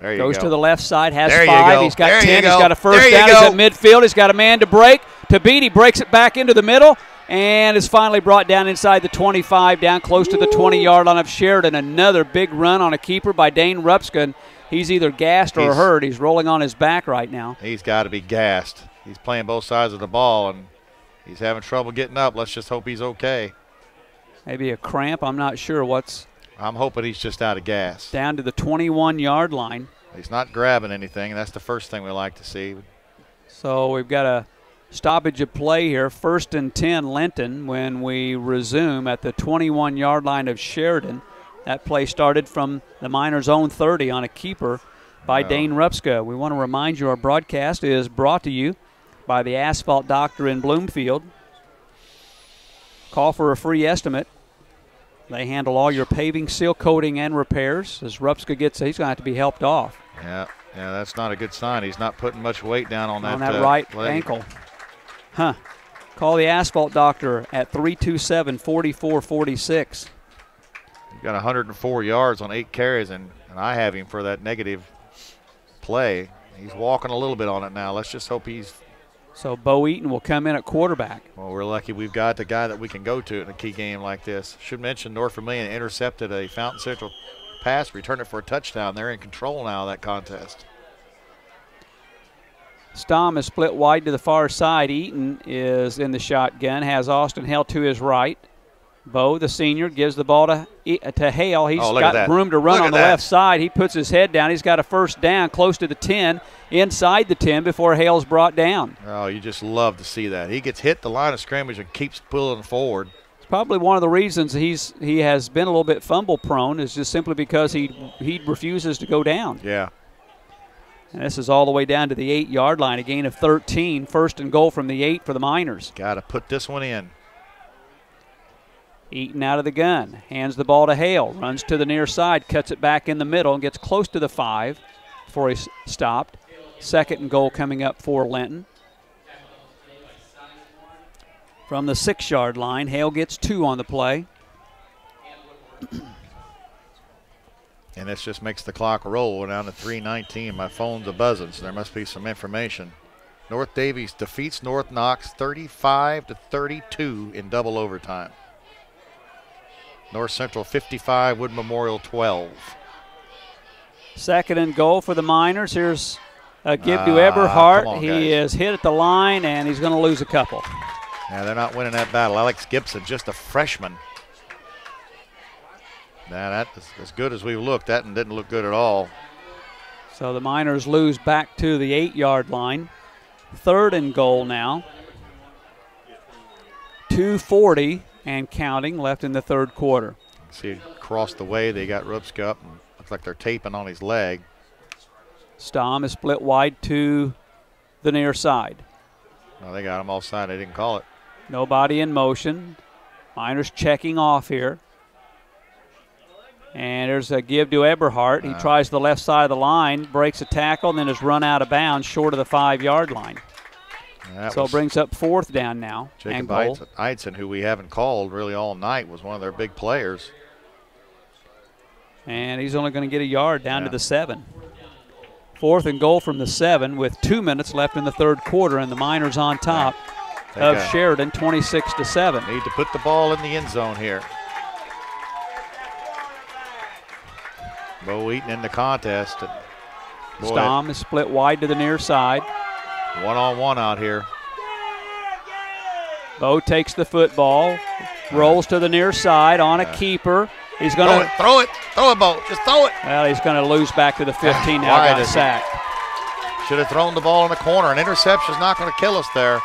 There you Goes go. to the left side, has there 5. He's got 10. He's got a first down. He's at midfield. He's got a man to break. To beat. He breaks it back into the middle and is finally brought down inside the 25, down close to the 20-yard line of Sheridan. Another big run on a keeper by Dane Rupska. He's either gassed or hurt. He's rolling on his back right now. He's got to be gassed. He's playing both sides of the ball, and he's having trouble getting up. Let's just hope he's okay. Maybe a cramp. I'm not sure what's. I'm hoping he's just out of gas. Down to the 21-yard line. He's not grabbing anything, and that's the first thing we like to see. So we've got a stoppage of play here. 1st and 10 Linton when we resume at the 21-yard line of Sheridan. That play started from the Miners' own 30 on a keeper by Dane Rupska. We want to remind you our broadcast is brought to you by the Asphalt Doctor in Bloomfield. Call for a free estimate. They handle all your paving, seal coating, and repairs. As Rupska he's going to have to be helped off. Yeah, that's not a good sign. He's not putting much weight down on that right leg. ankle. Call the Asphalt Doctor at 327-4446. He's got 104 yards on 8 carries, and I have him for that negative play. He's walking a little bit on it now. Let's just hope he's. So Bo Eaton will come in at quarterback. Well, we're lucky we've got the guy that we can go to in a key game like this. Should mention North Vermilion intercepted a Fountain Central pass, returned it for a touchdown. They're in control now of that contest. Stom is split wide to the far side. Eaton is in the shotgun, has Austin held to his right. Bo, the senior, gives the ball to Hale. He's got room to run on the left side. He puts his head down. He's got a first down close to the 10, inside the 10 before Hale's brought down. Oh, you just love to see that. He gets hit the line of scrimmage and keeps pulling forward. probably one of the reasons he has been a little bit fumble prone is just simply because he refuses to go down. Yeah. And this is all the way down to the 8-yard line, a gain of 13. First and goal from the 8 for the Miners. Got to put this one in. Eaton out of the gun, hands the ball to Hale, runs to the near side, cuts it back in the middle, and gets close to the 5 before he's stopped. Second and goal coming up for Linton. From the 6-yard line, Hale gets 2 on the play. And this just makes the clock roll. We're down to 3:19. My phone's a buzzing, so there must be some information. North Davies defeats North Knox 35-32 in double overtime. North Central 55, Wood Memorial 12. Second and goal for the Miners. Here's a give to Eberhardt. He is hit at the line, and he's going to lose a couple. Yeah, they're not winning that battle. Alex Gibson, just a freshman. Now, that is as good as we looked. That didn't look good at all. So the Miners lose back to the 8-yard line. Third and goal now. 2:40 and counting left in the third quarter. See, across the way, they got Rupska up, and looks like they're taping on his leg. Stom is split wide to the near side. Well, they got him offside. They didn't call it. Nobody in motion. Miners checking off here. And there's a give to Eberhardt. He tries the left side of the line, breaks a tackle, and then is run out of bounds short of the 5-yard line. So it brings up fourth down now. Jacob Eidson, who we haven't called really all night, was one of their big players. And he's only going to get a yard down to the 7. Fourth and goal from the 7 with 2 minutes left in the third quarter, and the Miners on top of Sheridan 26-7. Need to put the ball in the end zone here. Bo Eaton in the contest. Stom is split wide to the near side. One-on-one out here. Bo takes the football, rolls to the near side on a keeper. He's going to throw it, Bo. Just throw it. Well, he's going to lose back to the 15 now. Got a sack. Should have thrown the ball in the corner. An interception is not going to kill us there.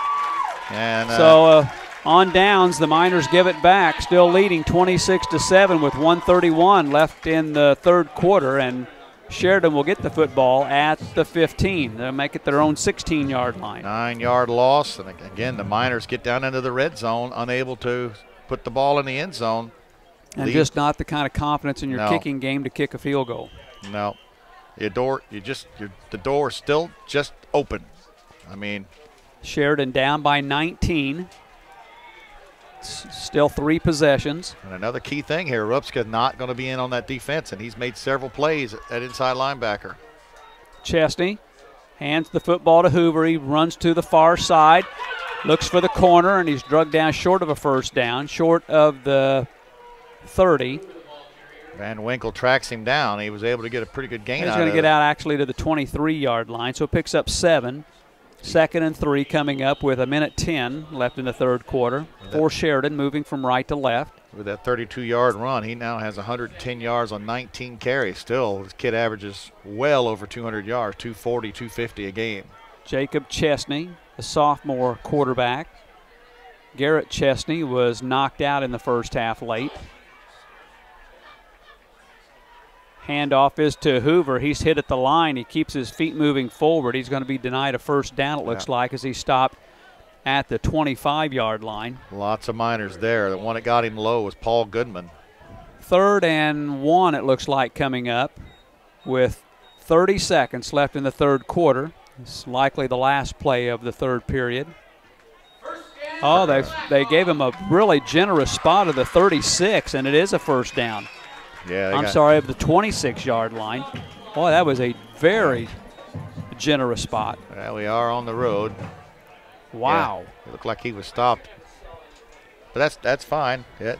And so on downs, the Miners give it back, still leading 26-7 with 1:31 left in the third quarter, and Sheridan will get the football at the 15. They'll make it their own 16-yard line. 9-yard loss, and again, the Miners get down into the red zone, unable to put the ball in the end zone. And just not the kind of confidence in your kicking game to kick a field goal. No. The door is still just open. I mean, Sheridan down by 19. Still 3 possessions. And another key thing here, Rupska not going to be in on that defense, and he's made several plays at inside linebacker. Chesney hands the football to Hoover. He runs to the far side, looks for the corner, and he's drugged down short of a first down, short of the 30. Van Winkle tracks him down. He was able to get a pretty good gain out of it. He's going to get out actually to the 23-yard line, so it picks up 7. Second and 3 coming up with 1:10 left in the third quarter for Sheridan, moving from right to left. With that 32-yard run, he now has 110 yards on 19 carries. Still, this kid averages well over 200 yards, 240, 250 a game. Jacob Chesney, the sophomore quarterback. Garrett Chesney was knocked out in the first half late. Handoff is to Hoover. He's hit at the line. He keeps his feet moving forward. He's going to be denied a first down, it looks like, as he stopped at the 25-yard line. Lots of Miners there. The one that got him low was Paul Goodman. 3rd and 1, it looks like, coming up with 30 seconds left in the third quarter. It's likely the last play of the third period. Oh, they gave him a really generous spot of the 36, and it is a first down. Yeah, of the 26-yard line. Boy, that was a very generous spot. Well, we are on the road. Wow. Yeah, it looked like he was stopped. But that's fine. Yeah.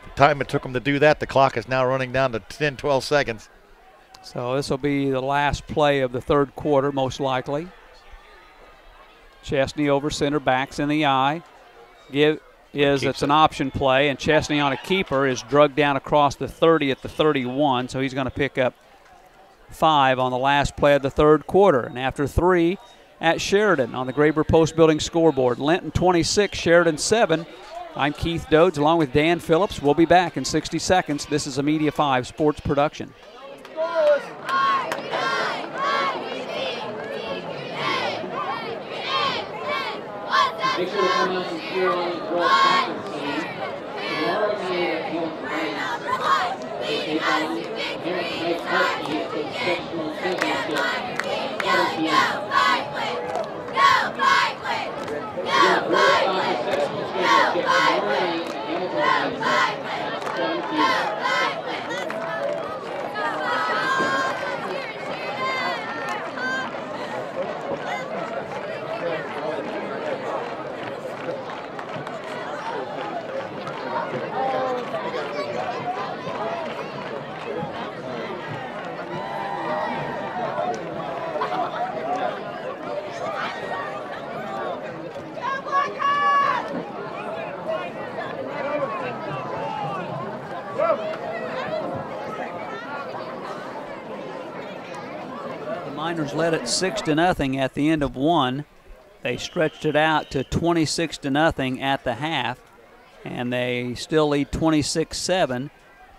The time it took him to do that, the clock is now running down to 10, 12 seconds. So this will be the last play of the third quarter, most likely. Chesney over center, backs in the eye. It's an option play, and Chesney on a keeper is drugged down across the 30 at the 31, so he's going to pick up 5 on the last play of the third quarter. And after 3 at Sheridan on the Graber Post Building scoreboard, Linton 26, Sheridan 7. I'm Keith Dodds along with Dan Phillips. We'll be back in 60 seconds. This is a Media 5 sports production. Make sure to come out and cheer on the girls' soccer team. Tomorrow night at home tonight, they take on Harris Lake Husky for the sectional championship at 7 p.m. Go Blackwood! Go Blackwood! The girls' soccer sectional championship tomorrow night at Hamilton High at 7 p.m. Miners led it 6-0 at the end of one. They stretched it out to 26-0 at the half, and they still lead 26-7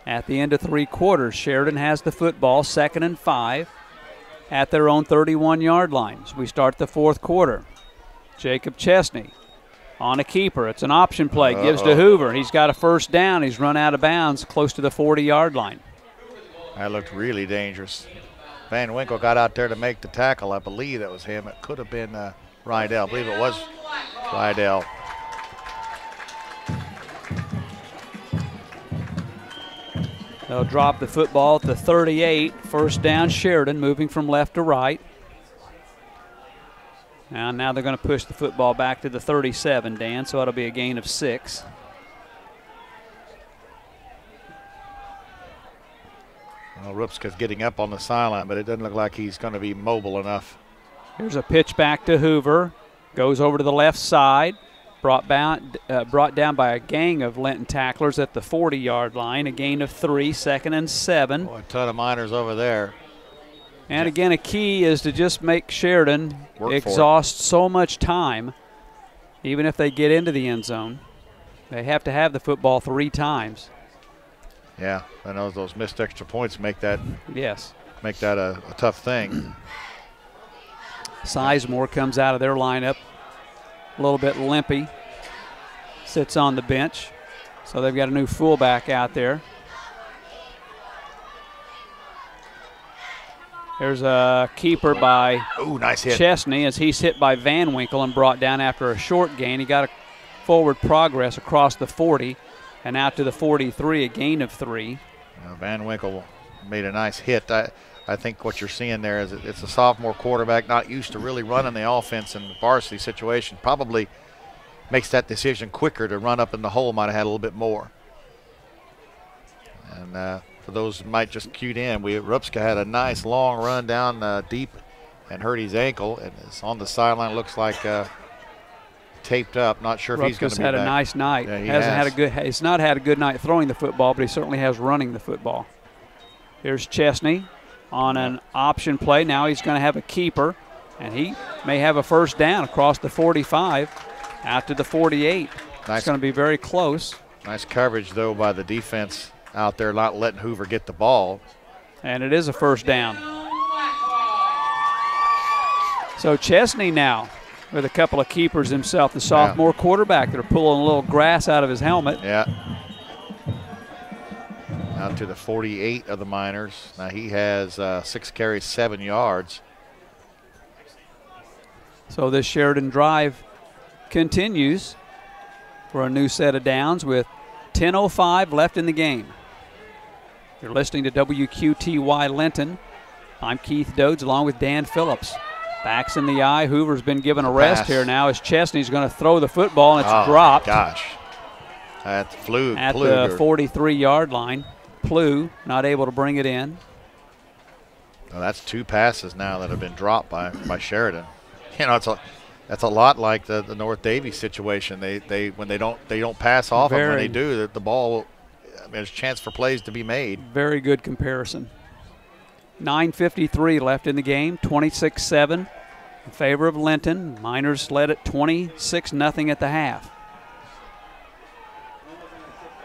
at the end of 3 quarters. Sheridan has the football, 2nd and 5 at their own 31-yard line as we start the 4th quarter. Jacob Chesney on a keeper. It's an option play. Gives to Hoover. He's got a first down. He's run out of bounds close to the 40-yard line. That looked really dangerous. Van Winkle got out there to make the tackle. I believe that was him. It could have been Rydell. I believe it was Rydell. They'll drop the football at the 38. First down, Sheridan, moving from left to right. And now they're going to push the football back to the 37, Dan, so it'll be a gain of 6. Well, Rupska's getting up on the sideline, but it doesn't look like he's going to be mobile enough. Here's a pitch back to Hoover. Goes over to the left side. Brought down by a gang of Linton tacklers at the 40-yard line. A gain of 3, 2nd and 7. Oh, a ton of Miners over there. And again, a key is to just make Sheridan exhaust so much time, even if they get into the end zone. They have to have the football 3 times. Yeah, I know those missed extra points make that a tough thing. Sizemore comes out of their lineup a little bit limpy, sits on the bench. So they've got a new fullback out there. There's a keeper by nice hit. Chesney as he's hit by Van Winkle and brought down after a short gain. He got a forward progress across the 40 and out to the 43, a gain of 3. Van Winkle made a nice hit. I think what you're seeing there is it's a sophomore quarterback not used to really running the offense in the varsity situation. Probably makes that decision quicker to run up in the hole. Might have had a little bit more. And for those who might just cued in, Rupska had a nice long run down deep and hurt his ankle, and is on the sideline. Looks like taped up. Not sure if he's going to be back. Had a nice night. Yeah, he's not had a good night throwing the football, but he certainly has running the football. Here's Chesney on an option play. Now he's going to have a keeper, and he may have a first down across the 45 out to the 48. It's going to be very close. Nice coverage, though, by the defense out there, not letting Hoover get the ball. And it is a first down. So Chesney now with a couple of keepers himself, the sophomore quarterback. They're pulling a little grass out of his helmet. Yeah. Out to the 48 of the Miners. Now he has 6 carries, 7 yards. So this Sheridan drive continues for a new set of downs with 10:05 left in the game. You're listening to WQTY Linton. I'm Keith Dodds along with Dan Phillips. Backs in the eye. Hoover's been given a rest here now as Chesney's going to throw the football, and it's dropped. Gosh. That flew. At the 43-yard line. Plew not able to bring it in. Well, that's 2 passes now that have been dropped by Sheridan. You know, that's a lot like the North Davies situation. When they don't pass off, and when they do, the ball, there's a chance for plays to be made. Very good comparison. 9:53 left in the game, 26-7 in favor of Linton. Miners led at 26-0 at the half.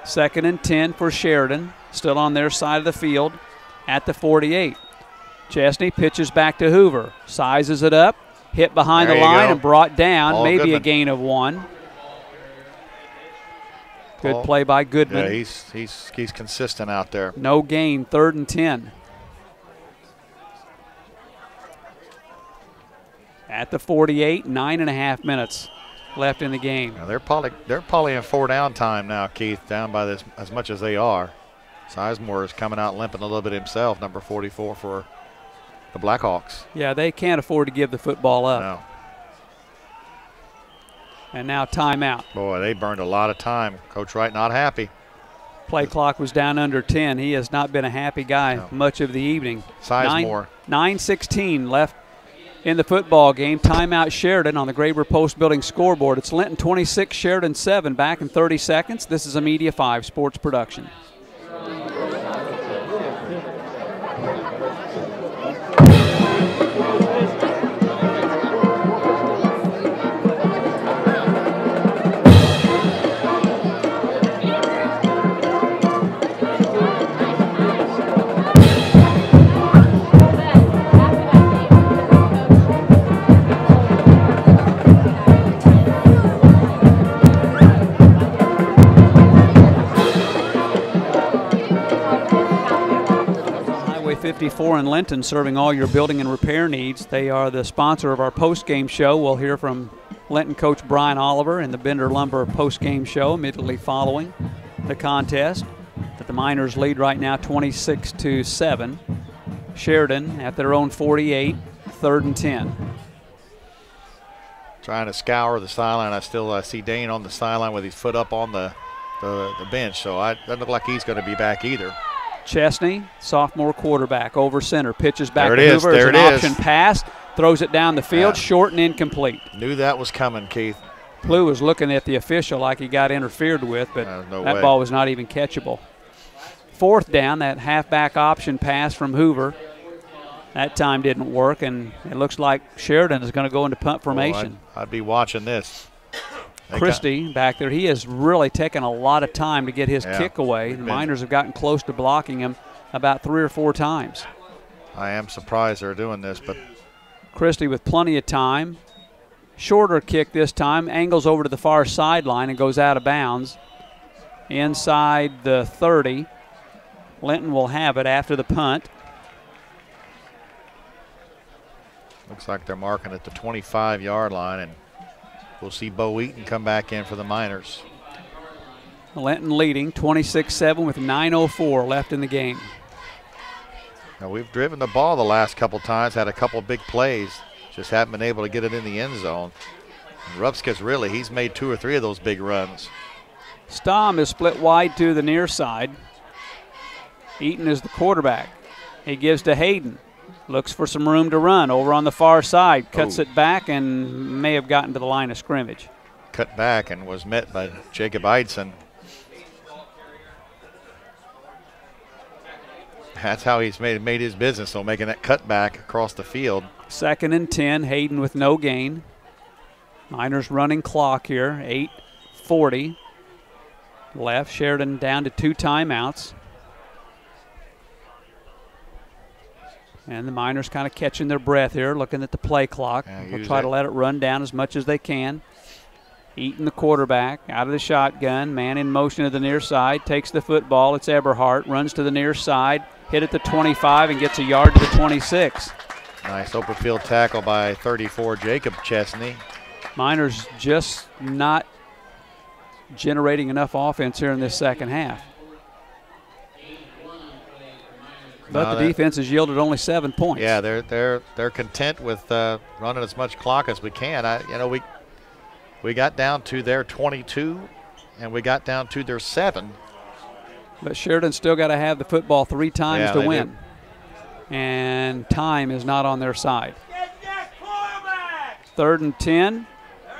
2nd and 10 for Sheridan. Still on their side of the field at the 48. Chesney pitches back to Hoover. Sizes it up. Hit behind the line and brought down. Paul maybe Goodman. A gain of 1. Good play by Goodman. Yeah, he's consistent out there. No gain, 3rd and 10. At the 48, 9.5 minutes left in the game. Now they're probably in 4 down time now, Keith, down by this as much as they are. Sizemore is coming out limping a little bit himself, number 44 for the Blackhawks. Yeah, they can't afford to give the football up. No. And now timeout. Boy, they burned a lot of time. Coach Wright not happy. Play clock was down under 10. He has not been a happy guy much of the evening. Sizemore. 9:16 left in the football game. Timeout Sheridan on the Graber Post Building scoreboard. It's Linton 26, Sheridan 7. Back in 30 seconds. This is a Media 5 sports production. Highway 54 in Linton, serving all your building and repair needs. They are the sponsor of our post-game show. We'll hear from Linton coach Brian Oliver in the Bender Lumber post-game show immediately following the contest. But the Miners lead right now 26-7. Sheridan at their own 48, 3rd and 10. Trying to scour the sideline. I still see Dane on the sideline with his foot up on the bench, so it doesn't look like he's going to be back either. Chesney, sophomore quarterback, over center, pitches back There to it is, Hoover. there It's an it is. option pass, throws it down the field, Yeah. short and incomplete. Knew that was coming, Keith. Plew was looking at the official like he got interfered with, but No that way. ball was not even catchable. 4th down, that halfback option pass from Hoover. That time didn't work, and it looks like Sheridan is going to go into punt formation. I'd be watching this. Christie back there, he has really taken a lot of time to get his kick away. The Been- Miners have gotten close to blocking him about 3 or 4 times. I am surprised they're doing this, but Christie with plenty of time. Shorter kick this time, angles over to the far sideline and goes out of bounds. Inside the 30. Linton will have it after the punt. looks like they're marking at the 25-yard line, and we'll see Bo Eaton come back in for the Miners. Linton leading 26-7 with 9:04 left in the game. Now, we've driven the ball the last couple times, had a couple big plays, just haven't been able to get it in the end zone. And Rupskis, really, he's made 2 or 3 of those big runs. Stom is split wide to the near side. Eaton is the quarterback. He gives to Hayden. Looks for some room to run over on the far side. Cuts it back and may have gotten to the line of scrimmage. Cut back and was met by Jacob Eidson. That's how he's made his business, so making that cut back across the field. 2nd and 10, Hayden with no gain. Miners running clock here, 8:40 left. Sheridan down to 2 timeouts. And the Miners kind of catching their breath here, looking at the play clock. They'll try to let it run down as much as they can. Eaton, the quarterback, out of the shotgun. Man in motion to the near side, takes the football. It's Eberhardt, runs to the near side, hit at the 25 and gets a yard to the 26. Nice open field tackle by 34, Jacob Chesney. Miners just not generating enough offense here in this second half. But the defense has yielded only 7 points. Yeah, they're content with running as much clock as we can. We got down to their 22, and we got down to their 7. But Sheridan's still got to have the football 3 times to win. And time is not on their side. 3rd and 10.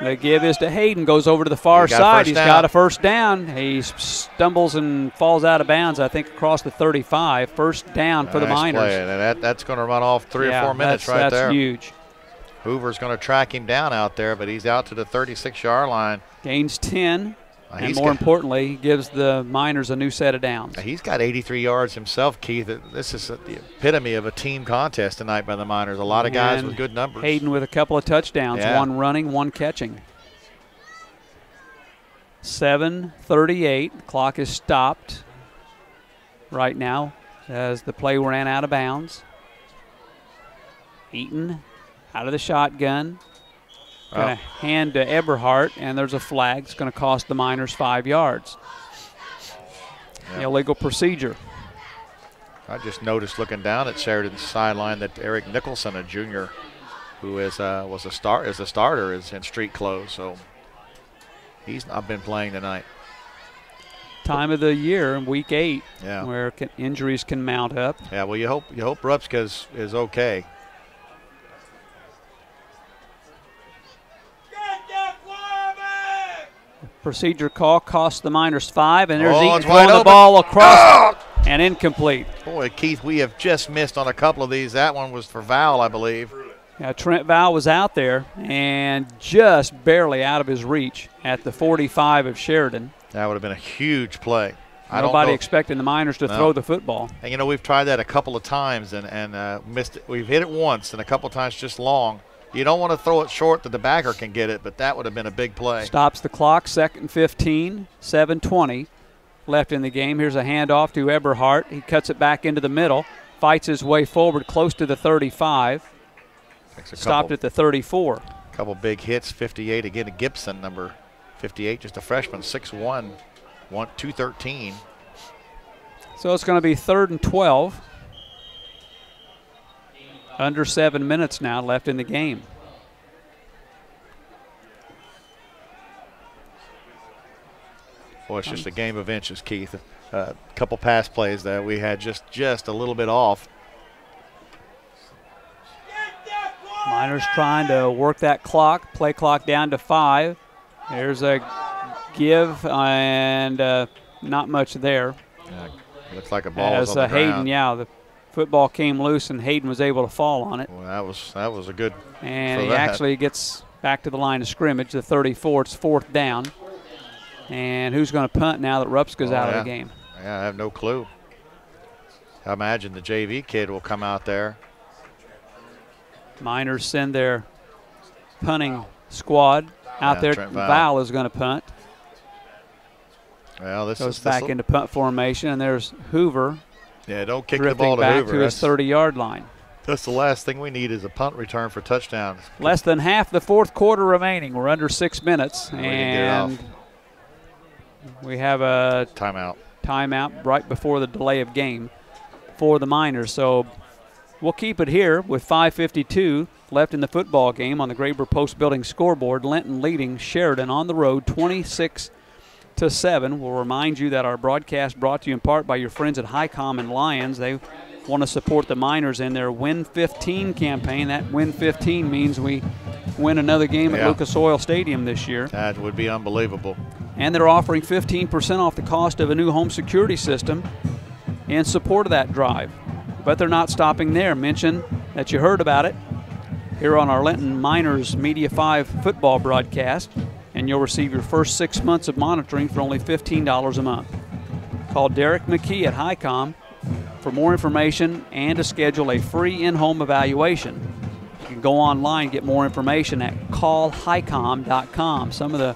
The give is to Hayden, goes over to the far side. He's got a first down. He stumbles and falls out of bounds, I think, across the 35. First down for the Miners. And that's going to run off 3 or 4 minutes right there. That's huge. Hoover's going to track him down out there, but he's out to the 36-yard line. Gains 10. And more importantly, gives the Miners a new set of downs. He's got 83 yards himself, Keith. This is the epitome of a team contest tonight by the Miners. A lot of guys with good numbers. Hayden with a couple of touchdowns, one running, one catching. 7:38. The clock is stopped right now as the play ran out of bounds. Eaton out of the shotgun. Going to hand to Eberhardt, and there's a flag. It's going to cost the Miners 5 yards. Illegal procedure. I just noticed looking down at Sheridan's sideline that Eric Nicholson, a junior, who is a starter, is in street clothes. So he's not been playing tonight. Time of the year, week 8, yeah, where injuries can mount up. Yeah, well, you hope Rupska is okay. Procedure call costs the Miners 5, and there's Eaton throwing the ball across and incomplete. Boy, Keith, we have just missed on a couple of these. That one was for Val, I believe. Yeah, Trent Val was out there and just barely out of his reach at the 45 of Sheridan. That would have been a huge play. Nobody expecting the Miners to throw the football. And, you know, we've tried that a couple of times and missed it. We've hit it once and a couple of times just long. You don't want to throw it short that the backer can get it, but that would have been a big play. Stops the clock, 2nd and 15, 7:20 left in the game. Here's a handoff to Eberhardt. He cuts it back into the middle, fights his way forward close to the 35. Stopped at the 34. A couple big hits, 58 again to Gibson, number 58, just a freshman, 6'1", 213. So it's going to be 3rd and 12. Under 7 minutes now left in the game. Boy, it's just a game of inches, Keith. A couple pass plays that we had just a little bit off. Miners trying to work that clock, play clock down to 5. There's a give and not much there. Yeah, looks like a ball was on the Hayden, ground. the football came loose and Hayden was able to fall on it. Well, that was a good. And he actually gets back to the line of scrimmage, the 34. It's 4th down. And who's going to punt now that Rupska's out of the game? Yeah, I have no clue. I imagine the JV kid will come out there. Miners send their punting squad out there. Val is going to punt. Well, this goes back into punt formation, and there's Hoover. Yeah, don't kick the ball to back Hoover. To his 30-yard line. That's the last thing we need is a punt return for touchdowns. Less than half the 4th quarter remaining. We're under 6 minutes, and we have a timeout right before the delay of game for the Miners. So we'll keep it here with 5:52 left in the football game on the Graber Post Building scoreboard. Linton leading Sheridan on the road 26-7. We'll remind you that our broadcast brought to you in part by your friends at Highcom and Lions. They want to support the Miners in their Win 15 campaign. That Win 15 means we win another game at Lucas Oil Stadium this year. That would be unbelievable. And they're offering 15% off the cost of a new home security system in support of that drive. But they're not stopping there. Mention that you heard about it here on our Linton Miners Media 5 football broadcast, and you'll receive your first 6 months of monitoring for only $15 a month. Call Derek McKee at Highcom for more information and to schedule a free in-home evaluation. You can go online and get more information at callhighcom.com. Some of the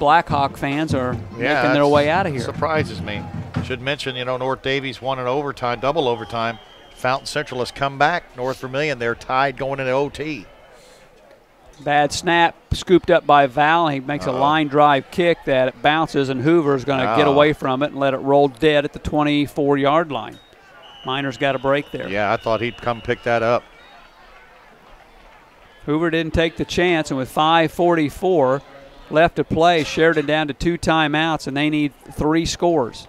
Blackhawk fans are making their way out of here. Surprises me. Should mention, North Davies won in overtime, double overtime. Fountain Central has come back. North Vermilion, they're tied going into OT. Bad snap, scooped up by Val. He makes a line drive kick that bounces, and Hoover's going to get away from it and let it roll dead at the 24-yard line. Miners got a break there. Yeah, I thought he'd come pick that up. Hoover didn't take the chance, and with 5:44 left to play, Sheridan down to 2 timeouts, and they need 3 scores.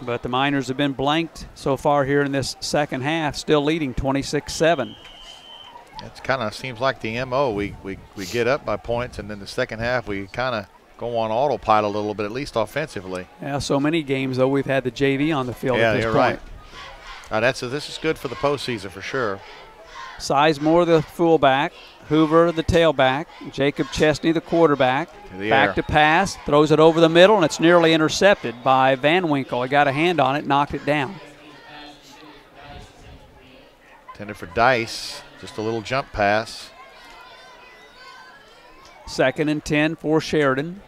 But the Miners have been blanked so far here in this second half, still leading 26-7. It kind of seems like the MO. We get up by points, and then the second half we kind of go on autopilot a little bit, at least offensively. Yeah, so many games, though, we've had the JV on the field at this point. Right. This is good for the postseason for sure. Sizemore, the fullback. Hoover, the tailback. Jacob Chesney, the quarterback. Back to pass. Throws it over the middle, and it's nearly intercepted by Van Winkle. He got a hand on it, knocked it down. Intended for Dice. Just a little jump pass. 2nd and 10 for Sheridan.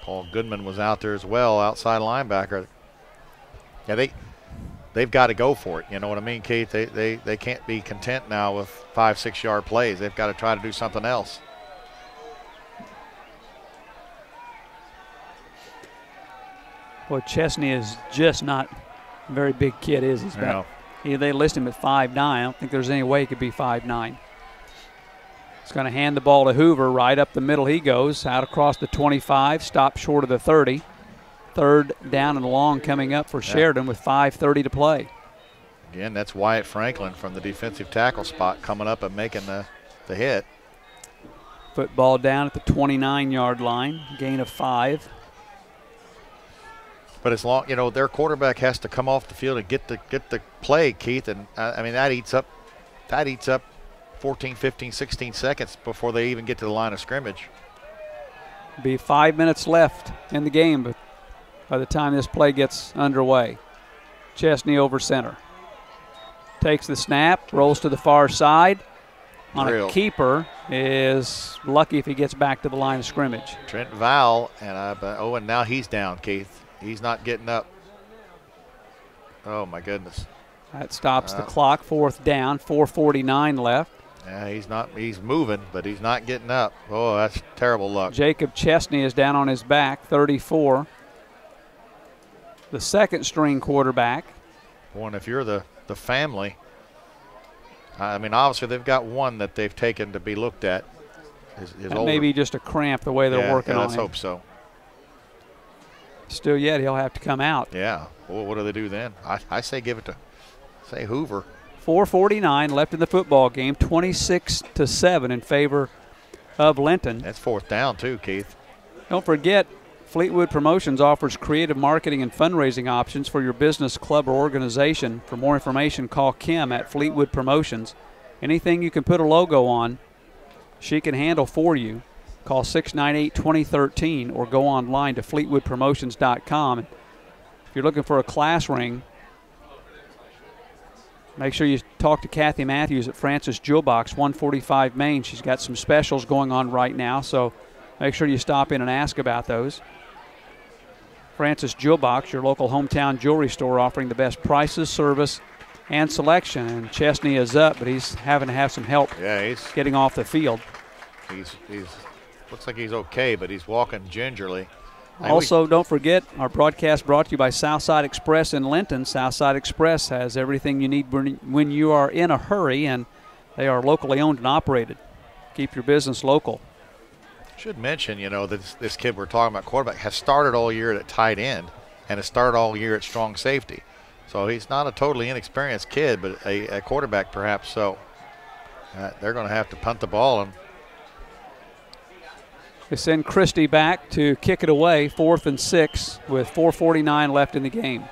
Paul Goodman was out there as well, outside linebacker. Yeah, they've got to go for it. You know what I mean, Keith? They can't be content now with 5-6 yard plays. They've got to try to do something else. Boy, Chesney is just not a very big kid, is he? They list him at 5'9". I don't think there's any way he could be 5'9". He's going to hand the ball to Hoover. Right up the middle he goes. Out across the 25. Stopped short of the 30. 3rd down and long coming up for Sheridan with 5:30 to play. Again, that's Wyatt Franklin from the defensive tackle spot coming up and making the hit. Football down at the 29-yard line. Gain of 5. But as long, you know, their quarterback has to come off the field and get the play, Keith, and I mean that eats up 14, 15, 16 seconds before they even get to the line of scrimmage. Be 5 minutes left in the game, but by the time this play gets underway. Chesney over center. Takes the snap, rolls to the far side. On a keeper, is lucky if he gets back to the line of scrimmage. Trent Val, and now he's down, Keith. He's not getting up. Oh, my goodness. That stops the clock. 4th down, 4:49 left. Yeah, he's moving, but he's not getting up. Oh, that's terrible luck. Jacob Chesney is down on his back, 34. The 2nd-string quarterback. Boy, and if you're the family, I mean, obviously they've got one that they've taken to be looked at. Maybe just a cramp the way they're working on him. Let's hope so. Still yet, he'll have to come out. Yeah. Well, what do they do then? I say give it to, say, Hoover. 4:49 left in the football game, 26-7 in favor of Linton. That's 4th down too, Keith. Don't forget, Fleetwood Promotions offers creative marketing and fundraising options for your business, club, or organization. For more information, call Kim at Fleetwood Promotions. Anything you can put a logo on, she can handle for you. Call 698-2013 or go online to fleetwoodpromotions.com. If you're looking for a class ring, make sure you talk to Kathy Matthews at Francis Jewel Box, 145 Main. She's got some specials going on right now, so make sure you stop in and ask about those. Francis Jewel Box, your local hometown jewelry store, offering the best prices, service, and selection. And Chesney is up, but he's having to have some help getting off the field. He's looks like he's okay, but he's walking gingerly. Also, don't forget, our broadcast brought to you by Southside Express in Linton. Southside Express has everything you need when you are in a hurry, and they are locally owned and operated. Keep your business local. Should mention, you know, that this kid we're talking about, quarterback, has started all year at tight end and has started all year at strong safety. So he's not a totally inexperienced kid, but a quarterback perhaps so. They're going to have to punt the ball. And they send Christie back to kick it away, 4th and 6 with 4:49 left in the game.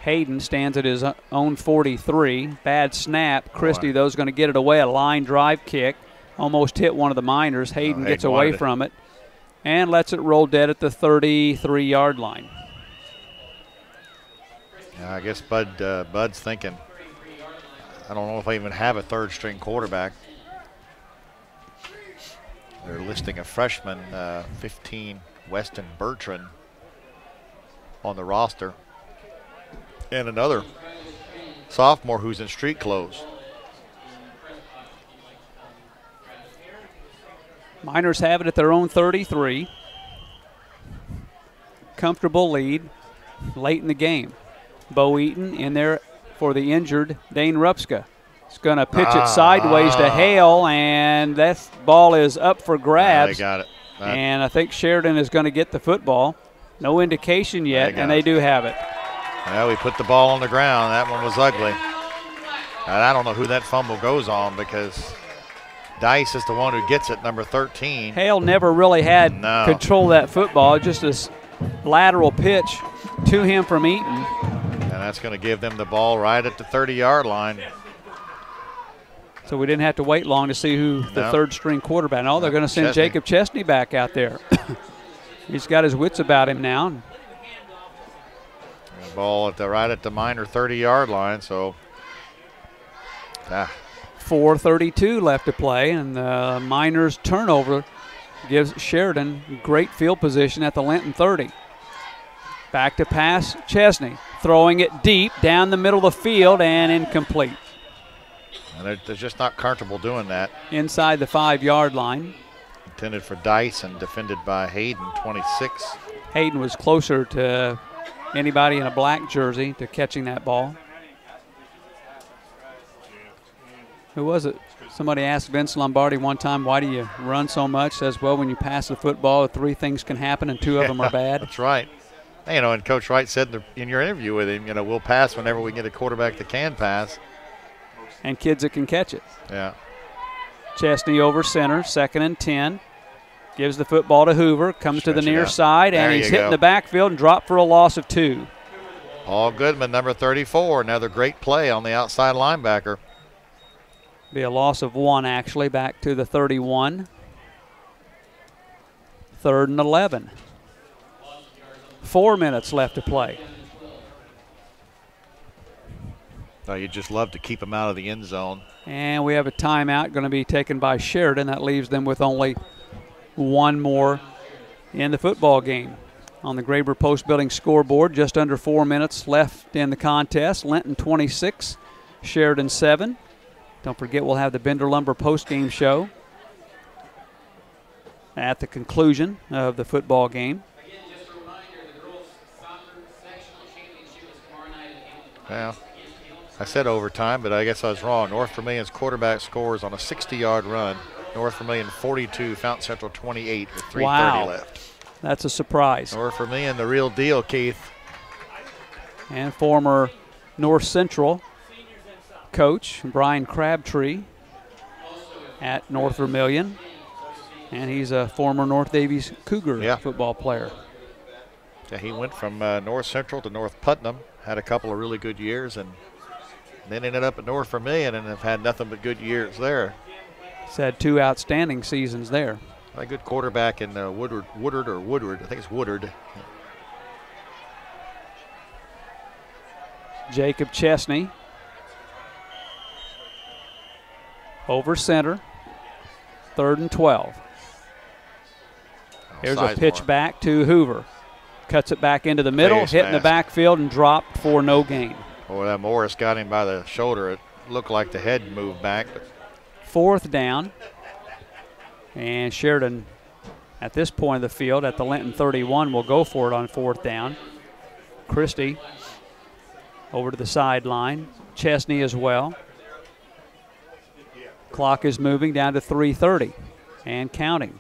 Hayden stands at his own 43. Bad snap. Christie, though, is going to get it away. A line drive kick. Almost hit one of the Miners. Hayden gets away from it and lets it roll dead at the 33-yard line. I guess Bud's thinking, I don't know if I even have a 3rd-string quarterback. They're listing a freshman, 15, Weston Bertrand, on the roster. And another sophomore who's in street clothes. Miners have it at their own 33. Comfortable lead late in the game. Bo Eaton in there for the injured Dane Rupska. He's going to pitch it sideways to Hale, and that ball is up for grabs. They got it. And I think Sheridan is going to get the football. No indication yet, and they do have it. Well, we put the ball on the ground. That one was ugly. And I don't know who that fumble goes on because Dice is the one who gets it, number 13. Hale never really had control of that football, just a lateral pitch to him from Eaton. And that's going to give them the ball right at the 30-yard line. So we didn't have to wait long to see who the third-string quarterback. Oh, they're going to send Chesney. Jacob Chesney back out there. He's got his wits about him now. Ball right at the minor 30-yard line, so 4:32 left to play, and the Miners' turnover gives Sheridan great field position at the Linton 30. Back to pass, Chesney, throwing it deep down the middle of the field and incomplete. And they're just not comfortable doing that. Inside the 5-yard line. Intended for Dice and defended by Hayden, 26. Hayden was closer to anybody in a black jersey to catching that ball. Who was it? Somebody asked Vince Lombardi one time, why do you run so much? Says, well, when you pass the football, 3 things can happen and 2 of them are bad. That's right. You know, and Coach Wright said in your interview with him, you know, we'll pass whenever we get a quarterback that can pass. And kids that can catch it. Yeah. Chesney over center, 2nd and 10. Gives the football to Hoover, comes to the near side, and he's hitting the backfield and dropped for a loss of 2. Paul Goodman, number 34, another great play on the outside linebacker. Be a loss of 1, actually, back to the 31. 3rd and 11. 4 minutes left to play. Oh, you just love to keep him out of the end zone. And we have a timeout going to be taken by Sheridan. That leaves them with only 1 more in the football game. On the Graber Post Building scoreboard, just under 4 minutes left in the contest. Linton 26, Sheridan 7. Don't forget we'll have the Bender Lumber post-game show at the conclusion of the football game. Well, I said overtime, but I guess I was wrong. North Vermilion's quarterback scores on a 60-yard run. North Vermilion 42, Fountain Central 28 with 3:30 left. That's a surprise. North Vermilion, the real deal, Keith. And former North Central coach Brian Crabtree at North Vermilion. And he's a former North Davies Cougar football player. Yeah, he went from North Central to North Putnam, had a couple of really good years, and then ended up at North Vermilion and have had nothing but good years there. He's had 2 outstanding seasons there. A good quarterback in Woodward. I think it's Woodward. Jacob Chesney over center, 3rd and 12. Here's a pitch back to Hoover. Cuts it back into the middle, hit in the backfield, and dropped for no gain. Boy, that Morris got him by the shoulder. It looked like the head moved back. 4th down. And Sheridan, at this point of the field, at the Linton 31, will go for it on 4th down. Christie over to the sideline. Chesney as well. Clock is moving down to 3:30 and counting.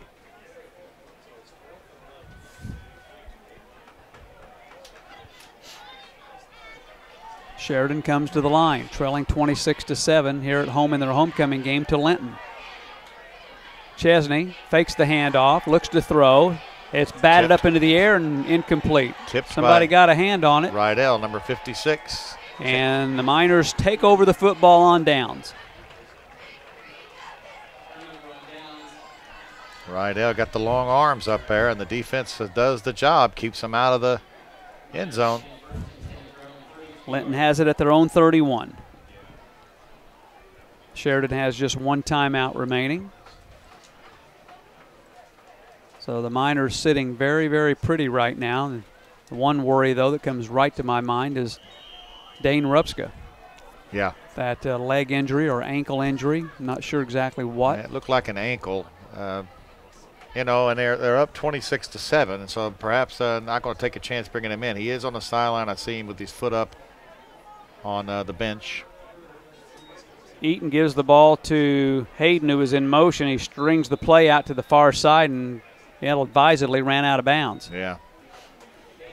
Sheridan comes to the line, trailing 26-7 here at home in their homecoming game to Linton. Chesney fakes the handoff, looks to throw. It's batted up into the air and incomplete. Somebody got a hand on it. Rydell, number 56. And the Miners take over the football on downs. Rydell got the long arms up there, and the defense does the job, keeps them out of the end zone. Linton has it at their own 31. Sheridan has just 1 timeout remaining. So the Miners sitting very, very pretty right now. The one worry, though, that comes right to my mind is Dane Rupska. Yeah. That leg injury or ankle injury. I'm not sure exactly what. It looked like an ankle. You know, and they're up 26-7, and so perhaps not going to take a chance bringing him in. He is on the sideline. I see him with his foot up on the bench. Eaton gives the ball to Hayden, who is in motion. He strings the play out to the far side and ill-advisedly ran out of bounds. Yeah.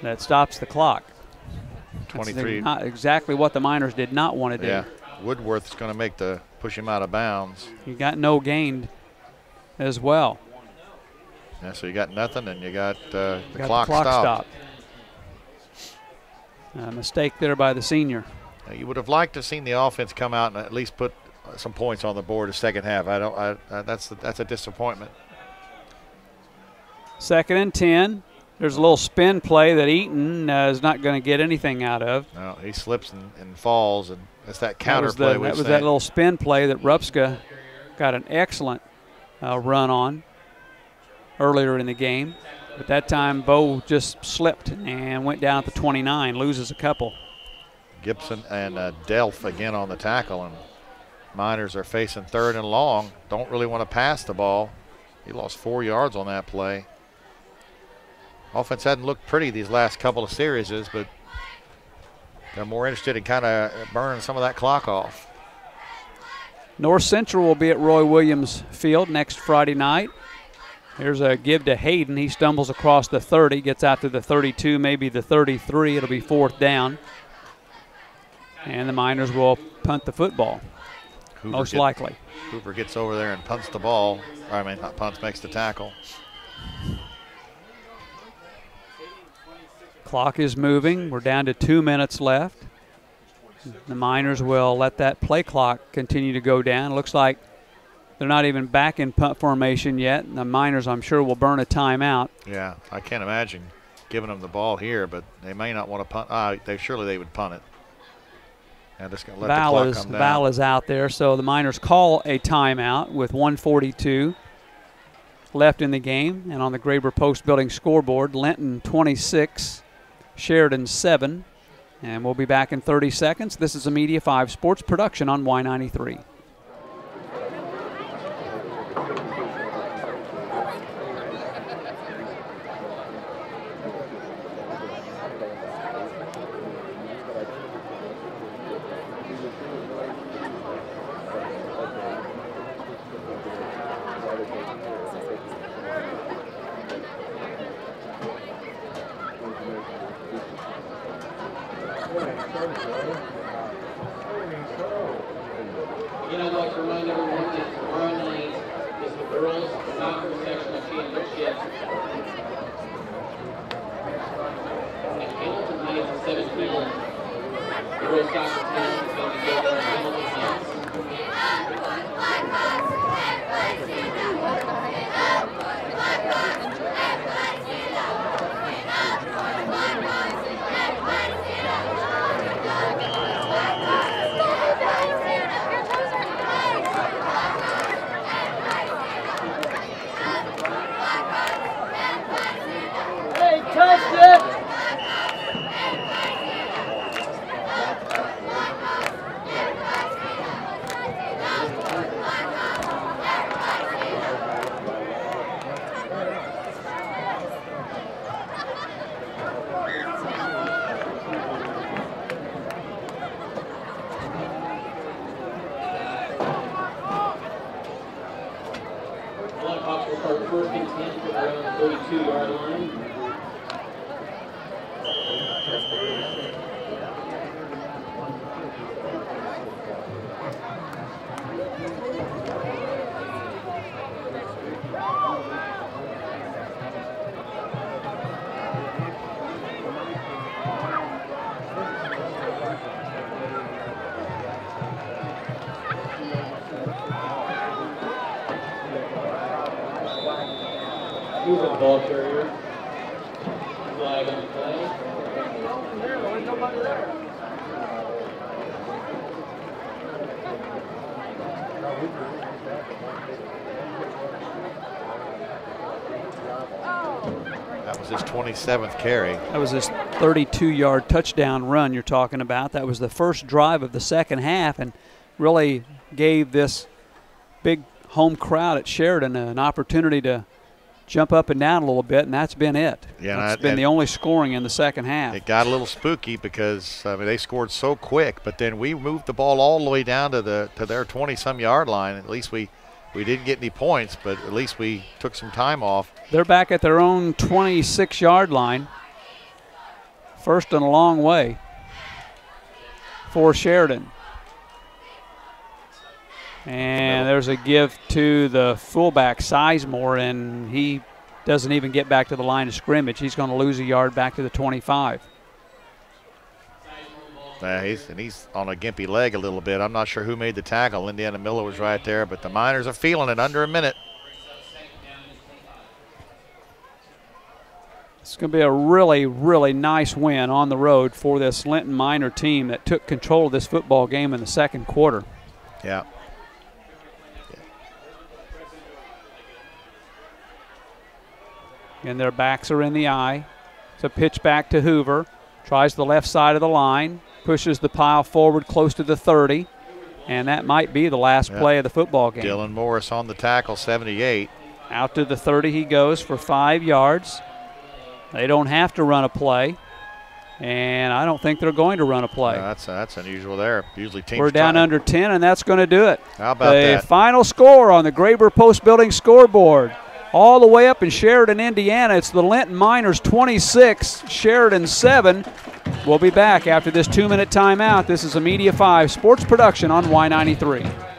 That stops the clock. 23. Not exactly what the Miners did not want to do. Yeah. Woodworth's going to push him out of bounds. You got no gain as well. Yeah, so you got nothing, and you got the clock stopped. A mistake there by the senior. You would have liked to have seen the offense come out and at least put some points on the board the second half. That's a disappointment. 2nd and 10. There's a little spin play that Eaton is not going to get anything out of. No, he slips and falls, and that's that counter play. That was that little spin play that Rupska got an excellent run on earlier in the game. But that time, Bo just slipped and went down at the 29, loses a couple. Gibson and Delph again on the tackle, and Miners are facing 3rd and long. Don't really want to pass the ball. He lost 4 yards on that play. Offense hadn't looked pretty these last couple of series, but they're more interested in kind of burning some of that clock off. North Central will be at Roy Williams Field next Friday night. Here's a give to Hayden. He stumbles across the 30, gets out to the 32, maybe the 33. It'll be 4th down. And the Miners will punt the football, most likely. Hoover gets over there and punts the ball. I mean, not punts, makes the tackle. Clock is moving. We're down to 2 minutes left. The Miners will let that play clock continue to go down. It looks like they're not even back in punt formation yet. And the Miners, I'm sure, will burn a timeout. Yeah, I can't imagine giving them the ball here, but they may not want to punt. Surely they would punt it. And just going to let the clock come down. Val is out there, so the Miners call a timeout with 1:42 left in the game. And on the Graber Post Building scoreboard, Linton 26, Sheridan 7. And we'll be back in 30 seconds. This is a Media 5 Sports production on Y93. Ball carrier. Flag on the play. That was his 27th carry. That was his 32-yard touchdown run you're talking about. That was the first drive of the second half and really gave this big home crowd at Sheridan an opportunity to jump up and down a little bit, and that's been it. Yeah, that's been the only scoring in the second half. It got a little spooky because they scored so quick, but then we moved the ball all the way down to their 20-some yard line. At least we didn't get any points, but at least we took some time off. They're back at their own 26-yard line. First and a long way for Sheridan. And there's a give to the fullback, Sizemore, and he doesn't even get back to the line of scrimmage. He's going to lose a yard back to the 25. He's on a gimpy leg a little bit. I'm not sure who made the tackle. Indiana Miller was right there, but the Miners are feeling it under a minute. It's going to be a really, really nice win on the road for this Linton Miner team that took control of this football game in the second quarter. Yeah. And their backs are in the eye. It's a pitch back to Hoover. Tries the left side of the line. Pushes the pile forward close to the 30. And that might be the last play of the football game. Dylan Morris on the tackle, 78. Out to the 30 he goes for 5 yards. They don't have to run a play. And I don't think they're going to run a play. That's unusual there. Usually teams We're down under 10, and that's going to do it. How about that? The final score on the Graber Post Building scoreboard. All the way up in Sheridan, Indiana, it's the Linton Miners 26, Sheridan 7. We'll be back after this 2-minute timeout. This is a Media 5 sports production on Y93.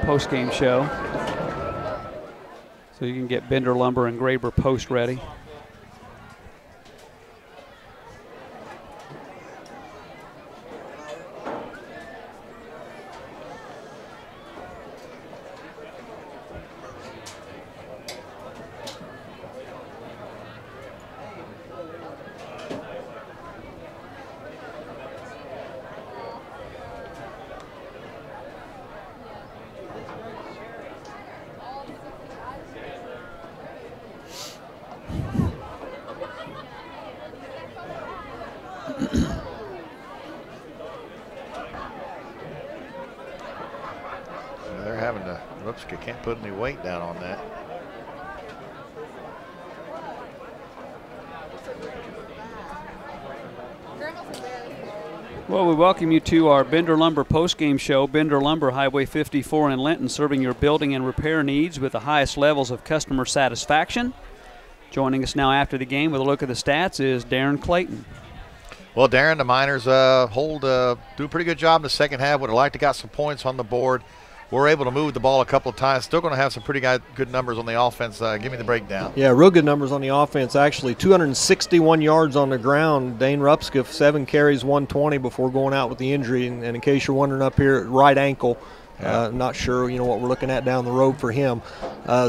Post-game show. So you can get Bender Lumber and Graber Post ready. They're having to, whoops, can't put any weight down on that. Well, we welcome you to our Bender Lumber postgame show. Bender Lumber, Highway 54 in Linton, serving your building and repair needs with the highest levels of customer satisfaction. Joining us now after the game with a look at the stats is Darren Clayton. Well, Darren, the Miners do a pretty good job in the second half. Would have liked to got some points on the board. We're able to move the ball a couple of times. Still going to have some pretty good numbers on the offense. Give me the breakdown. Yeah, real good numbers on the offense, actually. 261 yards on the ground. Dane Rupskiff, 7 carries, 120 before going out with the injury. And in case you're wondering up here, right ankle. Not sure, what we're looking at down the road for him.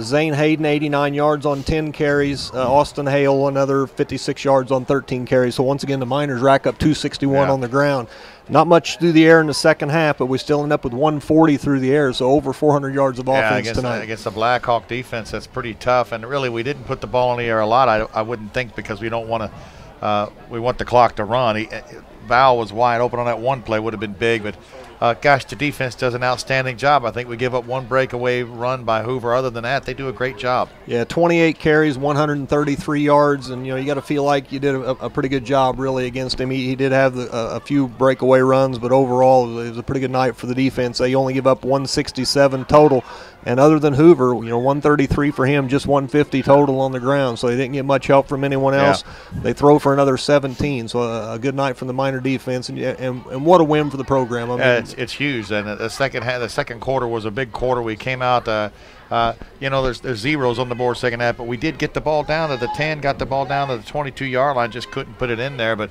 Zane Hayden, 89 yards on 10 carries. Austin Hale, another 56 yards on 13 carries. So once again, the Miners rack up 261 on the ground. Not much through the air in the second half, but we still end up with 140 through the air, so over 400 yards of offense tonight. Against the Blackhawk defense, that's pretty tough. And really, we didn't put the ball in the air a lot, I wouldn't think, because we don't want to we want the clock to run. Val was wide open on that one play, would have been big, but gosh, the defense does an outstanding job. I think we give up one breakaway run by Hoover. Other than that, they do a great job. Yeah, 28 carries, 133 yards, and you got to feel like you did a pretty good job really against him. He did have a few breakaway runs, but overall it was a pretty good night for the defense. They only give up 167 total, and other than Hoover, 133 for him, just 150 total on the ground, so they didn't get much help from anyone else. They throw for another 17, so a good night from the Miner defense, and what a win for the program. I mean, it's huge, and the second quarter was a big quarter. We came out, there's zeros on the board second half, but we did get the ball down to the 10, got the ball down to the 22-yard line, just couldn't put it in there. But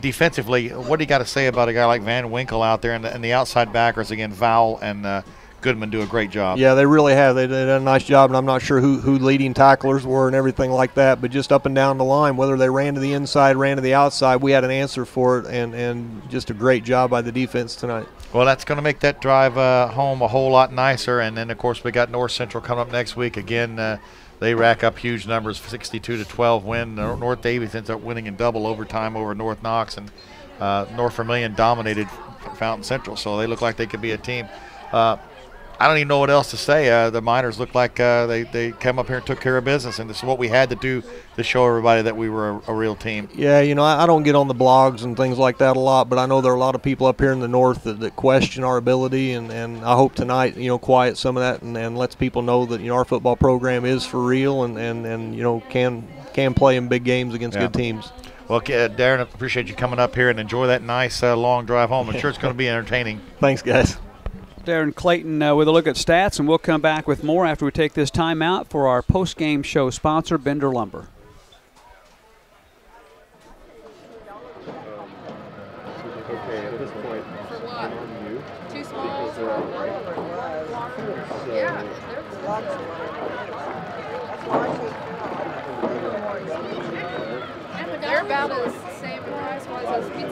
defensively, what do you got to say about a guy like Van Winkle out there and the outside backers again, Vowell and Goodman do a great job. Yeah, they really have. They did a nice job, and I'm not sure who leading tacklers were and everything like that, but just up and down the line, whether they ran to the inside, ran to the outside, we had an answer for it, and just a great job by the defense tonight. Well, that's going to make that drive home a whole lot nicer, and then, of course, we got North Central coming up next week. Again, they rack up huge numbers, 62-12 win. North Davies ends up winning in double overtime over North Knox, and North Vermilion dominated Fountain Central, so they look like they could be a team. I don't even know what else to say. The Miners look like they came up here and took care of business, and this is what we had to do to show everybody that we were a real team. Yeah, you know, I don't get on the blogs and things like that a lot, but I know there are a lot of people up here in the north that question our ability, and I hope tonight, you know, quiet some of that and lets people know that, you know, our football program is for real and you know, can play in big games against good teams. Well, Darren, I appreciate you coming up here and enjoy that nice long drive home. I'm sure it's going to be entertaining. Thanks, guys. Darren Clayton with a look at stats, and we'll come back with more after we take this time out for our post-game show sponsor, Bender Lumber. Okay, at this point, For what? on you. Too small? Yeah. They're about as same price-wise as Pizza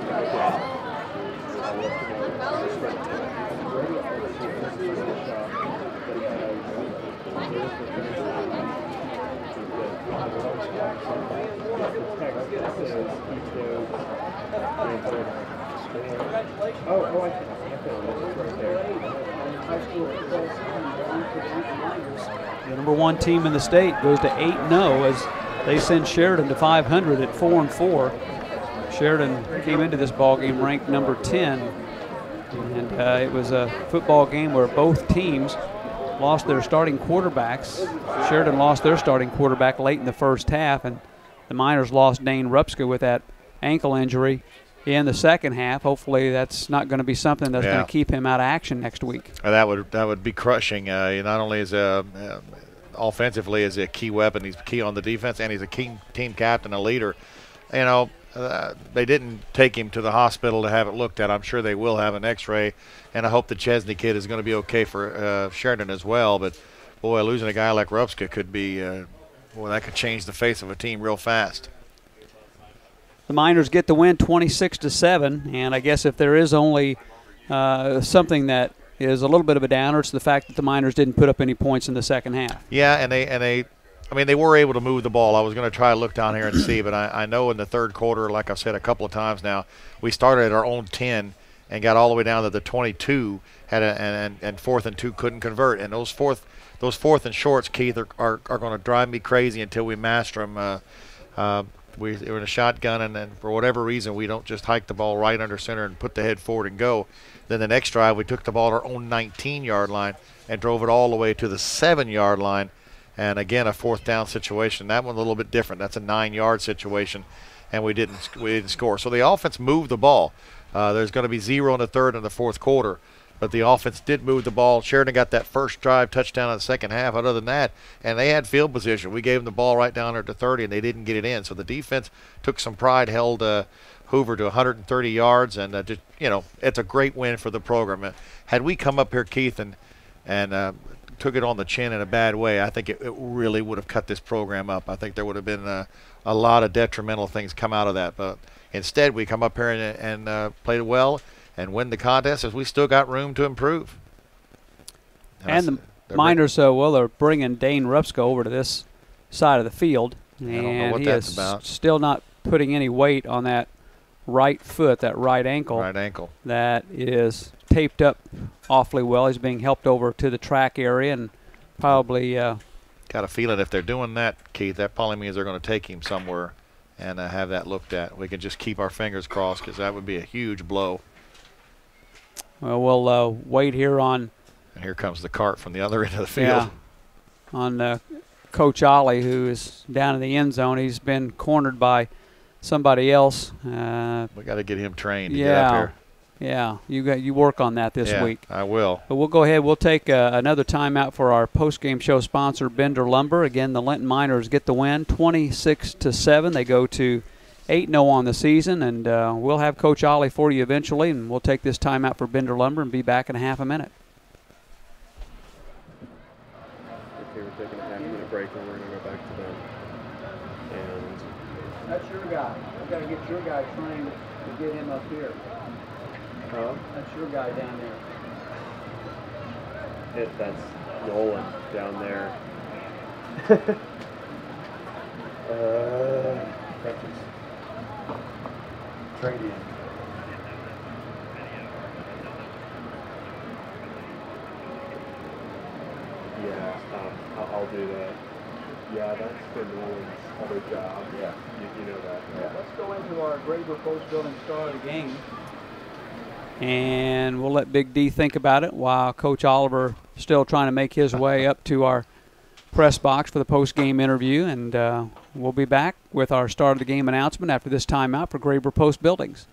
Oh, I see. The number one team in the state goes to 8-0 as they send Sheridan to 500 at 4-4. Sheridan came into this ball game ranked number 10, and it was a football game where both teams lost their starting quarterbacks. Sheridan lost their starting quarterback late in the first half, and the Miners lost Dane Rupska with that ankle injury in the second half. Hopefully that's not going to be something that's going to keep him out of action next week. That would be crushing. Not only is offensively is a key weapon, he's key on the defense, and he's a key team captain, a leader. You know, they didn't take him to the hospital to have it looked at. I'm sure they will have an x-ray, and I hope the Chesney kid is going to be okay for Sheridan as well. But boy, losing a guy like Rupska could be that could change the face of a team real fast. The Miners get the win 26-7, and I guess if there is only something that is a little bit of a downer, it's the fact that the Miners didn't put up any points in the second half. Yeah, and they were able to move the ball. I was going to try to look down here and see, but I know in the third quarter, like I've said a couple of times now, we started at our own 10 and got all the way down to the 22, and 4th and 2 couldn't convert. And those fourth and shorts, Keith, are going to drive me crazy until we master them. We're in a shotgun, and then for whatever reason, we don't just hike the ball right under center and put the head forward and go. Then the next drive, we took the ball to our own 19-yard line and drove it all the way to the 7-yard line. And again, a 4th down situation. That one a little bit different. That's a 9-yard situation, and we didn't score. So the offense moved the ball. There's going to be 0 in the third and the fourth quarter. But the offense did move the ball. Sheridan got that first drive touchdown in the second half. Other than that, and they had field position. We gave them the ball right down there to 30, and they didn't get it in. So the defense took some pride, held Hoover to 130 yards, and it's a great win for the program. Had we come up here, Keith, and took it on the chin in a bad way, I think it really would have cut this program up. I think there would have been a lot of detrimental things come out of that. But instead, we come up here and played well and win the contest, as we still got room to improve. And the Miners, they're bringing Dane Rupska over to this side of the field. And I don't know what that's about. Still not putting any weight on that right foot, that right ankle. Right ankle. That is taped up awfully well. He's being helped over to the track area and probably got a feeling if they're doing that, Keith, that probably means they're going to take him somewhere and have that looked at. We can just keep our fingers crossed, because that would be a huge blow. Well, we'll wait here on. And here comes the cart from the other end of the field. Yeah, on Coach Ollie, who is down in the end zone. He's been cornered by somebody else. We got to get him trained to get up here. Yeah, you work on that this week. I will. But we'll go ahead. We'll take another timeout for our post-game show sponsor, Bender Lumber. Again, the Linton Miners get the win, 26-7. They go to 8-0 on the season, and we'll have Coach Ollie for you eventually, and we'll take this timeout for Bender Lumber and be back in a half a minute. we're taking a half-minute break, and we're going to go back to them. And that's your guy. We got to get your guy trained to get him up here. That's your guy down there. That's Nolan down there. Preference. Trade-in. Yeah, I'll do that. Yeah, that's the Nolan's other job. Yeah, you know that. Yeah. Let's go into our Graber Post Building Star of the Game. And we'll let Big D think about it while Coach Oliver still trying to make his way up to our press box for the post-game interview. And we'll be back with our start of the game announcement after this timeout for Graber Post Buildings.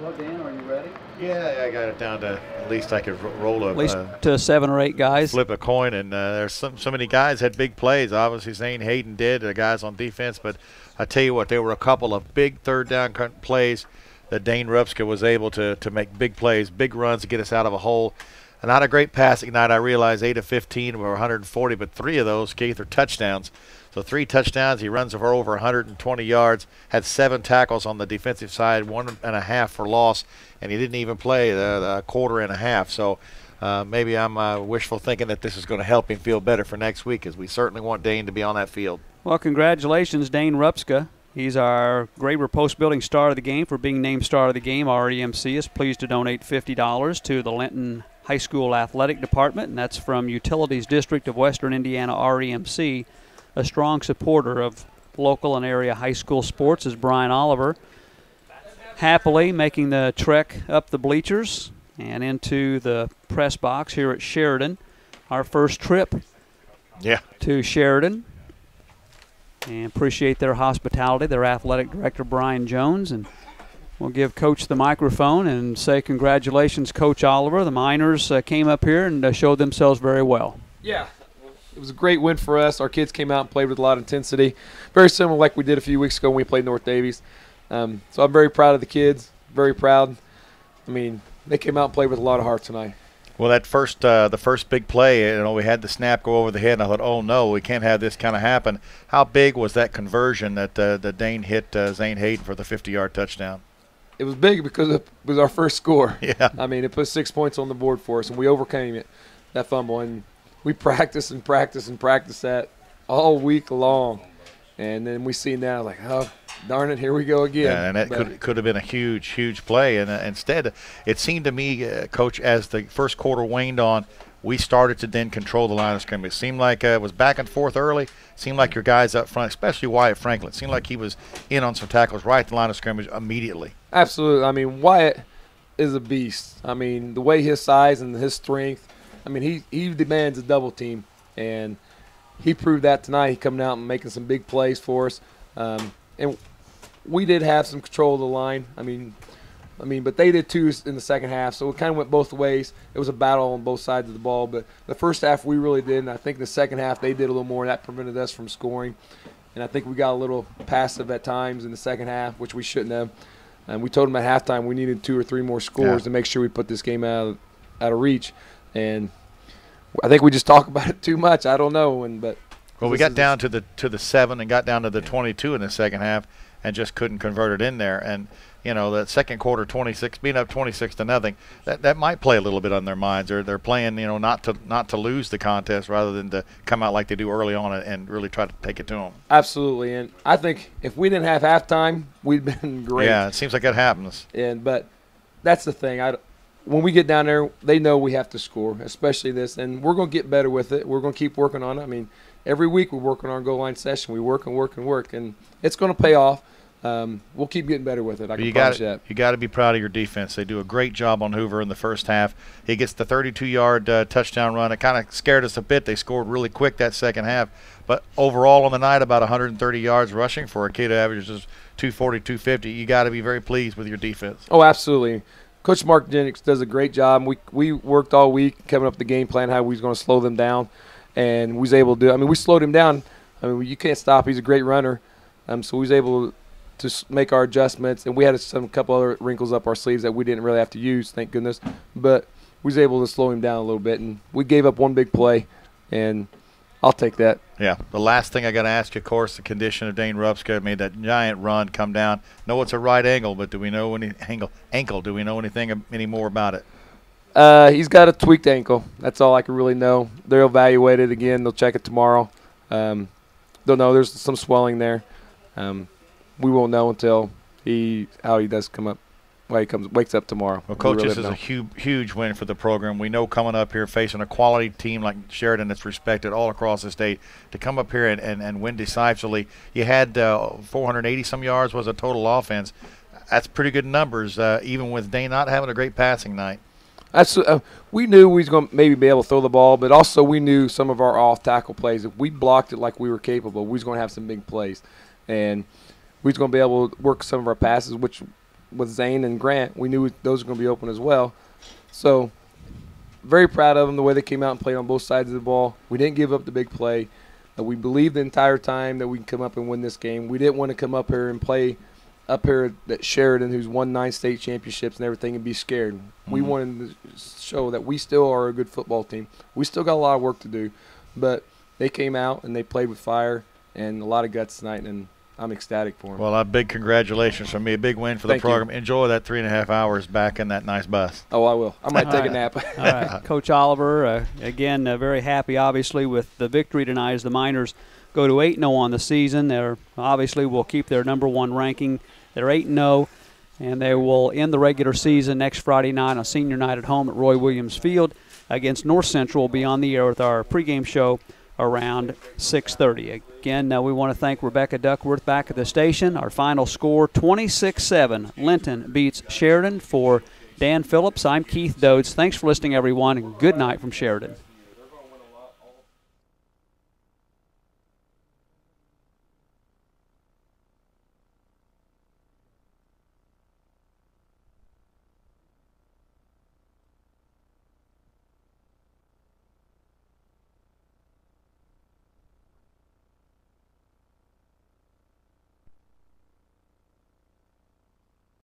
Well, Dan, are you ready? Yeah, I got it down to at least I could roll At least to 7 or 8 guys. Flip a coin, and there's so many guys had big plays. Obviously, Zane Hayden did, the guys on defense. But I tell you what, there were a couple of big third down plays that Dane Rupska was able to make big plays, big runs to get us out of a hole. And not a great passing night. I realize 8 of 15 were 140, but 3 of those, Keith, are touchdowns. So 3 touchdowns. He runs for over 120 yards, had 7 tackles on the defensive side, 1.5 for loss, and he didn't even play the quarter and a half. So maybe I'm wishful thinking that this is going to help him feel better for next week, as we certainly want Dane to be on that field. Well, congratulations, Dane Rupska. He's our Graber Post Building Star of the Game for being named Star of the Game. REMC is pleased to donate $50 to the Linton High School Athletic Department, and that's from Utilities District of Western Indiana, REMC. A strong supporter of local and area high school sports is Brian Oliver, happily making the trek up the bleachers and into the press box here at Sheridan. Our first trip to Sheridan. And appreciate their hospitality, their athletic director, Brian Jones. And we'll give Coach the microphone and say congratulations, Coach Oliver. The Miners came up here and showed themselves very well. Yeah. It was a great win for us. Our kids came out and played with a lot of intensity. Very similar like we did a few weeks ago when we played North Davies. So I'm very proud of the kids, very proud. I mean, they came out and played with a lot of heart tonight. Well, that the first big play, we had the snap go over the head, and I thought, oh, no, we can't have this kind of happen. How big was that conversion that Dane hit Zane Hayden for the 50-yard touchdown? It was big because it was our first score. Yeah. I mean, it put 6 points on the board for us, and we overcame it, that fumble. And we practiced and practiced and practiced that all week long. And then we see now, like, oh, darn it, here we go again. Yeah, and that could have been a huge, huge play. And instead, it seemed to me, Coach, as the first quarter waned on, we started to then control the line of scrimmage. It seemed like it was back and forth early. It seemed like your guys up front, especially Wyatt Franklin, it seemed like he was in on some tackles right at the line of scrimmage immediately. Absolutely. I mean, Wyatt is a beast. I mean, the way his size and his strength, I mean, he demands a double team, and he proved that tonight. He coming out and making some big plays for us. And we did have some control of the line. I mean, but they did too in the second half, so it kind of went both ways. It was a battle on both sides of the ball, but the first half we really did, and I think the second half they did a little more, and that prevented us from scoring. And I think we got a little passive at times in the second half, which we shouldn't have. And we told them at halftime we needed 2 or 3 more scores to make sure we put this game out of reach. And I think we just talk about it too much. I don't know. But we got down to the 7 and got down to the 22 in the second half and just couldn't convert it in there. And the second quarter, 26 being up 26-0, that might play a little bit on their minds. They're playing not to lose the contest rather than to come out like they do early on and really try to take it to them. Absolutely. And I think if we didn't have halftime, we'd been great. Yeah, it seems like that happens. But that's the thing. When we get down there, they know we have to score, especially this, and we're going to get better with it. We're going to keep working on it. I mean, every week we work on our goal line session. We work and work and work, and it's going to pay off. we'll keep getting better with it. I can You promise you that. got to be proud of your defense. They do a great job on Hoover in the first half. He gets the 32-yard touchdown run. It kind of scared us a bit. They scored really quick that second half. But overall on the night, about 130 yards rushing for a kid who averages 240, 250. You got to be very pleased with your defense. Oh, absolutely. Coach Mark Jennings does a great job. We worked all week coming up with the game plan, how we was going to slow them down, and we was able to do it. I mean, we slowed him down. I mean, you can't stop. He's a great runner. So we was able to make our adjustments, and we had a couple other wrinkles up our sleeves that we didn't really have to use, thank goodness. But we was able to slow him down a little bit, and we gave up one big play, and I'll take that. Yeah. The last thing I got to ask you, of course, the condition of Dane Rupska made that giant run come down. No, it's a right angle, but do we know ankle? Do we know anything any more about it? He's got a tweaked ankle. That's all I can really know. They'll evaluate it again. They'll check it tomorrow. They'll know there's some swelling there. We won't know until how he does come up. Well, he wakes up tomorrow. Well, Coach, this is a huge win for the program. We know coming up here facing a quality team like Sheridan that's respected all across the state, to come up here and win decisively. You had 480-some yards was a total offense. That's pretty good numbers, even with Dane not having a great passing night. We knew we was going to maybe be able to throw the ball, but also we knew some of our off-tackle plays. If we blocked it like we were capable, we was going to have some big plays. And we was going to be able to work some of our passes, which with Zane and Grant, we knew those were going to be open as well. So very proud of them, the way they came out and played on both sides of the ball. We didn't give up the big play. We believed the entire time that we can come up and win this game. We didn't want to come up here and play up here at Sheridan, who's won 9 state championships and everything, and be scared. We wanted to show that we still are a good football team. We still got a lot of work to do, but they came out and they played with fire and a lot of guts tonight, and I'm ecstatic for them. Well, a big congratulations from me. A big win for the program. Enjoy that 3.5 hours back in that nice bus. Oh, I will. I might take a nap. All right. Coach Oliver, again, very happy, obviously, with the victory tonight as the Miners go to 8-0 on the season. They're obviously will keep their #1 ranking. They're 8-0, and they will end the regular season next Friday night on senior night at home at Roy Williams Field against North Central. We'll be on the air with our pregame show around 6:30. Again, we want to thank Rebecca Duckworth back at the station. Our final score, 26-7. Linton beats Sheridan. For Dan Phillips, I'm Keith Dodes. Thanks for listening, everyone, and good night from Sheridan.